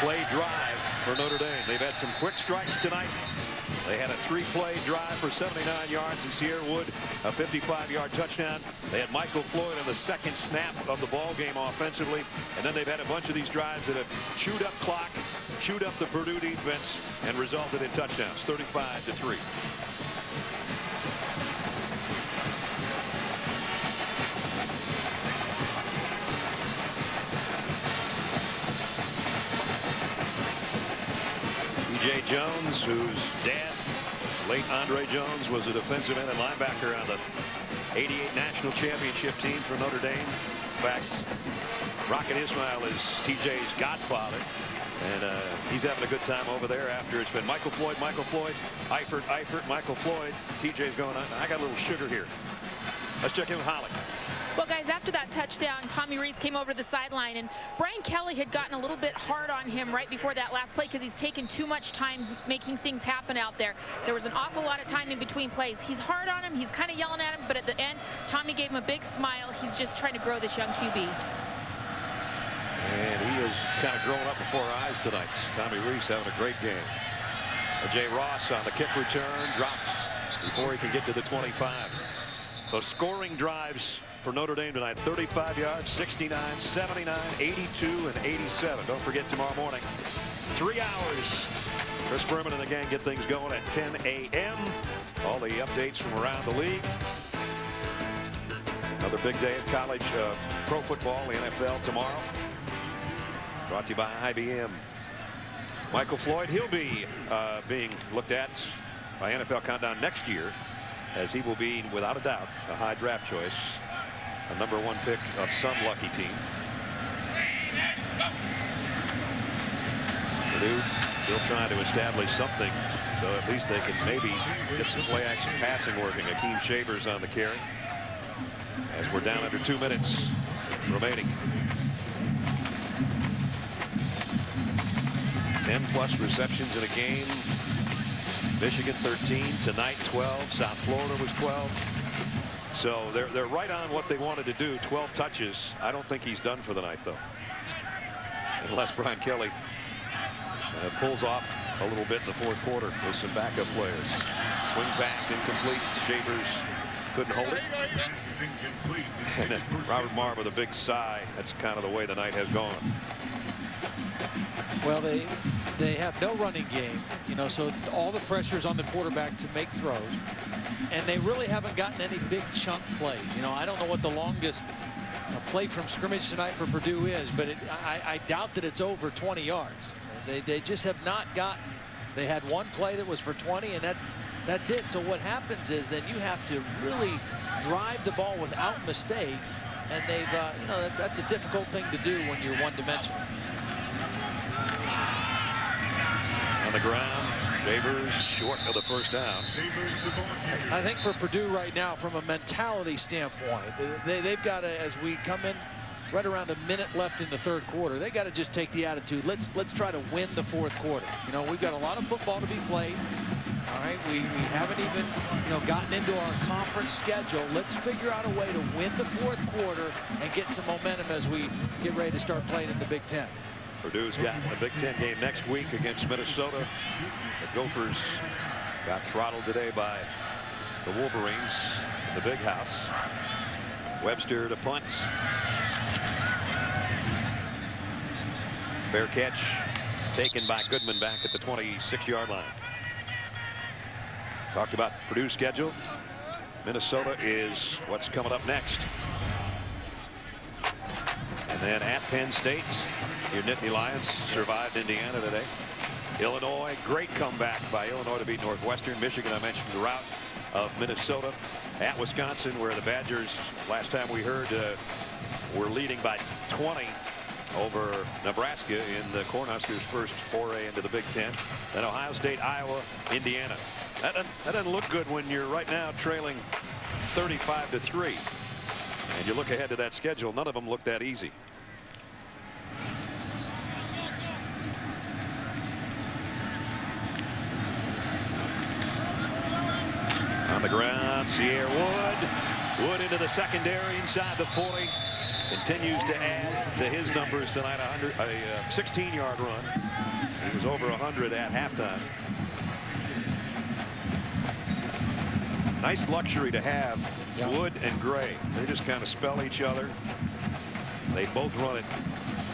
play drive for Notre Dame. They've had some quick strikes tonight. They had a 3-play drive for 79 yards, and Sierra Wood a 55-yard touchdown. They had Michael Floyd on the second snap of the ball game offensively, and then they've had a bunch of these drives that have chewed up clock, chewed up the Purdue defense, and resulted in touchdowns, 35-3. T.J. Jones, whose dad, late Andre Jones, was a defensive end and linebacker on the '88 national championship team for Notre Dame. In fact, Rocket Ismail is T.J.'s godfather, and he's having a good time over there after it's been Michael Floyd, Eifert, Michael Floyd. T.J.'s going on. I got a little sugar here. Let's check in with Holly. Well, guys, after that touchdown, Tommy Rees came over to the sideline, and Brian Kelly had gotten a little bit hard on him right before that last play because he's taken too much time making things happen out there. There was an awful lot of time in between plays. He's hard on him. He's kind of yelling at him, but at the end, Tommy gave him a big smile. He's just trying to grow this young QB. And he is kind of growing up before our eyes tonight. Tommy Rees having a great game. Jay Ross on the kick return drops before he can get to the 25. So scoring drives for Notre Dame tonight: 35 yards, 69, 79, 82, and 87. Don't forget tomorrow morning, 3 hours. Chris Berman and the gang get things going at 10 a.m. All the updates from around the league. Another big day of college pro football, the NFL tomorrow. Brought to you by IBM. Michael Floyd, he'll be being looked at by NFL Countdown next year, as he will be, without a doubt, a high draft choice, a #1 pick of some lucky team. Purdue still trying to establish something, so at least they can maybe get some play action passing working. Akeem Shavers on the carry, as we're down under 2 minutes remaining. 10+ receptions in a game. Michigan 13 tonight, 12. South Florida was 12. So they're right on what they wanted to do. 12 touches. I don't think he's done for the night, though, unless Brian Kelly pulls off a little bit in the fourth quarter with some backup players. Swing pass incomplete. Shavers couldn't hold it. And Robert Marr with a big sigh. That's kind of the way the night has gone. Well, they have no running game, you know, so all the pressure's on the quarterback to make throws, and they really haven't gotten any big chunk plays. You know, I don't know what the longest play from scrimmage tonight for Purdue is, but I doubt that it's over 20 yards. They just have not gotten. They had one play that was for 20, and that's it. So what happens is then you have to really drive the ball without mistakes, and they've you know, that's a difficult thing to do when you're one-dimensional. On the ground, Shavers short of the first down. I think for Purdue right now, from a mentality standpoint, they've got to, as we come in right around a minute left in the third quarter, they got to just take the attitude. Let's try to win the fourth quarter. You know, we've got a lot of football to be played. All right, we haven't even, you know, gotten into our conference schedule. Let's figure out a way to win the fourth quarter and get some momentum as we get ready to start playing in the Big Ten. Purdue's got a Big Ten game next week against Minnesota. The Gophers got throttled today by the Wolverines in the Big House. Webster to punt. Fair catch taken by Goodman back at the 26-yard line. Talked about Purdue's schedule. Minnesota is what's coming up next. And then at Penn State, your Nittany Lions survived Indiana today. Illinois, great comeback by Illinois to beat Northwestern. Michigan, I mentioned the rout of Minnesota. At Wisconsin, where the Badgers, last time we heard, were leading by 20 over Nebraska in the Cornhuskers' first foray into the Big Ten. Then Ohio State, Iowa, Indiana. That doesn't look good when you're right now trailing 35-3. And you look ahead to that schedule, none of them look that easy. On the ground, Sierra Wood. Wood into the secondary inside the 40. continues to add to his numbers tonight. A 16-yard run. He was over 100 at halftime. Nice luxury to have. Wood and Gray. They just kind of spell each other. They both run it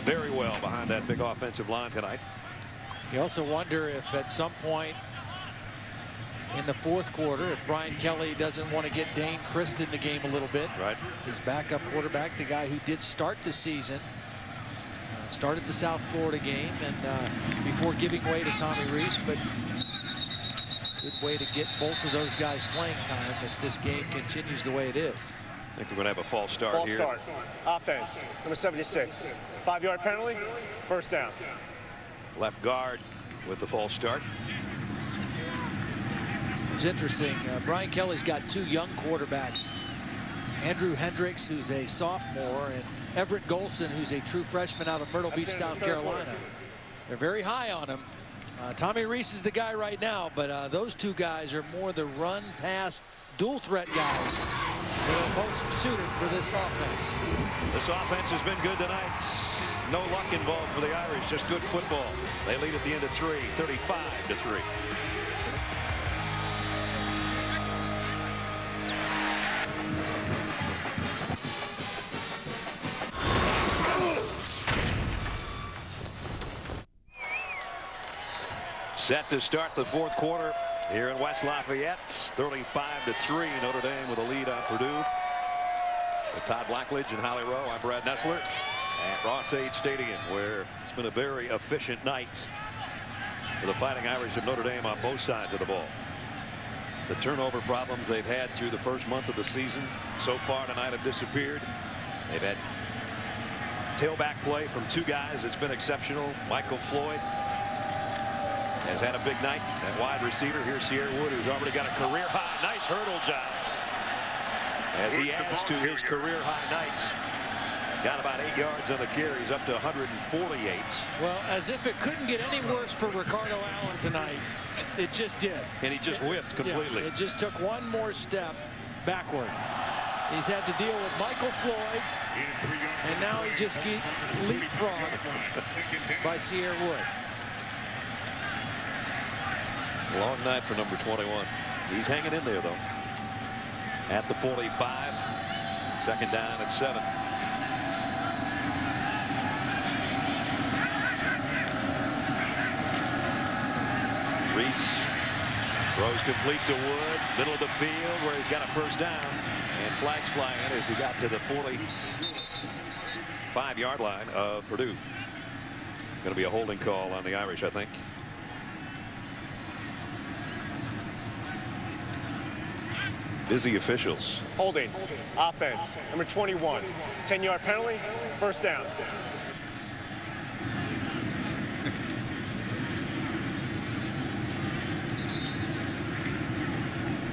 very well behind that big offensive line tonight. You also wonder if at some point in the fourth quarter, if Brian Kelly doesn't want to get Dane Christ in the game a little bit. Right. His backup quarterback, the guy who did start the season, started the South Florida game, and before giving way to Tommy Rees, but good way to get both of those guys playing time if this game continues the way it is. I think we're going to have a false start here. False start. Offense, number 76. 5-yard penalty, first down. Left guard with the false start. It's interesting. Brian Kelly's got two young quarterbacks. Andrew Hendricks, who's a sophomore, and Everett Golson, who's a true freshman out of Myrtle Beach, South Carolina. They're very high on him. Tommy Rees is the guy right now, but those two guys are more the run, pass, dual threat guys that are most suited for this offense. This offense has been good tonight. No luck involved for the Irish, just good football. They lead at the end of 3, 35-3. Set to start the fourth quarter here in West Lafayette. 35-3. Notre Dame with a lead on Purdue. With Todd Blackledge and Holly Rowe, I'm Brad Nessler at Ross-Ade Stadium, where it's been a very efficient night for the Fighting Irish of Notre Dame on both sides of the ball. The turnover problems they've had through the first month of the season so far tonight have disappeared. They've had tailback play from two guys that's been exceptional. Michael Floyd has had a big night at wide receiver. Here's Cierre Wood, who's already got a career high. Nice hurdle job as he adds to his career high nights. Got about 8 yards on the carry. He's up to 148. Well, as if it couldn't get any worse for Ricardo Allen tonight, it just did. And he just whiffed completely. Yeah, it just took one more step backward. He's had to deal with Michael Floyd, and now he just gets leapfrogged by Cierre Wood. Long night for number 21. He's hanging in there, though. At the 45. Second down at 7. Rees throws complete to Wood. Middle of the field where he's got a first down. And flags flying as he got to the 45-yard line of Purdue. Going to be a holding call on the Irish, I think. Busy officials. Holding. Offense, number 21. 10-yard penalty, first down.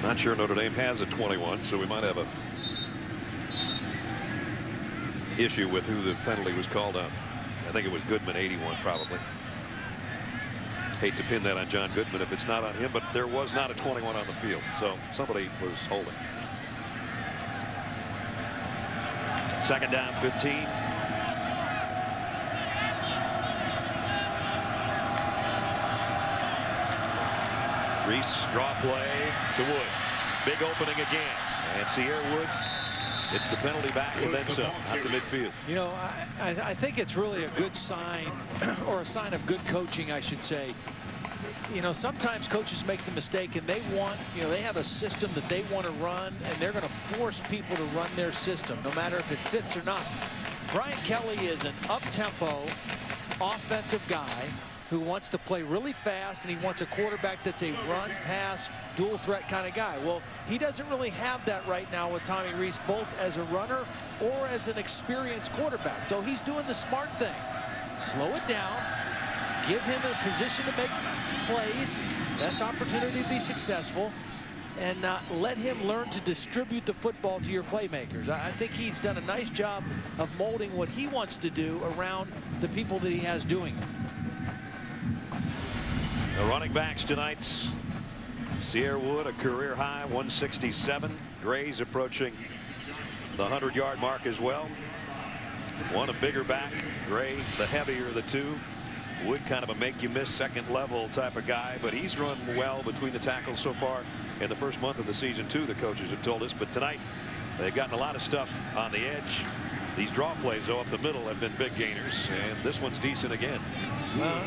Not sure Notre Dame has a 21, so we might have a issue with who the penalty was called on. I think it was Goodman, 81 probably. Hate to pin that on John Goodman if it's not on him, but there was not a 21 on the field, so somebody was holding. Second down, 15. Rees draw play to Wood. Big opening again, and Cierre Wood gets the penalty back and then some out to midfield. You know, I think it's really a good sign, or a sign of good coaching, I should say. You know, sometimes coaches make the mistake and they want, you know, they have a system that they want to run and they're going to force people to run their system, no matter if it fits or not. Brian Kelly is an up-tempo offensive guy who wants to play really fast, and he wants a quarterback that's a run, pass, dual threat kind of guy. Well, he doesn't really have that right now with Tommy Rees, both as a runner or as an experienced quarterback. So he's doing the smart thing. Slow it down, give him a position to make plays, best opportunity to be successful, and let him learn to distribute the football to your playmakers. I think he's done a nice job of molding what he wants to do around the people that he has doing it. The running backs tonight. Cierre Wood, a career high 167. Gray's approaching the 100-yard mark as well. One a bigger back. Gray, the heavier of the two. Wood kind of a make-you-miss second-level type of guy, but he's run well between the tackles so far in the first month of the season, too, the coaches have told us. But tonight, they've gotten a lot of stuff on the edge. These draw plays, though, up the middle have been big gainers, and this one's decent again. Well,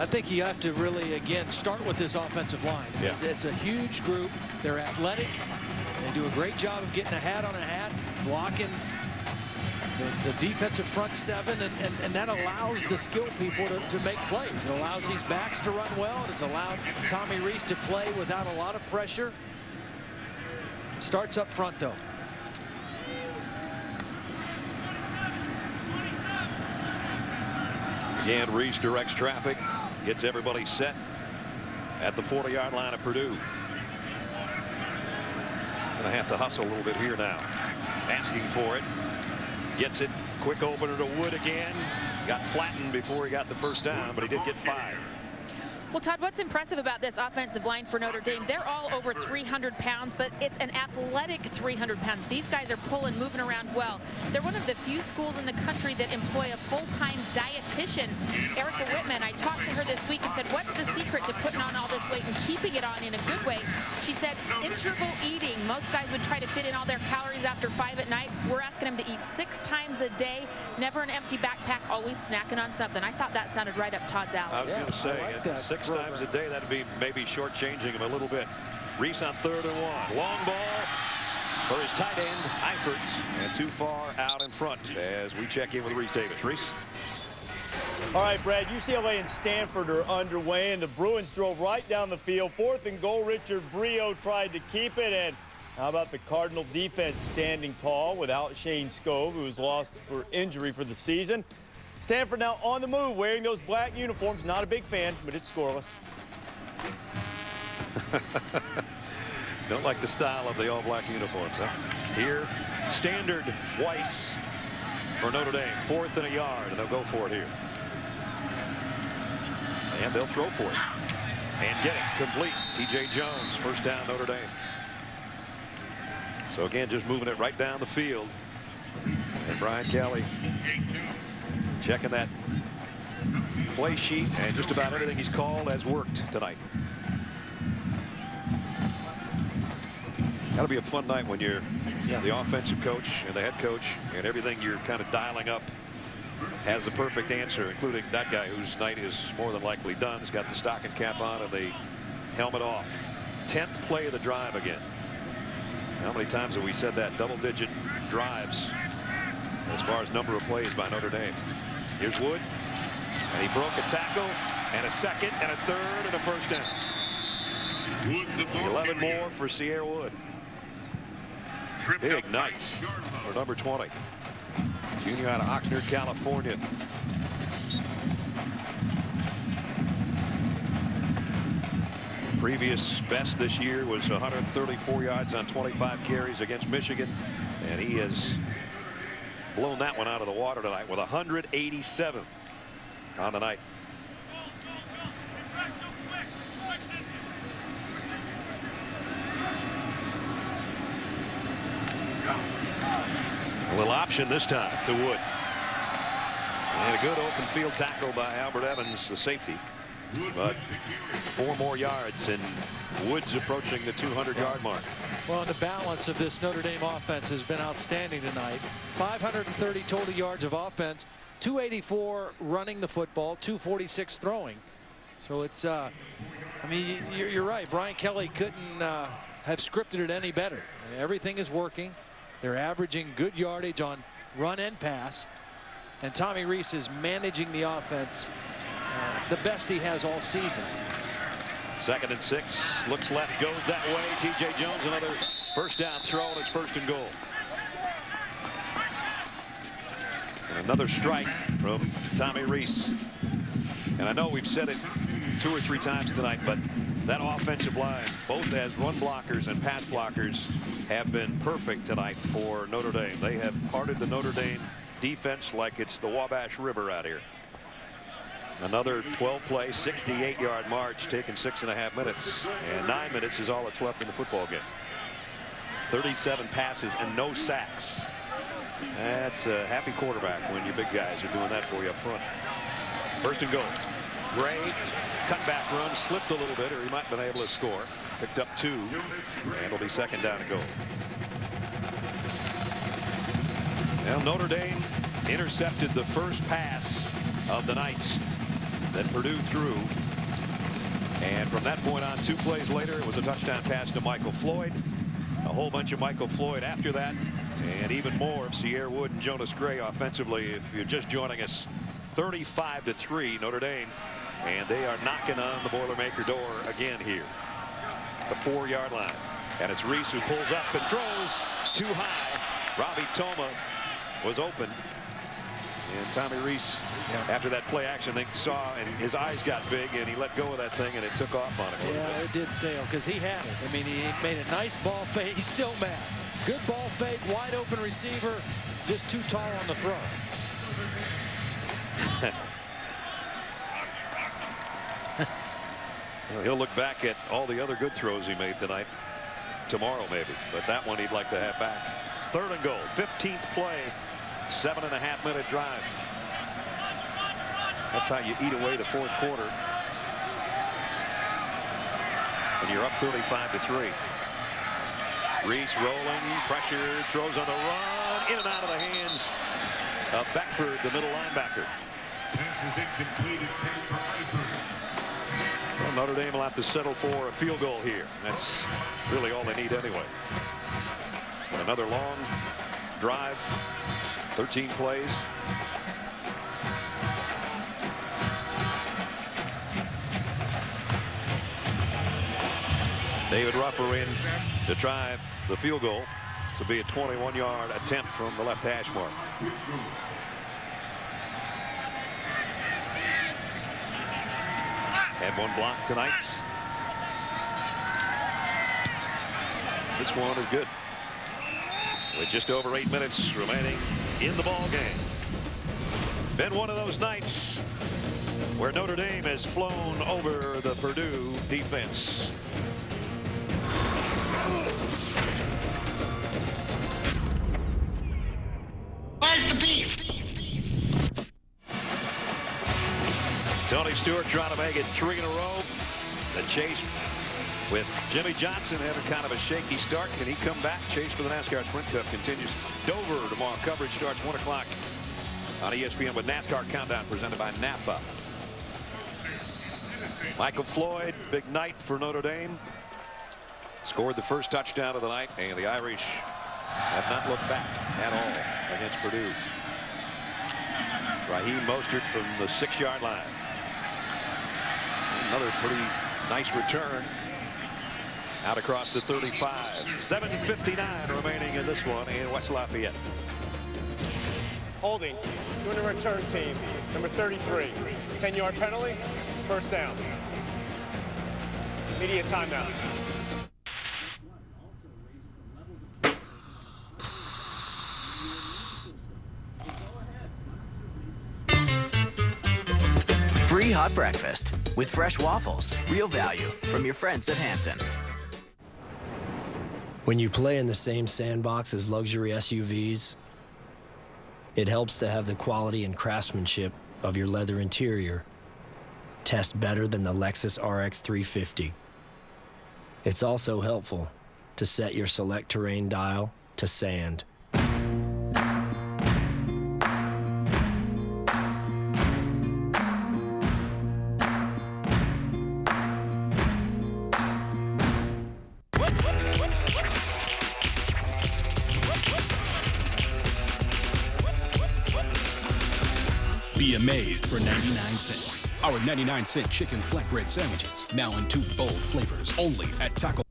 I think you have to really, again, start with this offensive line. Yeah. It's a huge group. They're athletic. They do a great job of getting a hat on a hat, blocking the defensive front seven, and that allows the skill people to make plays. It allows these backs to run well, and it's allowed Tommy Rees to play without a lot of pressure. Starts up front, though. Again, Rees directs traffic, gets everybody set at the 40-yard line of Purdue. Gonna have to hustle a little bit here now. Asking for it. Gets it. Quick opener to Wood again. Got flattened before he got the first down, but he did get 5. Well, Todd, what's impressive about this offensive line for Notre Dame, they're all over 300 pounds, but it's an athletic 300 pounds. These guys are pulling, moving around well. They're one of the few schools in the country that employ a full-time dietitian. Erica Whitman, I talked to her this week and said, what's the secret to putting on all this weight and keeping it on in a good way? She said, interval eating. Most guys would try to fit in all their calories after 5 at night. We're asking them to eat 6 times a day, never an empty backpack, always snacking on something. I thought that sounded right up Todd's alley. I was going to say, like 6 times a day, that'd be maybe shortchanging him a little bit. Rees on 3rd and 1. Long ball for his tight end, Eifert, and too far out in front as we check in with Reese Davis. Reese? All right, Brad, UCLA and Stanford are underway, and the Bruins drove right down the field. 4th and goal, Richard Brio tried to keep it, and how about the Cardinal defense standing tall without Shane Skov, who was lost for injury for the season. Stanford now on the move, wearing those black uniforms. Not a big fan, but it's scoreless. Don't like the style of the all-black uniforms, huh? Here, standard whites for Notre Dame. 4th and a yard, and they'll go for it here. And they'll throw for it. And get it complete. T.J. Jones, first down, Notre Dame. So again, just moving it right down the field. And Brian Kelly checking that play sheet, and just about everything he's called has worked tonight. That'll be a fun night when you're the offensive coach and the head coach, and everything you're kind of dialing up has the perfect answer, including that guy whose night is more than likely done. He's got the stocking cap on and the helmet off. 10th play of the drive again. How many times have we said that? Double-digit drives as far as number of plays by Notre Dame. Here's Wood, and he broke a tackle, and a second, and a third, and a first down. 11 more for Sierra Wood. Big night for number 20. Junior out of Oxnard, California. Previous best this year was 134 yards on 25 carries against Michigan, and he has blown that one out of the water tonight with 187 on the night. A little option this time to Wood. And a good open field tackle by Albert Evans, the safety. But 4 more yards, and Woods approaching the 200-yard mark. Well, the balance of this Notre Dame offense has been outstanding tonight. 530 total yards of offense, 284 running the football, 246 throwing. So it's, I mean, you're right. Brian Kelly couldn't have scripted it any better. I mean, everything is working. They're averaging good yardage on run and pass. And Tommy Rees is managing the offense the best he has all season. 2nd and 6. Looks left, goes that way. T.J. Jones, another first down throw, and it's 1st and goal. And another strike from Tommy Rees. And I know we've said it 2 or 3 times tonight, but that offensive line, both as run blockers and pass blockers, have been perfect tonight for Notre Dame. They have parted the Notre Dame defense like it's the Wabash River out here. Another 12-play, 68-yard march, taking 6.5 minutes, and 9 minutes is all that's left in the football game. 37 passes and no sacks That's a happy quarterback when your big guys are doing that for you up front. First and goal. Gray, cutback run, slipped a little bit, or he might have been able to score. Picked up 2, and it'll be second down and goal. Well, Notre Dame intercepted the first pass of the night that Purdue threw. And from that point on, 2 plays later, it was a touchdown pass to Michael Floyd. A whole bunch of Michael Floyd after that. And even more of Sierre Wood and Jonas Gray offensively. If you're just joining us, 35-3 Notre Dame. And they are knocking on the Boilermaker door again here. The 4-yard line. And it's Reese who pulls up and throws too high. Robbie Toma was open. And Tommy Reese, after that play action, they saw, and his eyes got big, and he let go of that thing, and it took off on him. Yeah, it did sail, because he had it. I mean, he made a nice ball fake. He's still mad. Good ball fake, wide open receiver, just too tall on the throw. Well, he'll look back at all the other good throws he made tonight, tomorrow maybe, but that one he'd like to have back. Third and goal, 15th play, 7.5-minute drive. That's how you eat away the fourth quarter. And you're up 35-3. Reese rolling, pressure, throws on the run, in and out of the hands of Beckford, the middle linebacker. Pass is incomplete. So Notre Dame will have to settle for a field goal here. That's really all they need anyway. And another long drive, 13 plays. David Ruffer in to try the field goal. This will be a 21-yard attempt from the left hash mark. Had one block tonight. This one is good. With just over 8 minutes remaining in the ball game. Been one of those nights where Notre Dame has flown over the Purdue defense. Where's the beef? Tony Stewart trying to make it 3 in a row. The chase with Jimmy Johnson having kind of a shaky start. Can he come back? Chase for the NASCAR Sprint Cup continues. Dover tomorrow. Coverage starts 1 o'clock on ESPN with NASCAR Countdown presented by Napa. Michael Floyd, big night for Notre Dame. Scored the first touchdown of the night, and the Irish have not looked back at all against Purdue. Raheem Mostert from the 6-yard line. Another pretty nice return out across the 35. 7:59 remaining in this one in West Lafayette. Holding, doing a return team, number 33. 10-yard penalty, first down. Immediate timeout. Free hot breakfast with fresh waffles. Real value from your friends at Hampton. When you play in the same sandbox as luxury SUVs, it helps to have the quality and craftsmanship of your leather interior test better than the Lexus RX 350. It's also helpful to set your select terrain dial to sand. Be amazed for 99 cents. Our 99-cent chicken flatbread sandwiches, now in 2 bold flavors, only at Taco.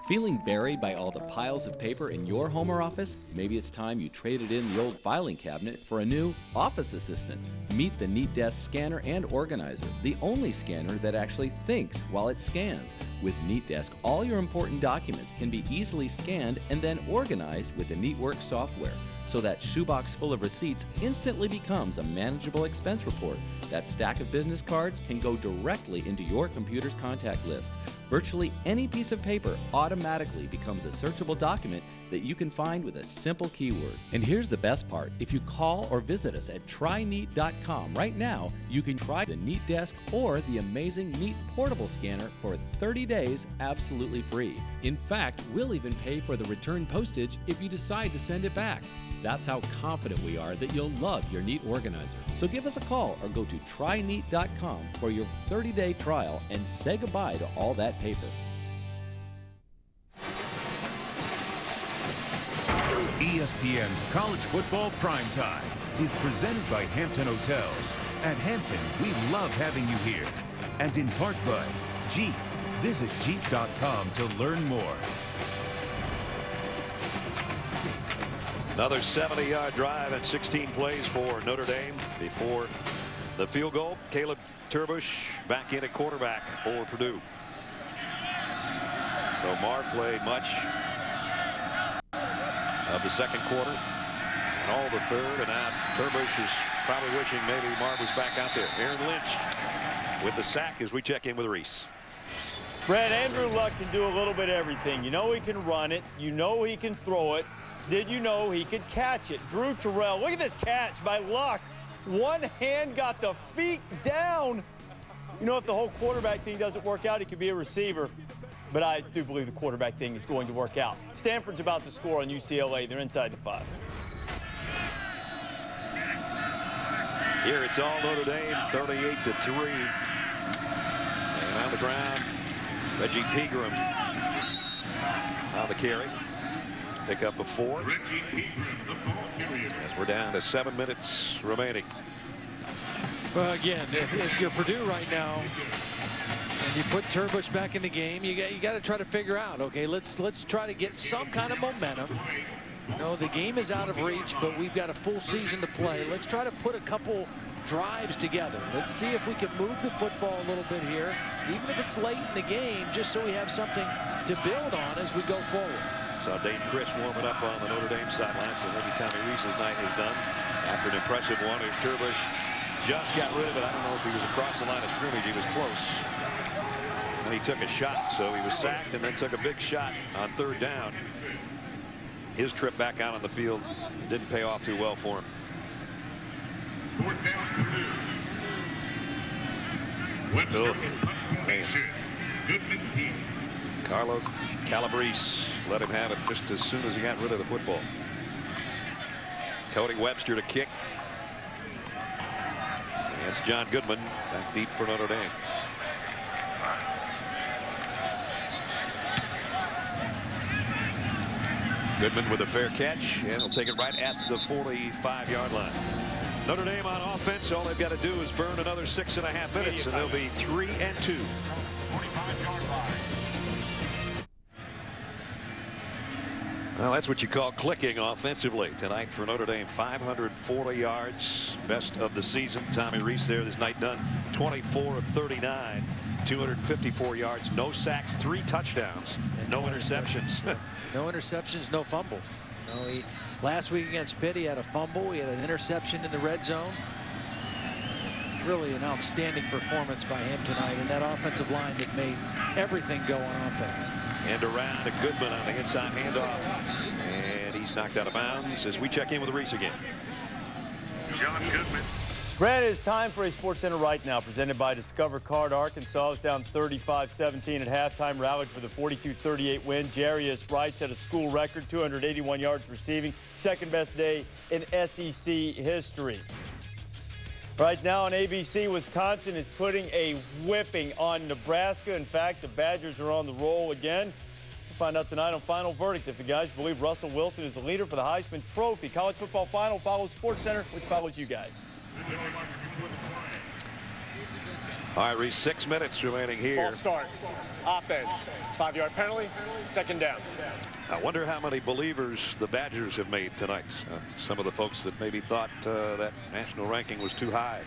Feeling buried by all the piles of paper in your home or office? Maybe it's time you traded in the old filing cabinet for a new office assistant. Meet the NeatDesk Scanner and Organizer, the only scanner that actually thinks while it scans. With NeatDesk, all your important documents can be easily scanned and then organized with the NeatWorks software, so that shoebox full of receipts instantly becomes a manageable expense report That stack of business cards can go directly into your computer's contact list. Virtually any piece of paper automatically becomes a searchable document that you can find with a simple keyword. And here's the best part. If you call or visit us at tryneat.com right now, you can try the Neat Desk or the amazing Neat Portable Scanner for 30 days absolutely free. In fact, we'll even pay for the return postage if you decide to send it back. That's how confident we are that you'll love your Neat organizer. So give us a call or go to tryneat.com for your 30-day trial and say goodbye to all that paper. ESPN's College Football Primetime is presented by Hampton Hotels. At Hampton, we love having you here. And in part by Jeep. Visit Jeep.com to learn more. Another 70-yard drive and 16 plays for Notre Dame before the field goal. Caleb Turbush back in at quarterback for Purdue. So Marr played much of the second quarter and all the third, and now Turbush is probably wishing maybe Marr was back out there. Aaron Lynch with the sack as we check in with Reese. Brad, Andrew Luck can do a little bit of everything. You know he can run it. You know he can throw it. Did you know he could catch it? Drew Terrell, look at this catch by Luck. One hand got the feet down. You know, if the whole quarterback thing doesn't work out, he could be a receiver. But I do believe the quarterback thing is going to work out. Stanford's about to score on UCLA. They're inside the 5. Here it's all Notre Dame, 38-3. And on the ground, Reggie Pegram on the carry. Pick up a 4. As we're down to 7 minutes remaining. Well, again, if you're Purdue right now and you put Turbush back in the game, you got to try to figure out, okay, let's try to get some kind of momentum. You know, the game is out of reach, but we've got a full season to play. Let's try to put a couple drives together. Let's see if we can move the football a little bit here, even if it's late in the game, just so we have something to build on as we go forward. Saw Dane Chris warming up on the Notre Dame sideline, so maybe Tommy Reese's night is done. After an impressive one, as Turbush just got rid of it. I don't know if he was across the line of scrimmage. He was close. And he took a shot, so he was sacked and then took a big shot on 3rd down. His trip back out on the field didn't pay off too well for him. 4th down, Purdue. Webster, Goodman team. Carlo Calabrese let him have it just as soon as he got rid of the football. Cody Webster to kick. That's John Goodman back deep for Notre Dame. Goodman with a fair catch, and he'll take it right at the 45-yard line. Notre Dame on offense, all they've got to do is burn another 6.5 minutes, and they'll be 3-2. 45-yard line. Well, that's what you call clicking offensively tonight for Notre Dame. 540 yards, best of the season. Tommy Rees there this night done 24 of 39, 254 yards, no sacks, 3 touchdowns, and no interceptions. No interceptions, no fumbles. No, last week against Pitt, he had a fumble. He had an interception in the red zone. Really an outstanding performance by him tonight, and that offensive line that made everything go on offense. And around to Goodman on the inside handoff, and he's knocked out of bounds as we check in with Reese again. John Goodman. Brad, it's time for a Sports Center right now, presented by Discover Card. Arkansas is down 35-17 at halftime, rallied for the 42-38 win. Jarius Wright set a school record, 281 yards receiving, second best day in SEC history. Right now on ABC, Wisconsin is putting a whipping on Nebraska. In fact, the Badgers are on the roll again. We'll find out tonight on Final Verdict if you guys believe Russell Wilson is the leader for the Heisman Trophy. College Football Final follows Sports Center, which follows you guys. All right, Reese, 6 minutes remaining here. Ball start. Offense. 5-yard penalty. 2nd down. I wonder how many believers the Badgers have made tonight. Some of the folks that maybe thought that national ranking was too high.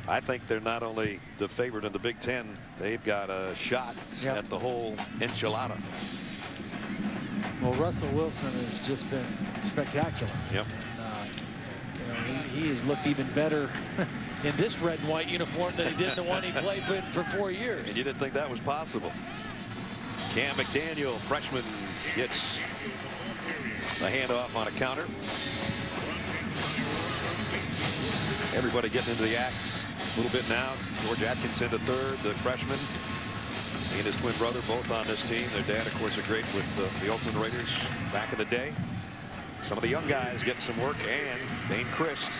I think they're not only the favorite in the Big Ten, they've got a shot at the whole enchilada. Well, Russell Wilson has just been spectacular. Yep. And, you know, he has looked even better in this red and white uniform than he did in the one he played in for 4 years. And you didn't think that was possible. Cam McDaniel, freshman, gets the handoff on a counter. Everybody getting into the act a little bit now. George Atkinson, the third, the freshman. He and his twin brother both on this team. Their dad, of course, are great with the Oakland Raiders back in the day. Some of the young guys getting some work, and Dane Christ,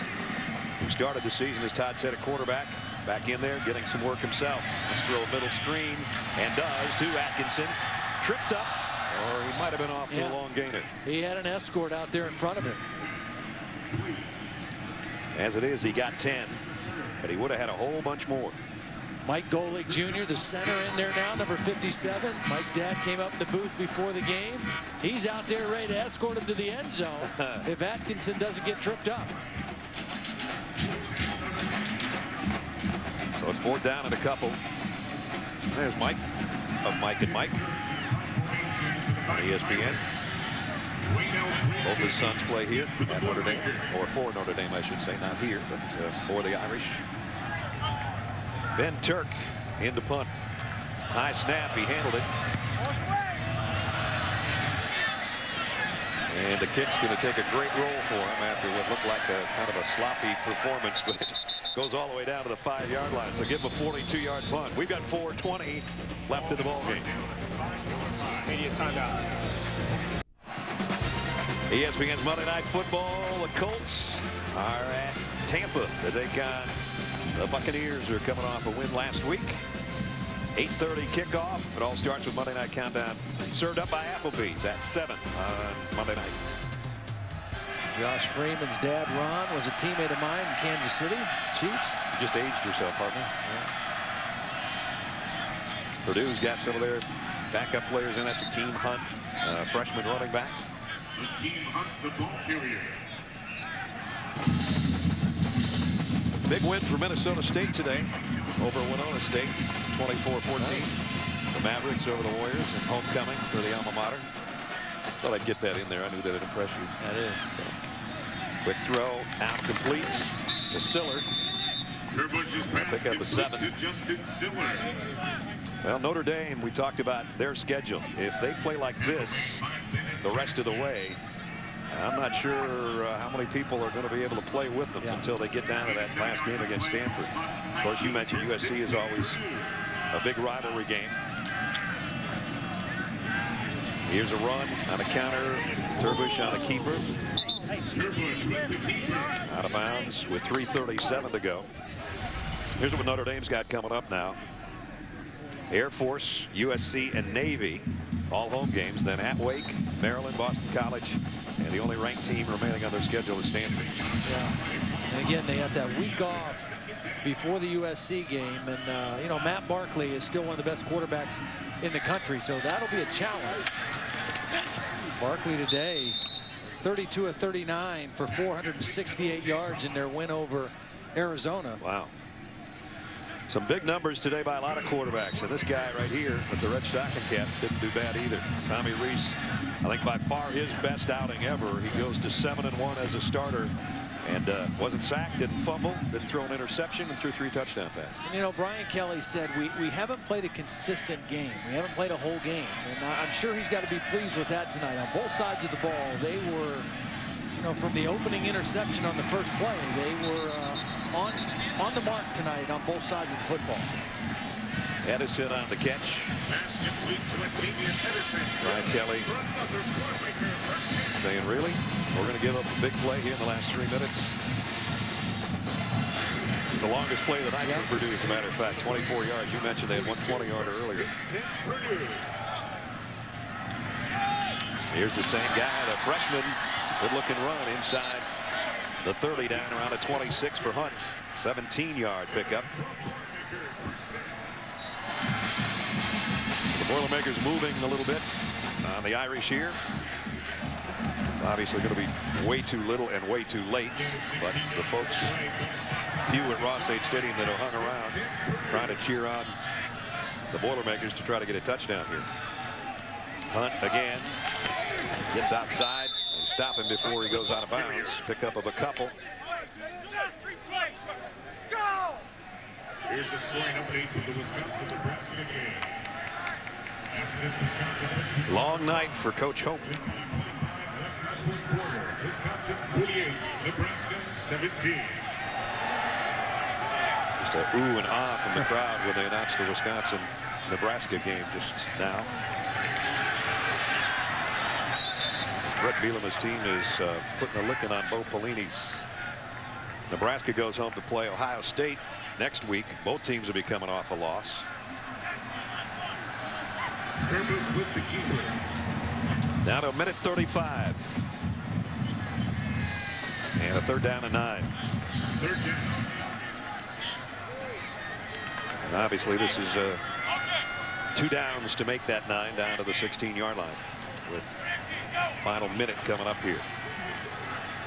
who started the season as Todd said at quarterback, back in there getting some work himself. Let's throw a middle screen, and does to Atkinson. Tripped up, or he might have been off to a long gainer. He had an escort out there in front of him. As it is, he got 10, but he would have had a whole bunch more. Mike Golick Jr., the center in there now, number 57. Mike's dad came up in the booth before the game. He's out there ready to escort him to the end zone if Atkinson doesn't get tripped up. So it's 4th down and a couple. There's Mike of Mike and Mike on ESPN. Both his sons play here at Notre Dame, or for Notre Dame, I should say, not here, but for the Irish. Ben Turk in to punt. High snap, he handled it. And the kick's going to take a great roll for him after what looked like a kind of a sloppy performance, but it goes all the way down to the 5-yard line. So give him a 42-yard punt. We've got 4:20 left in the ball game. Media timeout. ESPN's Monday Night Football. The Colts are at Tampa to take on the Buccaneers, who are coming off a win last week. 8:30 kickoff. It all starts with Monday Night Countdown, served up by Applebee's at 7 on Monday night. Josh Freeman's dad, Ron, was a teammate of mine in Kansas City, Chiefs. You just aged yourself, partner. Purdue's got some of their backup players in. That's Akeem Hunt, freshman running back. Akeem Hunt, the ball carrier. Big win for Minnesota State today over Winona State, 24-14. The Mavericks over the Warriors, and homecoming for the alma mater. Thought I'd get that in there. I knew that would impress you. That is. Quick throw, out complete to Siller. Pick up a 7. Well, Notre Dame, we talked about their schedule. If they play like this the rest of the way, I'm not sure how many people are going to be able to play with them until they get down to that last game against Stanford. Of course, you mentioned USC is always a big rivalry game. Here's a run on a counter. Turbush on a keeper. Out of bounds with 3:37 to go. Here's what Notre Dame's got coming up now. Air Force, USC, and Navy. All home games. Then at Wake, Maryland, Boston College. And the only ranked team remaining on their schedule is Stanford. Yeah. And again, they have that week off before the USC game. And, you know, Matt Barkley is still one of the best quarterbacks in the country. So that'll be a challenge. Barkley today, 32 of 39 for 468 yards in their win over Arizona. Wow. Some big numbers today by a lot of quarterbacks. And this guy right here with the red stocking cap didn't do bad either. Tommy Rees, I think by far his best outing ever. He goes to 7-1 as a starter. And wasn't sacked, didn't fumble, didn't throw an interception, and threw 3 touchdown passes. And, you know, Brian Kelly said we haven't played a consistent game. We haven't played a whole game. And I'm sure he's got to be pleased with that tonight. On both sides of the ball, they were, you know, from the opening interception on the first play, they were on the mark tonight on both sides of the football. Edison on the catch. Brian Kelly saying, really? We're going to give up a big play here in the last 3 minutes. It's the longest play of the night for Purdue, as a matter of fact. 24 yards. You mentioned they had one 20-yarder earlier. Here's the same guy, the freshman. Good-looking run inside the 30, down around a 26 for Hunt. 17-yard pickup. The Boilermakers moving a little bit on the Irish here. It's obviously going to be way too little and way too late, but the folks, few at Ross-Ade Stadium that have hung around trying to cheer on the Boilermakers to try to get a touchdown here. Hunt again gets outside. They stop him before he goes out of bounds. Pick up of a couple. Here's the scoring update for the Wisconsin-Nebraska game. After this Wisconsin. Long night for Coach Hope. Wisconsin 48, Nebraska 17. Just a ooh and ah from the crowd when they announced the Wisconsin-Nebraska game just now. Brett Bielema's team is putting a licking on Bo Pelini's. Nebraska goes home to play Ohio State next week. Both teams will be coming off a loss. Purpose with the keeper. Now to a minute 35. And a 3rd down and 9. 3rd down. And obviously this is 2 downs to make that 9 down to the 16-yard line with final minute coming up here.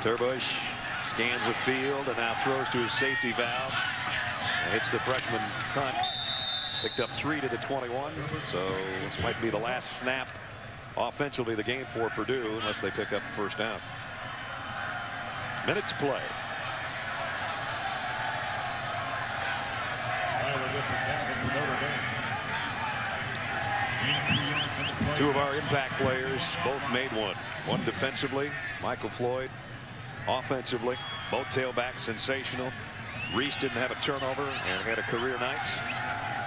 Turbush scans the field and now throws to his safety valve. And hits the freshman Hunt. Picked up 3 to the 21. So this might be the last snap offensively the game for Purdue unless they pick up a 1st down. Minutes play. Two of our impact players both made one. One defensively, Michael Floyd. Offensively, both tailbacks sensational. Reese didn't have a turnover and had a career night.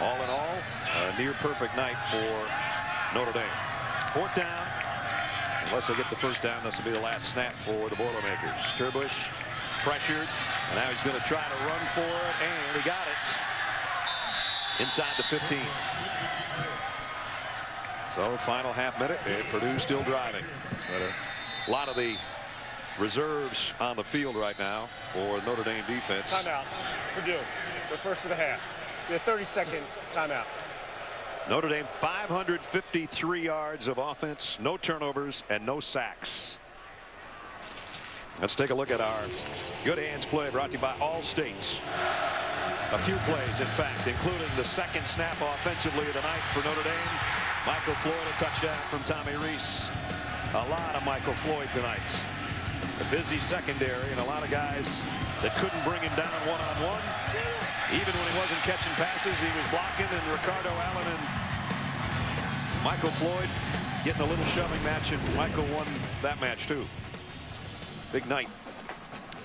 All in all, a near perfect night for Notre Dame. 4th down. Unless they get the 1st down, this will be the last snap for the Boilermakers. Turbush pressured, and now he's going to try to run for it, and he got it inside the 15. So final half minute, and Purdue still driving. But a lot of the reserves on the field right now for Notre Dame defense. Timeout. Purdue, the first of the half. The 30-second timeout. Notre Dame 553 yards of offense, no turnovers, and no sacks. Let's take a look at our good hands play brought to you by Allstate. A few plays, in fact, including the 2nd snap offensively of the night for Notre Dame. Michael Floyd, a touchdown from Tommy Reese. A lot of Michael Floyd tonight. A busy secondary and a lot of guys that couldn't bring him down one-on-one. Even when he wasn't catching passes, he was blocking, and Ricardo Allen and Michael Floyd getting a little shoving match, and Michael won that match too. Big night.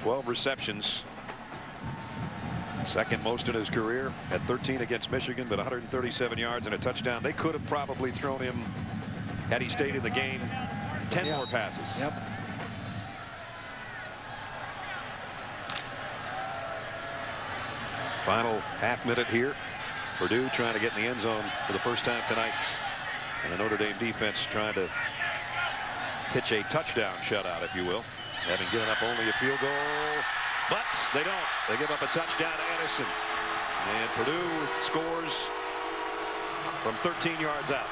12 receptions. 2nd most in his career. Had 13 against Michigan, but 137 yards and a touchdown. They could have probably thrown him, had he stayed in the game, 10 more passes. Yep. Final half minute here. Purdue trying to get in the end zone for the 1st time tonight. And the Notre Dame defense trying to pitch a touchdown shutout, if you will. Having given up only a field goal. But they don't. They give up a touchdown to Edison. And Purdue scores from 13 yards out.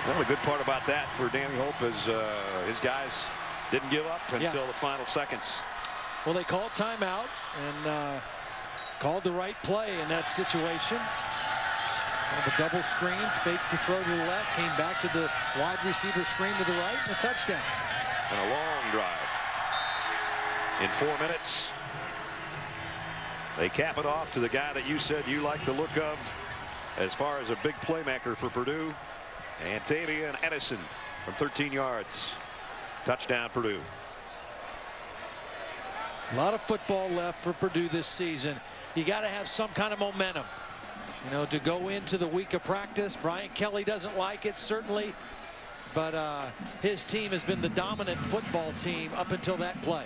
Well, the good part about that for Danny Hope is his guys didn't give up until the final seconds. Well, they called timeout and called the right play in that situation. Kind of a double screen, faked the throw to the left, came back to the wide receiver screen to the right, and a touchdown. And a long drive. In 4 minutes, they cap it off to the guy that you said you like the look of as far as a big playmaker for Purdue. Antavian Edison from 13 yards. Touchdown, Purdue. A lot of football left for Purdue this season. You got to have some kind of momentum, you know, to go into the week of practice. Brian Kelly doesn't like it, certainly, but his team has been the dominant football team up until that play.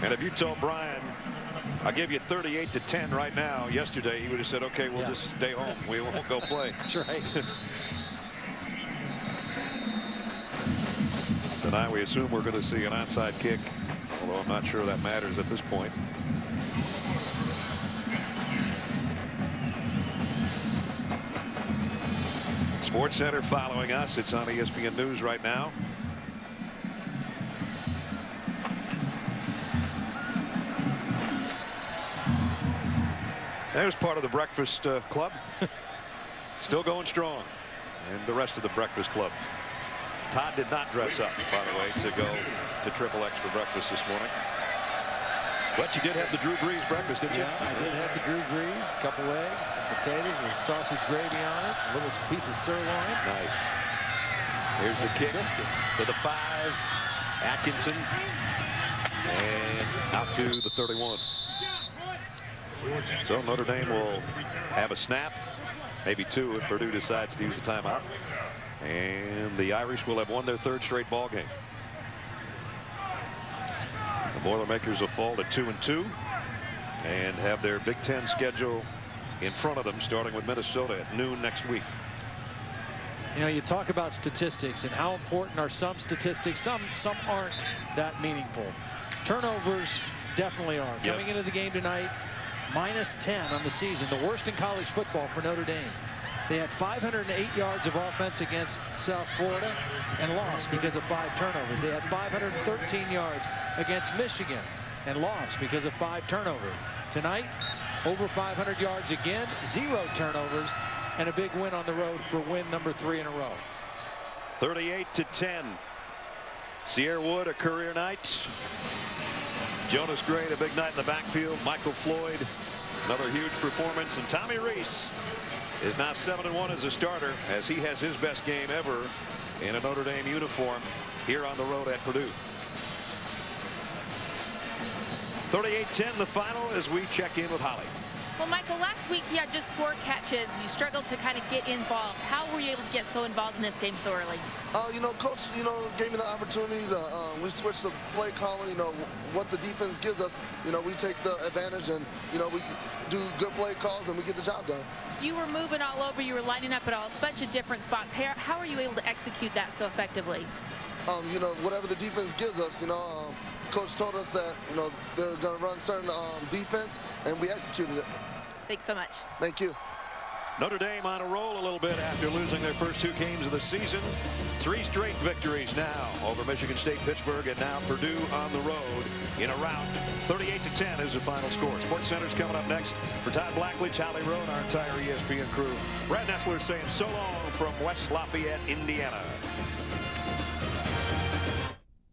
And if you told Brian, I'll give you 38-10 right now, yesterday, he would have said, okay, we'll just stay home. We won't go play. That's right. So now we assume we're going to see an onside kick, although I'm not sure that matters at this point. Sports Center following us. It's on ESPN News right now. There's part of the Breakfast Club. Still going strong. And the rest of the Breakfast Club. Todd did not dress up, by the way, to go to Triple X for breakfast this morning. But you did have the Drew Brees breakfast, didn't you? Yeah, I did have the Drew Brees, a couple eggs, some potatoes with sausage gravy on it, a little piece of sirloin. Nice. Here's the kick to the 5. Atkinson. And out to the 31. So Notre Dame will have a snap, maybe 2, if Purdue decides to use a timeout. And the Irish will have won their 3rd straight ball game. The Boilermakers will fall to 2-2 and have their Big Ten schedule in front of them, starting with Minnesota at noon next week. You know, you talk about statistics and how important are some statistics. Some aren't that meaningful. Turnovers definitely are. Yep. Coming into the game tonight, -10 on the season, the worst in college football for Notre Dame. They had 508 yards of offense against South Florida and lost because of 5 turnovers. They had 513 yards against Michigan and lost because of 5 turnovers. Tonight, over 500 yards again, 0 turnovers, and a big win on the road for win number 3 in a row. 38-10. Sierra Wood, a career night. Jonas Gray, a big night in the backfield. Michael Floyd, another huge performance. And Tommy Rees is now 7-1 as a starter, as he has his best game ever in a Notre Dame uniform here on the road at Purdue. 38-10 the final as we check in with Holly. Well, Michael, last week you had just 4 catches. You struggled to kind of get involved. How were you able to get so involved in this game so early? You know, Coach, you know, gave me the opportunity to, we switched the play calling, you know, what the defense gives us. You know, we take the advantage and, you know, we do good play calls and we get the job done. You were moving all over. You were lining up at a bunch of different spots. How are you able to execute that so effectively? You know, whatever the defense gives us, you know, Coach told us that, you know, they're going to run certain defense, and we executed it. Thanks so much. Thank you. Notre Dame on a roll a little bit after losing their first 2 games of the season. 3 straight victories now over Michigan State, Pittsburgh, and now Purdue on the road in a rout. 38-10 is the final score. SportsCenter's coming up next. For Todd Blackledge, Holly Rowe, and our entire ESPN crew, Brad Nessler saying so long from West Lafayette, Indiana.